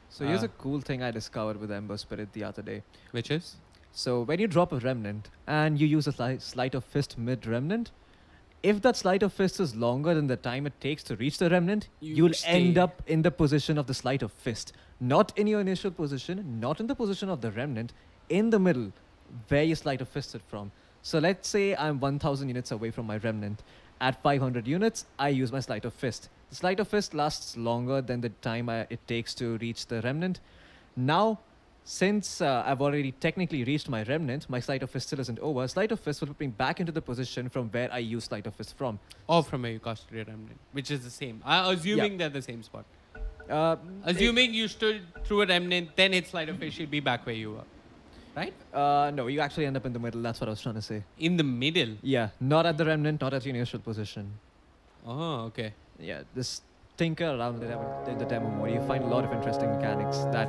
So here's a cool thing I discovered with Ember Spirit the other day. Which is? So when you drop a Remnant and you use a Sleight of Fist mid-Remnant, if that Sleight of Fist is longer than the time it takes to reach the Remnant, you'll end up in the position of the Sleight of Fist. Not in your initial position, not in the position of the Remnant, in the middle, where you Sleight of Fisted from. So let's say I'm 1000 units away from my Remnant. At 500 units, I use my Sleight of Fist. The Sleight of Fist lasts longer than the time it takes to reach the Remnant. Now, since I've already technically reached my Remnant, my Sleight of Fist still isn't over. Sleight of Fist will put me back into the position from where I use Sleight of Fist from. Or from where you casted your Remnant, which is the same. Assuming they're the same spot. Assuming you stood through a Remnant, then hit Sleight of Fist, you'd be back where you were. Right? No, you actually end up in the middle. That's what I was trying to say. In the middle? Yeah, not at the Remnant, not at your initial position. Oh, okay. Yeah, just tinker around in the demo mode. You find a lot of interesting mechanics that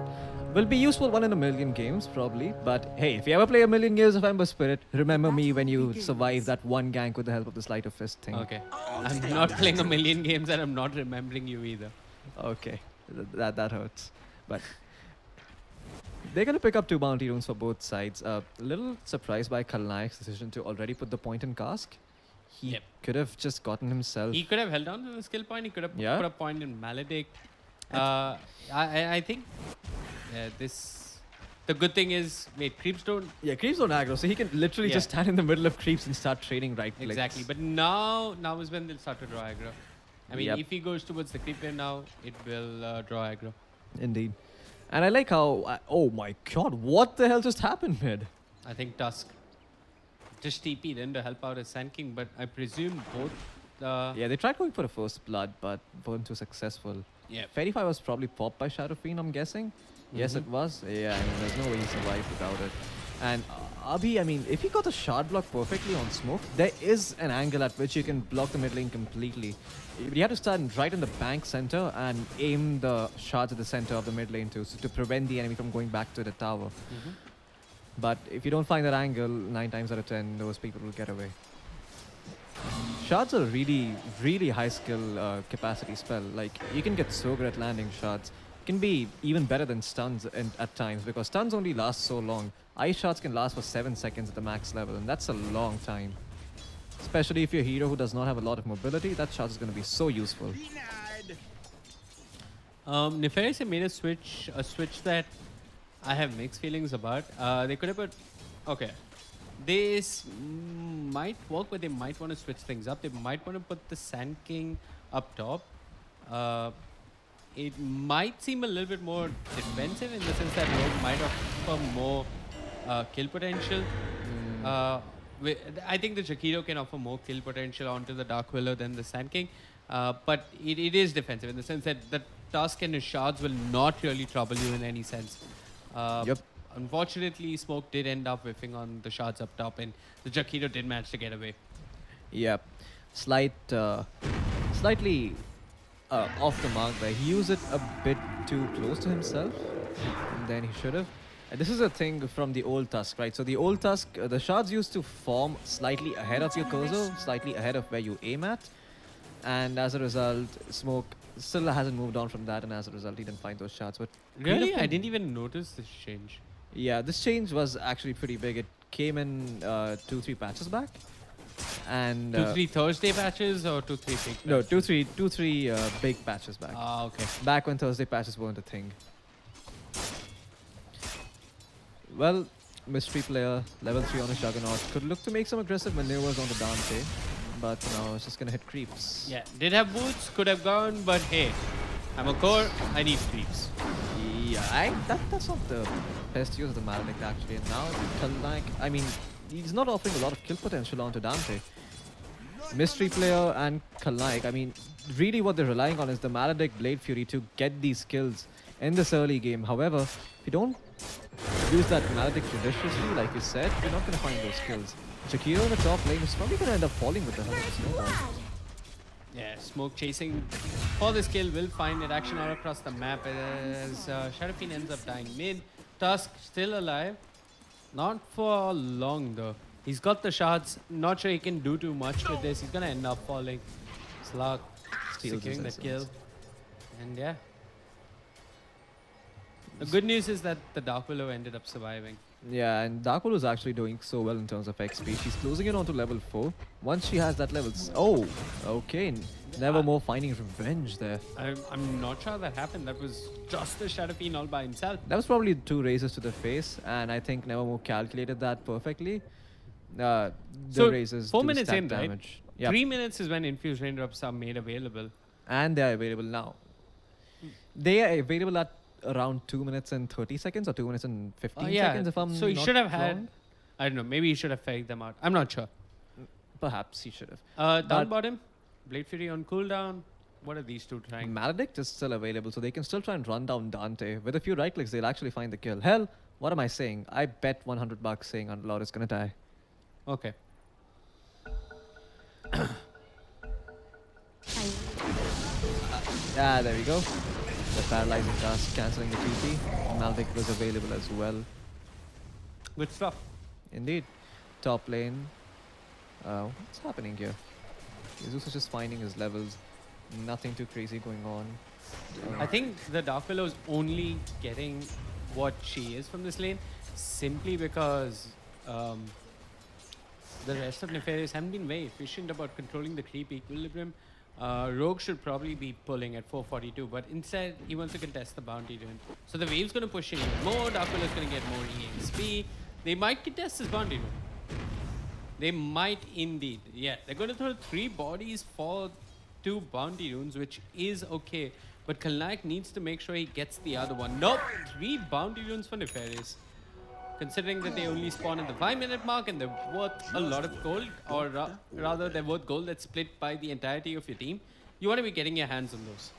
will be useful 1 in a million games, probably. But hey, if you ever play a million games of Ember Spirit, remember me when you survive that one gank with the help of the Sleight of Fist thing. Okay. I'm not playing a million games and I'm not remembering you either. Okay. That hurts. But they're going to pick up 2 bounty runes for both sides. A little surprised by Kalnayak's decision to already put the point in Cask. He could have just gotten himself... He could have held on to the skill point. He could have put a point in Maledict. I think the good thing is... Wait, creeps don't... Yeah, creeps don't aggro. So he can literally just stand in the middle of creeps and start trading right clicks. Exactly. But now is when they'll start to draw aggro. I mean, if he goes towards the creep wave now, it will draw aggro. Indeed. And I like how... oh my god, what the hell just happened, mid? I think Tusk. just TP'd in to help out his Sand King, but I presume both... yeah, they tried going for a first blood, but weren't too successful. Yeah. Fairy Fire was probably popped by Shadow Fiend, I'm guessing. Yes, it was. Yeah, I mean, there's no way he survived without it. And Abhi, I mean, if he got the shard block perfectly on smoke, there is an angle at which you can block the mid lane completely. You have to stand right in the bank center and aim the shards at the center of the mid lane too, so to prevent the enemy from going back to the tower. But if you don't find that angle, 9 times out of 10, those people will get away. Shards are really, really high skill capacity spell. Like, you can get so good at landing shards. It can be even better than stuns at times, because stuns only last so long. Ice shards can last for 7 seconds at the max level, and that's a long time. Especially if you're a hero who does not have a lot of mobility, that shard is going to be so useful. Nefarious have made a switch that I have mixed feelings about. They could have put... Okay. This might work, but they might want to switch things up. They might want to put the Sand King up top. It might seem a little bit more defensive in the sense that Rogue might offer more kill potential. I think the Jakiro can offer more kill potential onto the Dark Willow than the Sand King. But it is defensive in the sense that the Tusk and his shards will not really trouble you in any sense. Unfortunately, Smoke did end up whiffing on the shards up top, and the Jakiro did manage to get away. Yep. Slightly off the mark there. He used it a bit too close to himself than he should have. And this is a thing from the old Tusk, right? So the old Tusk, the shards used to form slightly ahead of your cursor, slightly ahead of where you aim at. And as a result, Smoke still hasn't moved on from that, and as a result, he didn't find those shards. But really? I didn't even notice this change. Yeah, this change was actually pretty big. It came in 2-3 patches back. And 2-3 Thursday patches or 2-3 big patches? No, 2-3 big patches back. Ah, okay. Back when Thursday patches weren't a thing. Well, Mystery player, level 3 on a Juggernaut, could look to make some aggressive maneuvers on the Dante. But no, it's just gonna hit creeps. Yeah, did have boots, could have gone, but hey, I'm a core, I need creeps. Yeah, that's not the best use of the Maledict actually. And now, like, I mean, he's not offering a lot of kill potential onto Dante. Mystery player and Kalnaik, I mean, really what they're relying on is the Maledict Blade Fury to get these kills in this early game. However, if you don't use that Maledict judiciously, like you said, you're not going to find those kills. Jakiro in the top lane is probably going to end up falling with the help of the snowball. Yeah, Smoke chasing for this kill will find it action all across the map as Shadow Fiend ends up dying mid. Tusk still alive. Not for long though. He's got the shards. Not sure he can do too much with this. He's going to end up falling. Slug securing the kill. And yeah. The good news is that the Dark Willow ended up surviving. Yeah, and Dark Willow is actually doing so well in terms of XP. She's closing in onto level 4. Once she has that level... Oh, okay. Nevermore finding revenge there. I'm not sure that happened. That was just the Shadow Fiend all by himself. That was probably 2 raises to the face, and I think Nevermore calculated that perfectly. The raises 4 do minutes stack in, right? damage. Yep. 3 minutes is when infused raindrops are made available. And they are available now. They are available at around 2 minutes and 30 seconds or 2 minutes and 15 seconds if I'm so he not should have wrong. had, I don't know, maybe he should have faked them out. I'm not sure. Perhaps he should have. Down bottom, Blade Fury on cooldown. What are these two trying? Maledict is still available, so they can still try and run down Dante. With a few right clicks, they'll actually find the kill. Hell, what am I saying? I bet $100 saying Unload is gonna die. Okay. There we go. The paralyzing task cancelling the TP. Maledict was available as well. Good stuff. Indeed. Top lane. What's happening here? Jesus is just finding his levels. Nothing too crazy going on. I think the Dark Willow is only getting what she is from this lane simply because the rest of Nefarious haven't been very efficient about controlling the creep equilibrium. Rogue should probably be pulling at 442, but instead he wants to contest the bounty rune. So the wave's going to push in even more. Dark Willow's going to get more EXP. They might contest this bounty rune. They might indeed. Yeah, they're going to throw 3 bodies for 2 bounty runes, which is okay. But Kalnaik needs to make sure he gets the other one. Nope, 3 bounty runes for Nefarious. considering that they only spawn at the 5-minute mark and they're worth a lot of gold, or rather they're worth gold that's split by the entirety of your team. You want to be getting your hands on those.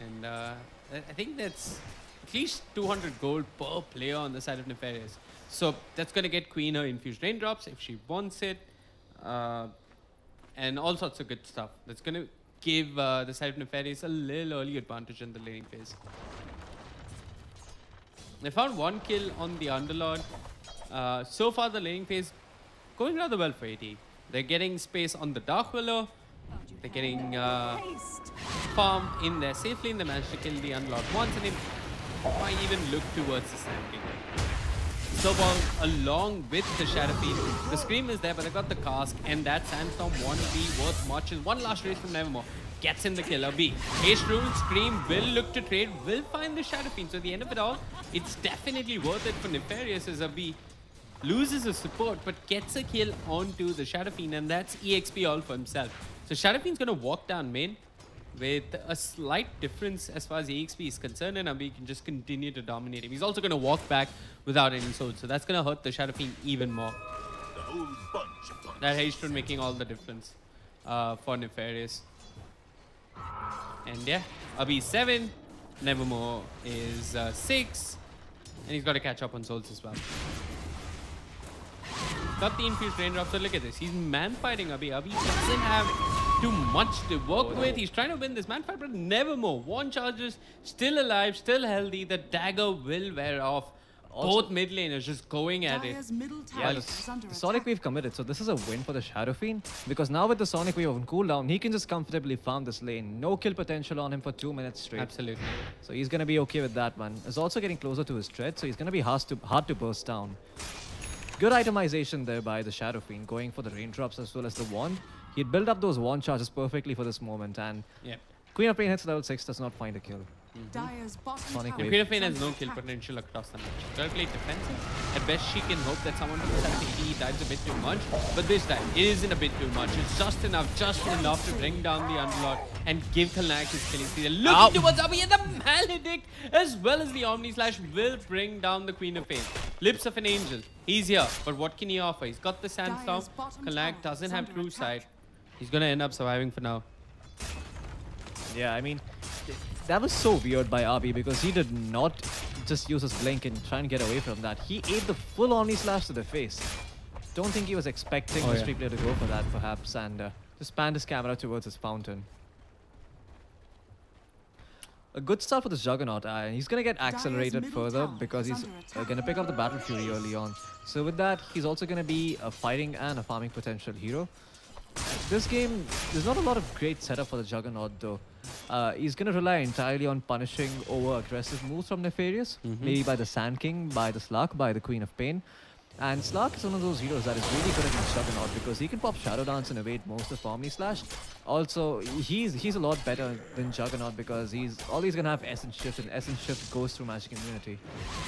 And I think that's at least 200 gold per player on the side of Nefarious. So that's going to get Queen her infused raindrops if she wants it. And all sorts of good stuff. That's going to give the side of Nefarious a little early advantage in the laning phase. They found 1 kill on the Underlord. So far the laning phase going rather well for AT. They're getting space on the Dark Willow. They're getting farm in there safely, and they managed to kill the Underlord once, and they might even look towards the Sand King. Snowball along with the Shadow Fiend. The Scream is there, but they got the cask, and that Sandstorm won't be worth much. And one last race from Nevermore gets in the killer B. Haste Rule, Scream will look to trade, will find the Shadow Fiend. So at the end of it all, it's definitely worth it for Nefarious as a B loses his support, but gets a kill onto the Shadow Fiend, and that's EXP all for himself. So Shadow Fiend's going to walk down main with a slight difference as far as EXP is concerned, and Abi can just continue to dominate him. He's also going to walk back without any souls, so that's going to hurt the Shadow Fiend even more. That Haste Rune making all the difference for Nefarious. And yeah, Abi 7, Nevermore is 6, and he's got to catch up on souls as well. Got the infused raindrops, so look at this. He's man-fighting Abi. Abi doesn't have too much to work with. He's trying to win this man-fight, but Nevermore. 1 charges, still alive, still healthy. The dagger will wear off. Both mid laners just going at it. Yeah, the Sonic Wave committed, so this is a win for the Shadow Fiend, because now with the Sonic Wave on cooldown, he can just comfortably farm this lane. No kill potential on him for 2 minutes straight. Absolutely. So he's going to be okay with that one. He's also getting closer to his tread, so he's going to be hard to burst down. Good itemization there by the Shadow Fiend, going for the raindrops as well as the wand. He'd built up those wand charges perfectly for this moment, and Queen of Pain hits level 6, does not find a kill. Sonic Wave. Queen of Pain has no kill potential across the match. She'll play defensive. At best, she can hope that someone from the side of AD dives a bit too much, but this time, it isn't a bit too much. It's just enough to bring down the Underlord and give Kalnak his killing spree. Looking towards Abi, and the Maledict, as well as the Omni Slash, will bring down the Queen of Pain. Lips of an Angel. He's here, but what can he offer? He's got the Sandstorm. Kalnak doesn't have True Sight. He's going to end up surviving for now. Yeah, I mean, that was so weird by Abi, because he did not just use his blink and try and get away from that. He ate the full Omni Slash to the face. Don't think he was expecting the street player to go for that, perhaps, and just panned his camera towards his fountain. A good start for this Juggernaut. He's going to get accelerated further because he's going to pick up the Battle Fury early on. So with that, he's also going to be a fighting and a farming potential hero. This game, there's not a lot of great setup for the Juggernaut though. He's going to rely entirely on punishing over aggressive moves from Nefarious, maybe by the Sand King, by the Slark, by the Queen of Pain. And Slark is one of those heroes that is really good against Juggernaut because he can pop Shadow Dance and evade most of Omni Slash. Also, he's a lot better than Juggernaut because he's always going to have Essence Shift, and Essence Shift goes through Magic Immunity.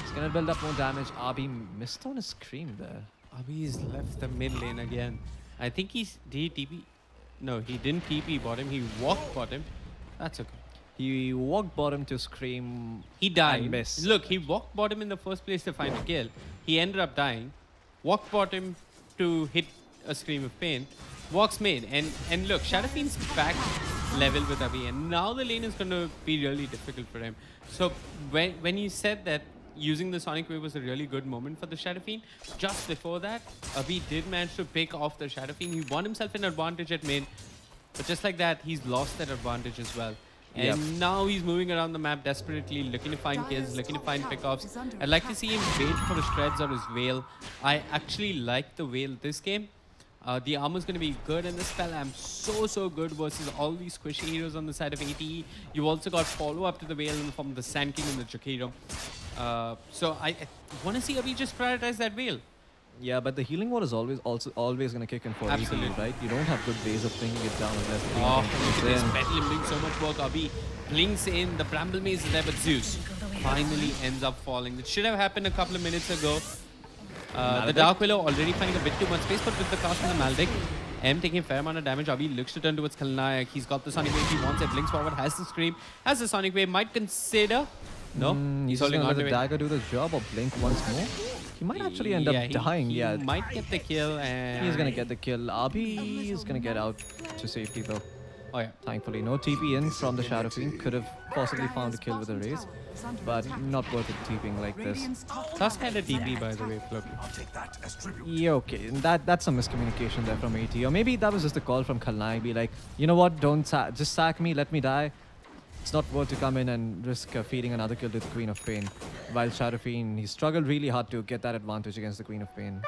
He's going to build up more damage. Abi missed on his Scream there. Abi's left the mid lane again. I think did he TP? No, he didn't TP bottom. He walked bottom. That's okay. He walked bottom to Scream. He died. And miss. Look, he walked bottom in the first place to find a kill. He ended up dying. Walked bottom to hit a Scream of Pain. Walks mid. And look, Shadow Fiend's back level with Abi. And now the lane is going to be really difficult for him. So when you said that using the Sonic Wave was a really good moment for the Shadow Fiend, just before that, Abi did manage to pick off the Shadow Fiend. He won himself an advantage at main. But just like that, he's lost that advantage as well. And now he's moving around the map desperately, looking to find kills, looking to find pickoffs. I'd like to see him wait for his Shreds or his Veil. I actually like the Veil this game. The armor's going to be good in the spell. I'm so good versus all these squishy heroes on the side of ATE. You've also got follow-up to the Veil from the Sand King and the Jakiro. So I want to see Abi just prioritize that Veil. Yeah, but the healing ward is always going to kick in for Absolutely. ETE, right? You don't have good ways of bringing it down unless the look at this. Petalum doing so much work. Abi blinks in. The Bramble Maze is there, but Zeus finally ends up falling. That should have happened a couple of minutes ago. The Dark Willow already finding a bit too much space, but with the cast on the Maledict, M taking a fair amount of damage. Abi looks to turn towards Kalnayak. He's got the Sonic Wave. He wants it. Blinks forward. Has the Scream. Has the Sonic Wave. Might consider. No, he's holding on to it. Let the dagger do the job or blink once more. He might actually end up dying. He might get the kill, and he's gonna get the kill. Abi is gonna get out to safety though. Oh yeah. Thankfully, no TP in from the Shadow Fiend. Could have possibly found a kill with a raise, but not worth it TPing like this. Tusk had a TP, by the way, Floppy. Yeah, okay. That's some miscommunication there from AT. Or maybe that was just a call from Kalnai. Be like, you know what? Just sack me. Let me die. It's not worth to come in and risk feeding another kill to the Queen of Pain. While Shadow Fiend, he struggled really hard to get that advantage against the Queen of Pain.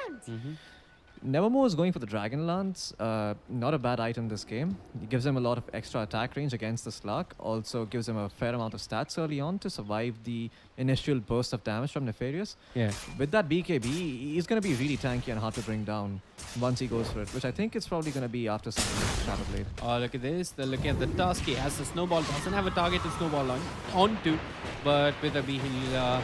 Nevermore is going for the Dragon Lance. Not a bad item this game. It gives him a lot of extra attack range against the Slark. Also gives him a fair amount of stats early on to survive the initial burst of damage from Nefarious. Yeah. With that BKB, he's going to be really tanky and hard to bring down once he goes for it, which I think it's probably going to be after some Shadow Blade. Oh, look at this. Look at the Tusk. He has the snowball. Doesn't have a target to snowball onto, but with a B, he'll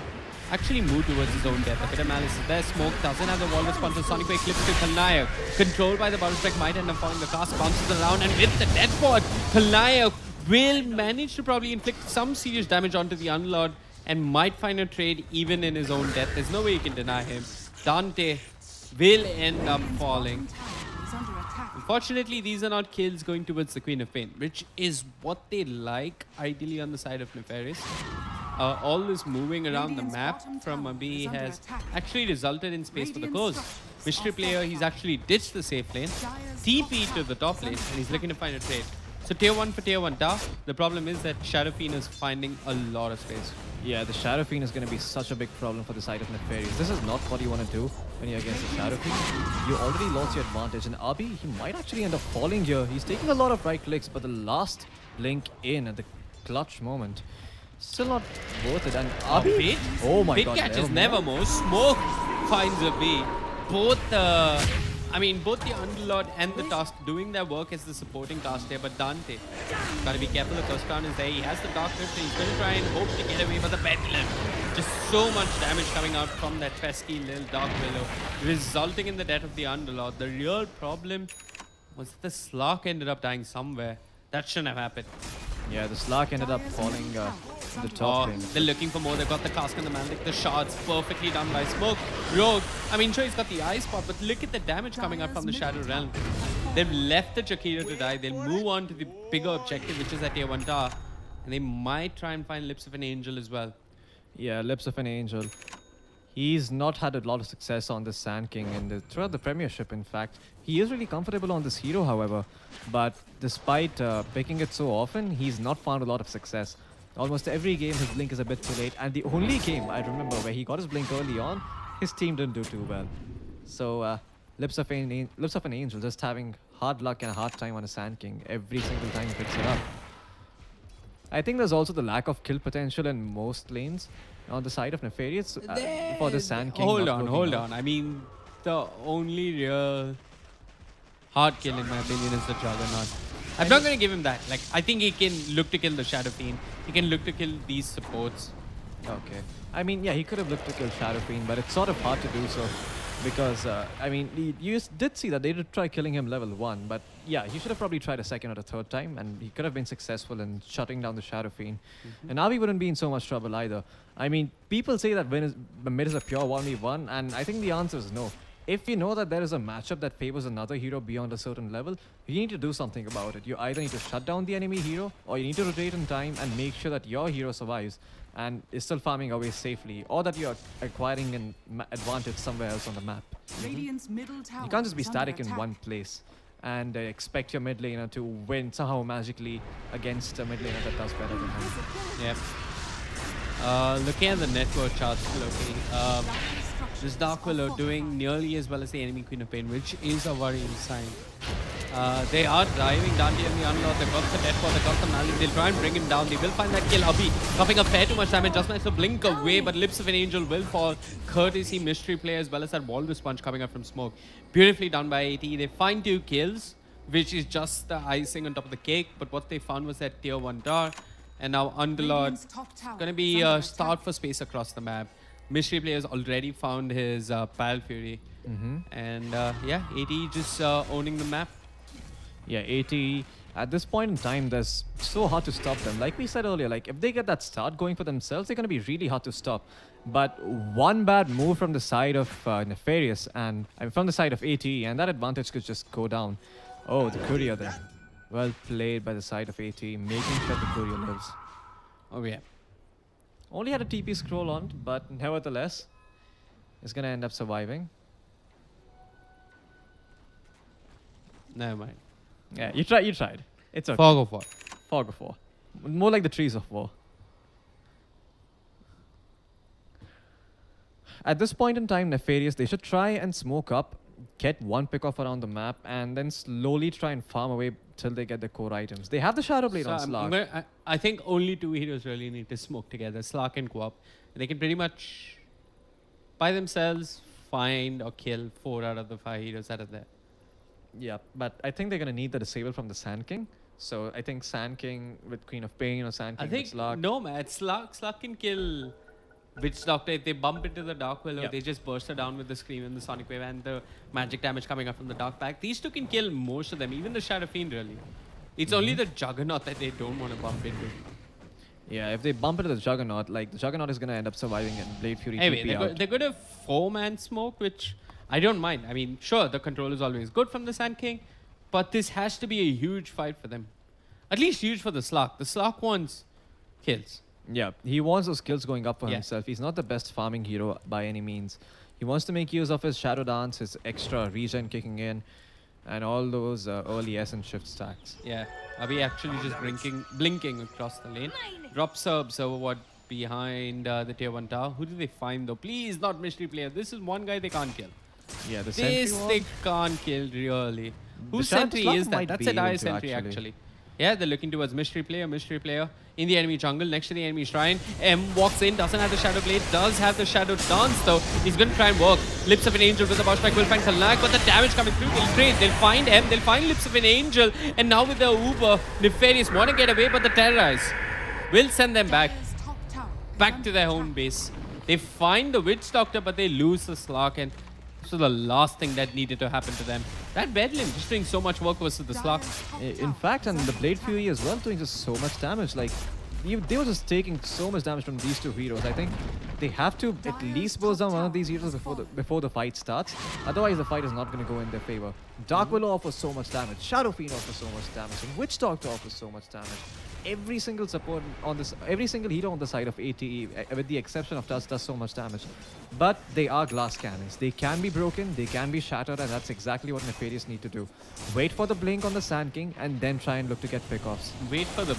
actually move towards his own death. A bit of Malice is there. Smoke doesn't have the wall response. Sonic Wave clips to Kalnayak. Controlled by the Bottle Strike, might end up falling. The cast bounces around, and with the death pod, Kalnayak will manage to probably inflict some serious damage onto the Unlord and might find a trade even in his own death. There's no way you can deny him. Dante will end up falling. Unfortunately, these are not kills going towards the Queen of Pain, which is what they like, ideally, on the side of Nefarious. All this moving around the map from Abi has actually resulted in space for the close. Mystery player, he's actually ditched the safe lane, TP to the top lane, and he's looking to find a trade. So tier 1 for tier 1 tough. The problem is that Shadow Fiend is finding a lot of space. Yeah, the Shadow Fiend is going to be such a big problem for the side of Nefarious. This is not what you want to do when you're against the Shadow Fiend. You already lost your advantage, and Abi, he might actually end up falling here. He's taking a lot of right clicks, but the last blink in at the clutch moment, still not worth it. And Abi, oh my god, catches Nevermore. Smoke finds a B. Both the Underlord and the Tusk doing their work as the supporting cast here, but Dante gotta be careful. The first crown is there. He has the Dark Rift, and he's gonna try and hope to get away, but the Bedlam, just so much damage coming out from that pesky little Dark Willow, resulting in the death of the Underlord. The real problem was that the Slark ended up dying somewhere. That shouldn't have happened. Yeah, the Slark ended up falling the top lane. They're looking for more. They've got the cask and the Maldic. The shards perfectly done by Smoke. Rogue, I mean, sure, he's got the eye spot, but look at the damage coming out from the Shadow Realm. They've left the Jakiro to die. They'll move on to the bigger objective, which is at tier 1 tower. And they might try and find Lips of an Angel as well. Yeah, Lips of an Angel. He's not had a lot of success on this Sand King and throughout the Premiership, in fact. He is really comfortable on this hero, however. But despite picking it so often, he's not found a lot of success. Almost every game, his blink is a bit too late. And the only game I remember where he got his blink early on, his team didn't do too well. So, Lips of an Angel just having hard luck and a hard time on a Sand King every single time he picks it up. I think there's also the lack of kill potential in most lanes on the side of Nefarious for the Sand King. Hold on. I mean, the only real hard kill, in my opinion, is the Juggernaut. I'm not going to give him that. Like, I think he can look to kill the Shadow Fiend. He can look to kill these supports. Okay. I mean, yeah, he could have looked to kill Shadow Fiend, but it's sort of hard to do so. Because, I mean, you did see that they did try killing him level 1, but yeah, he should have probably tried a second or a third time, and he could have been successful in shutting down the Shadow Fiend. And Navi wouldn't be in so much trouble either. I mean, people say that mid is a pure 1v1, and I think the answer is no. If you know that there is a matchup that favors another hero beyond a certain level, you need to do something about it. You either need to shut down the enemy hero, or you need to rotate in time and make sure that your hero survives and is still farming away safely, or that you're acquiring an advantage somewhere else on the map. You can't just be static in one place and expect your mid laner to win somehow magically against a mid laner that does better than him. Yep. Looking at the network charts, Loki, this Dark Willow doing nearly as well as the enemy Queen of Pain, which is a worrying sign. They are driving Dante and the Unlord. They've got the death ball, they've got the Maldic. They'll try and bring him down. They will find that kill. Abi dropping a fair too much damage. Just managed to blink away, but Lips of an Angel will fall. Courtesy Mystery Player as well as that Walrus Punch coming up from Smoke. Beautifully done by AT. They find 2 kills, which is just the icing on top of the cake. But what they found was that tier 1 tower. And now Underlord going to be start for space across the map. Mystery Player's already found his Pile Fury. And yeah, AT just owning the map. Yeah, AT At this point in time, there's so hard to stop them. Like we said earlier, like if they get that start going for themselves, they're going to be really hard to stop. But one bad move from the side of Nefarious and from the side of ATE, and that advantage could just go down. Oh, the courier there. Well played by the side of ATE, making sure the courier lives. Oh yeah. Only had a TP scroll on, but nevertheless, is going to end up surviving. Never mind. Yeah, you tried. It's okay. Fog of War. Fog of War. More like the Trees of War. At this point in time, Nefarious, they should try and smoke up, get one pick off around the map, and then slowly try and farm away till they get the core items. They have the Shadow Blade on Slark. I think only two heroes really need to smoke together, Slark and Quap. They can pretty much, by themselves, find or kill 4 out of the 5 heroes that are there. Yeah, but I think they're going to need the disable from the Sand King. So I think Sand King with Queen of Pain or Sand King with Slark. No, man. Slark can kill Witch Doctor. If they bump into the Dark Willow, they just burst her down with the Scream and the Sonic Wave and the magic damage coming up from the Dark Pack. These two can kill most of them, even the Shadow Fiend, really. It's only the Juggernaut that they don't want to bump into. Yeah, if they bump into the Juggernaut, like the Juggernaut is going to end up surviving and Blade Fury anyway, they're going to 4-man smoke, which I don't mind. I mean, sure, the control is always good from the Sand King, but this has to be a huge fight for them. At least huge for the Slark. The Slark wants kills. Yeah, he wants those kills going up for himself. He's not the best farming hero by any means. He wants to make use of his Shadow Dance, his extra regen kicking in, and all those early Essence shift stacks. Yeah, Abhi actually just blinking across the lane. Drops observer ward behind the tier 1 tower. Who do they find though? Please, not Mystery Player. This is one guy they can't kill. Yeah, the this they can't kill really. Whose sentry is that? That's a dire sentry actually. Yeah, they're looking towards Mystery Player in the enemy jungle, next to the enemy shrine. M walks in, doesn't have the Shadow Blade, does have the Shadow Dance though. He's going to try and work. Lips of an Angel with the Boss Strike will find Kalnak, but the damage coming through will trade. They'll find M, they'll find Lips of an Angel, and now with the Uber, Nefarious want to get away, but the Terrorize will send them back to their own base. They find the Witch Doctor, but they lose the Slark, and so the last thing that needed to happen to them. That Bedlam just doing so much work versus the Slark. In fact, and the Blade Fury as well doing just so much damage. Like, they were just taking so much damage from these two heroes. I think they have to at least burst down one of these heroes before the fight starts. Otherwise, the fight is not going to go in their favor. Dark Willow offers so much damage. Shadow Fiend offers so much damage. And Witch Doctor offers so much damage. Every single support on this, every single hero on the side of ATE, with the exception of Tusk, does so much damage. But they are glass cannons. They can be broken, they can be shattered, and that's exactly what Nefarious need to do. Wait for the blink on the Sand King, and then try and look to get pickoffs. Wait for the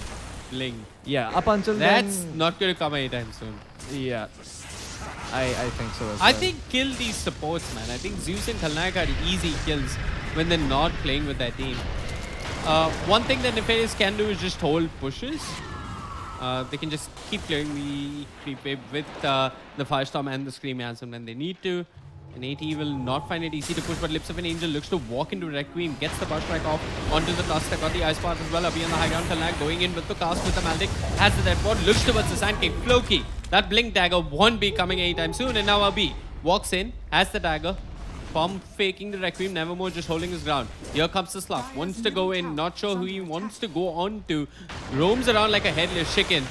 blink. Yeah, up until that's then, not going to come anytime soon. Yeah, I think so as well. I think kill these supports, man. I think Zeus and Kalnak are easy kills when they're not playing with their team. One thing that Nefarious can do is just hold pushes. They can just keep clearing the creep wave with the Firestorm and the Scream Handsome when they need to. And AT will not find it easy to push, but Lips of an Angel looks to walk into Requiem, gets the Burst Strike off onto the Tusk. They've got the Ice Path as well. Abhi on the high ground, Kalnak going in with the cast with the Maldic. Has the dead board, looks towards the Sand King. Floki, that Blink Dagger won't be coming anytime soon. And now Abhi walks in, has the dagger. Pump faking the Requiem, Nevermore just holding his ground. Here comes the Slark, wants to go in, not sure who he wants to go on to. Roams around like a headless chicken,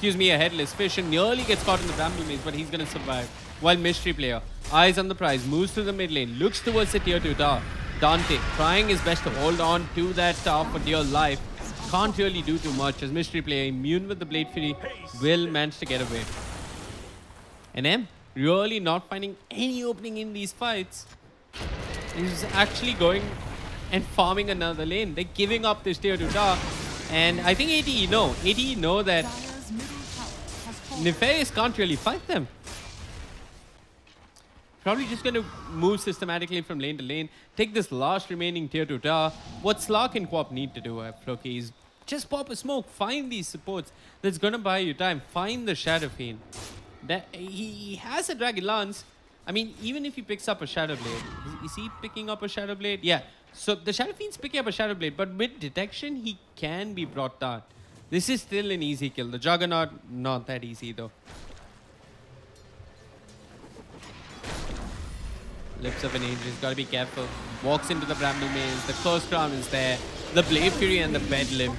a headless fish, and nearly gets caught in the Bramble Maze, but he's gonna survive. While Mystery Player, eyes on the prize, moves to the mid lane, looks towards the tier 2 tower. Dante trying his best to hold on to that tower for dear life. Can't really do too much as Mystery Player, immune with the Blade Fury, will manage to get away. And M really not finding any opening in these fights. He's actually going and farming another lane. They're giving up this tier 2 tower. And I think ATE know that Nefarious can't really fight them. Probably just going to move systematically from lane to lane. Take this last remaining tier 2 tower. What Slark and Quap need to do, Floki, is just pop a smoke. Find these supports. That's going to buy you time. Find the Shadow Fiend. He has a Dragon Lance. I mean, even if he picks up a Shadow Blade, is he picking up a Shadow Blade? Yeah. So the Shadow Fiend's picking up a Shadow Blade, but with detection, he can be brought down. This is still an easy kill. The Juggernaut, not that easy though. Lips of an Angel, he's got to be careful. Walks into the Bramble Maze, the Curse Crown is there. The Blade Fury and the Bedlam.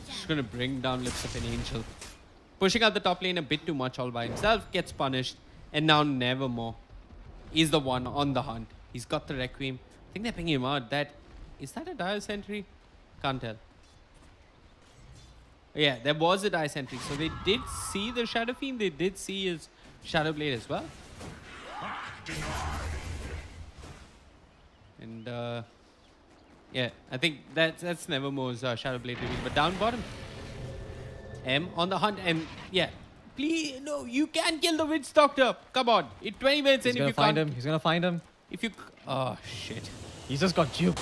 Just gonna bring down Lips of an Angel. Pushing out the top lane a bit too much all by himself, gets punished, and now Nevermore is the one on the hunt. He's got the Requiem. I think they're picking him out. Is that a Dire Sentry? Can't tell. Yeah, there was a Dire Sentry. So they did see the Shadow Fiend. They did see his Shadow Blade as well. And yeah, I think that's Nevermore's Shadow Blade reveal. But down bottom, M on the hunt. And yeah, please, no, you can't kill the Witch Doctor. Come on, in 20 minutes. He's and gonna if you find can't, him. He's gonna find him. If you, oh shit, He's just got duped.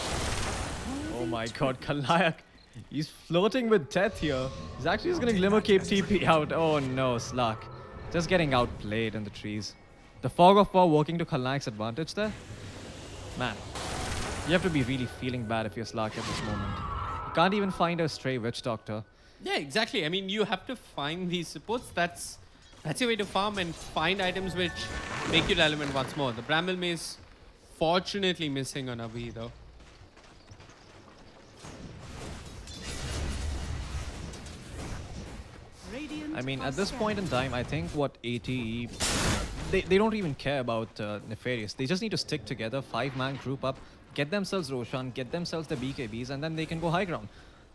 Oh my god, Kalayak. He's floating with death here. He's actually just gonna Glimmer Cape TP out. Oh no, Slug. Just getting outplayed in the trees. The Fog of War working to Kalayak's advantage there. Man, you have to be really feeling bad if you're Slug at this moment. You can't even find a stray Witch Doctor. yeah, exactly. I mean, you have to find these supports. That's your way to farm and find items which make you relevant once more. The Bramble Maze, fortunately missing on Avi though. I mean, at this point in time, I think what ATE, they don't even care about Nefarious. They just need to stick together, 5-man group up, get themselves Roshan, get themselves the BKBs, and then they can go high ground.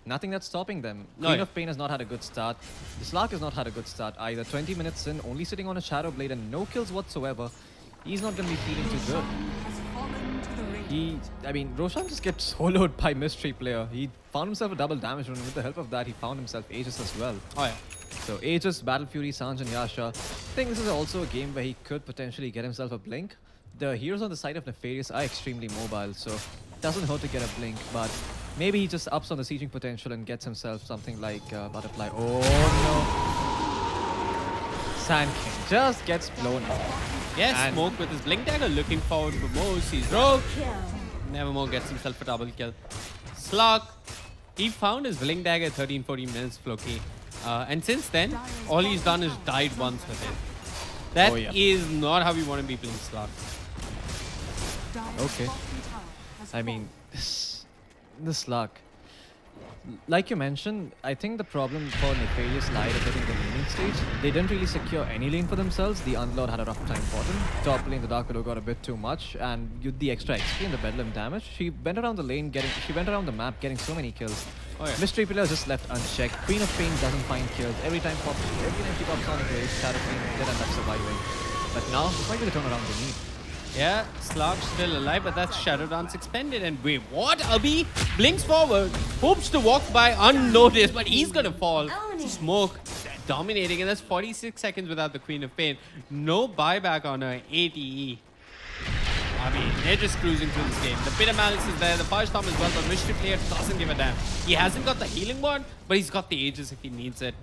Nothing that's stopping them. Queen of Pain has not had a good start. The Slark has not had a good start either. 20 minutes in, only sitting on a Shadow Blade and no kills whatsoever. He's not going to be feeling too good. I mean, Roshan just gets soloed by Mystery Player. He found himself a double damage rune, and with the help of that, he found himself Aegis as well. Oh yeah. So Aegis, Battle Fury, Sanj and Yasha. I think this is also a game where he could potentially get himself a blink. The heroes on the side of Nefarious are extremely mobile, so it doesn't hurt to get a blink, but maybe he just ups on the sieging potential and gets himself something like Butterfly. Oh no! Sand King just gets blown up. Yes, And Smoke with his Blink Dagger looking forward for more. Sees Rogue. Nevermore gets himself a double kill. Slug, he found his Blink Dagger 13-14 minutes, Floki. And since then, all he's done is died once with it. That is not how we want to be playing Slug. Okay. I mean, this Slug. Like you mentioned, I think the problem for Nefarious lied a bit in the laning stage. They didn't really secure any lane for themselves. The Unlord had a rough time bottom. Top lane, the Dark Widow got a bit too much, and with the extra XP and the Bedlam damage, she went around the lane, she went around the map, getting so many kills. Oh, yeah. Mystery Pillar just left unchecked. Queen of Pain doesn't find kills. Every time she pops on a grave, Shadow Fiend did end up surviving. But now, this might be the turnaround they need. Yeah, Slug still alive, but that's Shadow Dance expended. And wait, what? Abi blinks forward, hopes to walk by unnoticed, but he's gonna fall. Smoke dominating, and that's 46 seconds without the Queen of Pain. No buyback on her ATE. I mean, they're just cruising through this game. The Pit of Malice is there, the Firestorm as well, but Mystery Player doesn't give a damn. He hasn't got the healing ward, but he's got the Aegis if he needs it.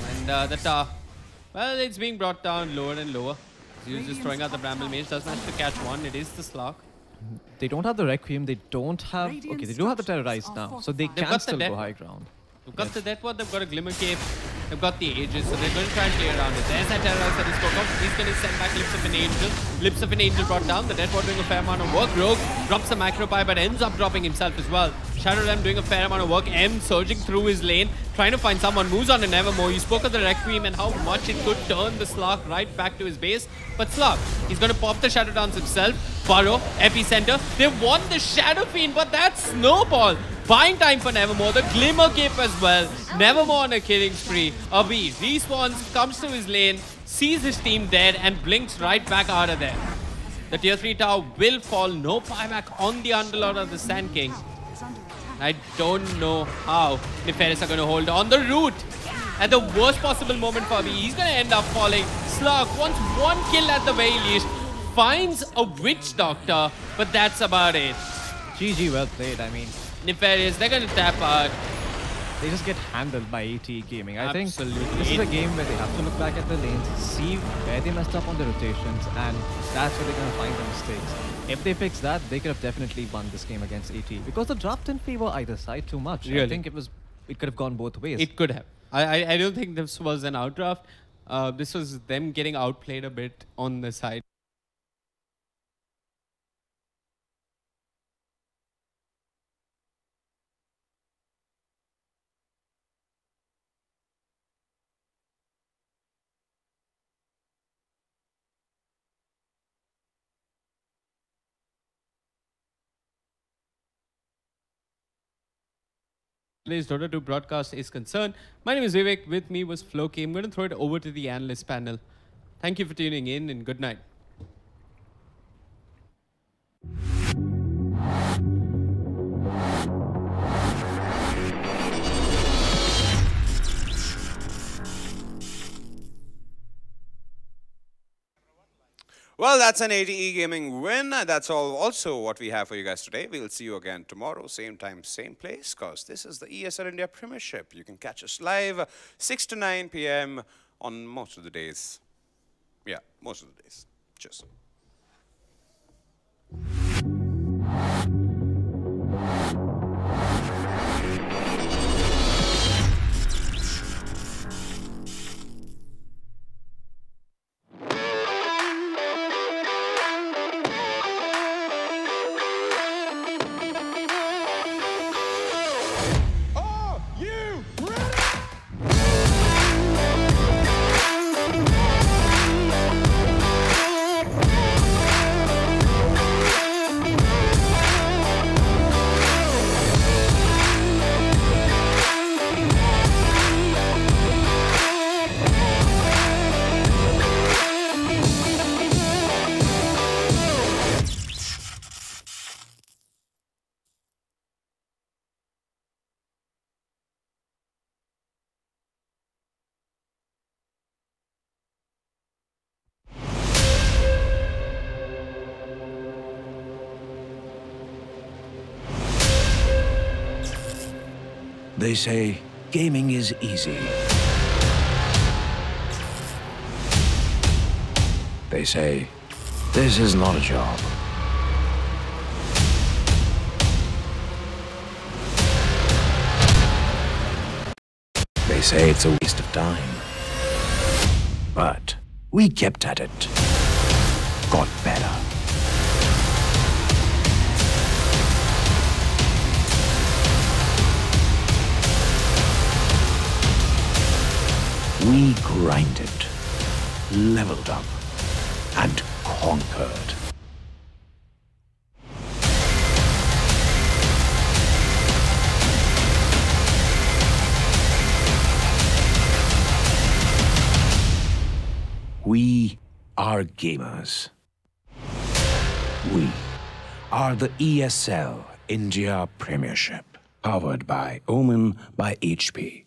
And the tower, well, it's being brought down lower and lower. He's just throwing out the Bramble Mage, does manage to catch one. It is the Slug. They don't have the Requiem, they don't have... Okay, they do have the Terrorize now, so they can still go high ground. They've got the Death Ward, they've got a Glimmer Cape, they've got the Aegis, so they're going to try and play around it. There's that Terrorize that he spoke of. He's going to send back Lips of an Angel. Lips of an Angel brought down. The Death Ward doing a fair amount of work. Rogue drops the Macro Pie, but ends up dropping himself as well. Shadow Realm doing a fair amount of work. M surging through his lane, trying to find someone. Moves on to Nevermore. You spoke of the Requiem and how much it could turn the Slug right back to his base. But Slug, he's going to pop the Shadow Dance himself. Burrow, Epicenter. They won the Shadow Fiend, but that's Snowball. Buying time for Nevermore. The Glimmer Cape as well. Nevermore on a killing spree. Abi respawns, comes to his lane, sees his team dead, and blinks right back out of there. The tier 3 tower will fall. No buyback on the Underlord of the Sand King. I don't know how Nefarious are going to hold on the root. At the worst possible moment for Abi, he's going to end up falling. Slug wants one kill at the very least. Finds a Witch Doctor, but that's about it. GG, well played. I mean, Nefarious, they're going to tap out. They just get handled by AT Gaming. I think Absolutely. this is a game where they have to look back at the lanes, see where they messed up on the rotations, and that's where they're going to find the mistakes. If they fix that, they could have definitely won this game against AT, because the draft didn't favor either side too much. Really? I think it could have gone both ways. It could have. I don't think this was an outdraft. This was them getting outplayed a bit on the side. Plays Dota 2 broadcast is concerned. My name is Vivek. With me was Floki. I'm going to throw it over to the analyst panel. Thank you for tuning in and good night. Well, that's an ATE Gaming win. That's also what we have for you guys today. We'll see you again tomorrow, same time, same place, because this is the ESL India Premiership. You can catch us live 6 to 9 p.m. on most of the days. Yeah, most of the days. Cheers. They say gaming is easy. They say this is not a job. They say it's a waste of time. But we kept at it. Got better. We grinded, leveled up, and conquered. We are gamers. We are the ESL India Premiership, powered by Omen by HP.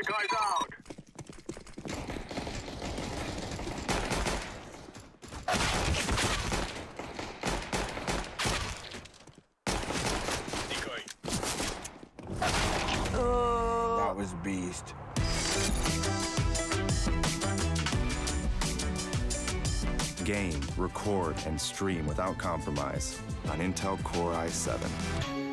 Guy's out. That was beast. Game, record, and stream without compromise on Intel Core i7.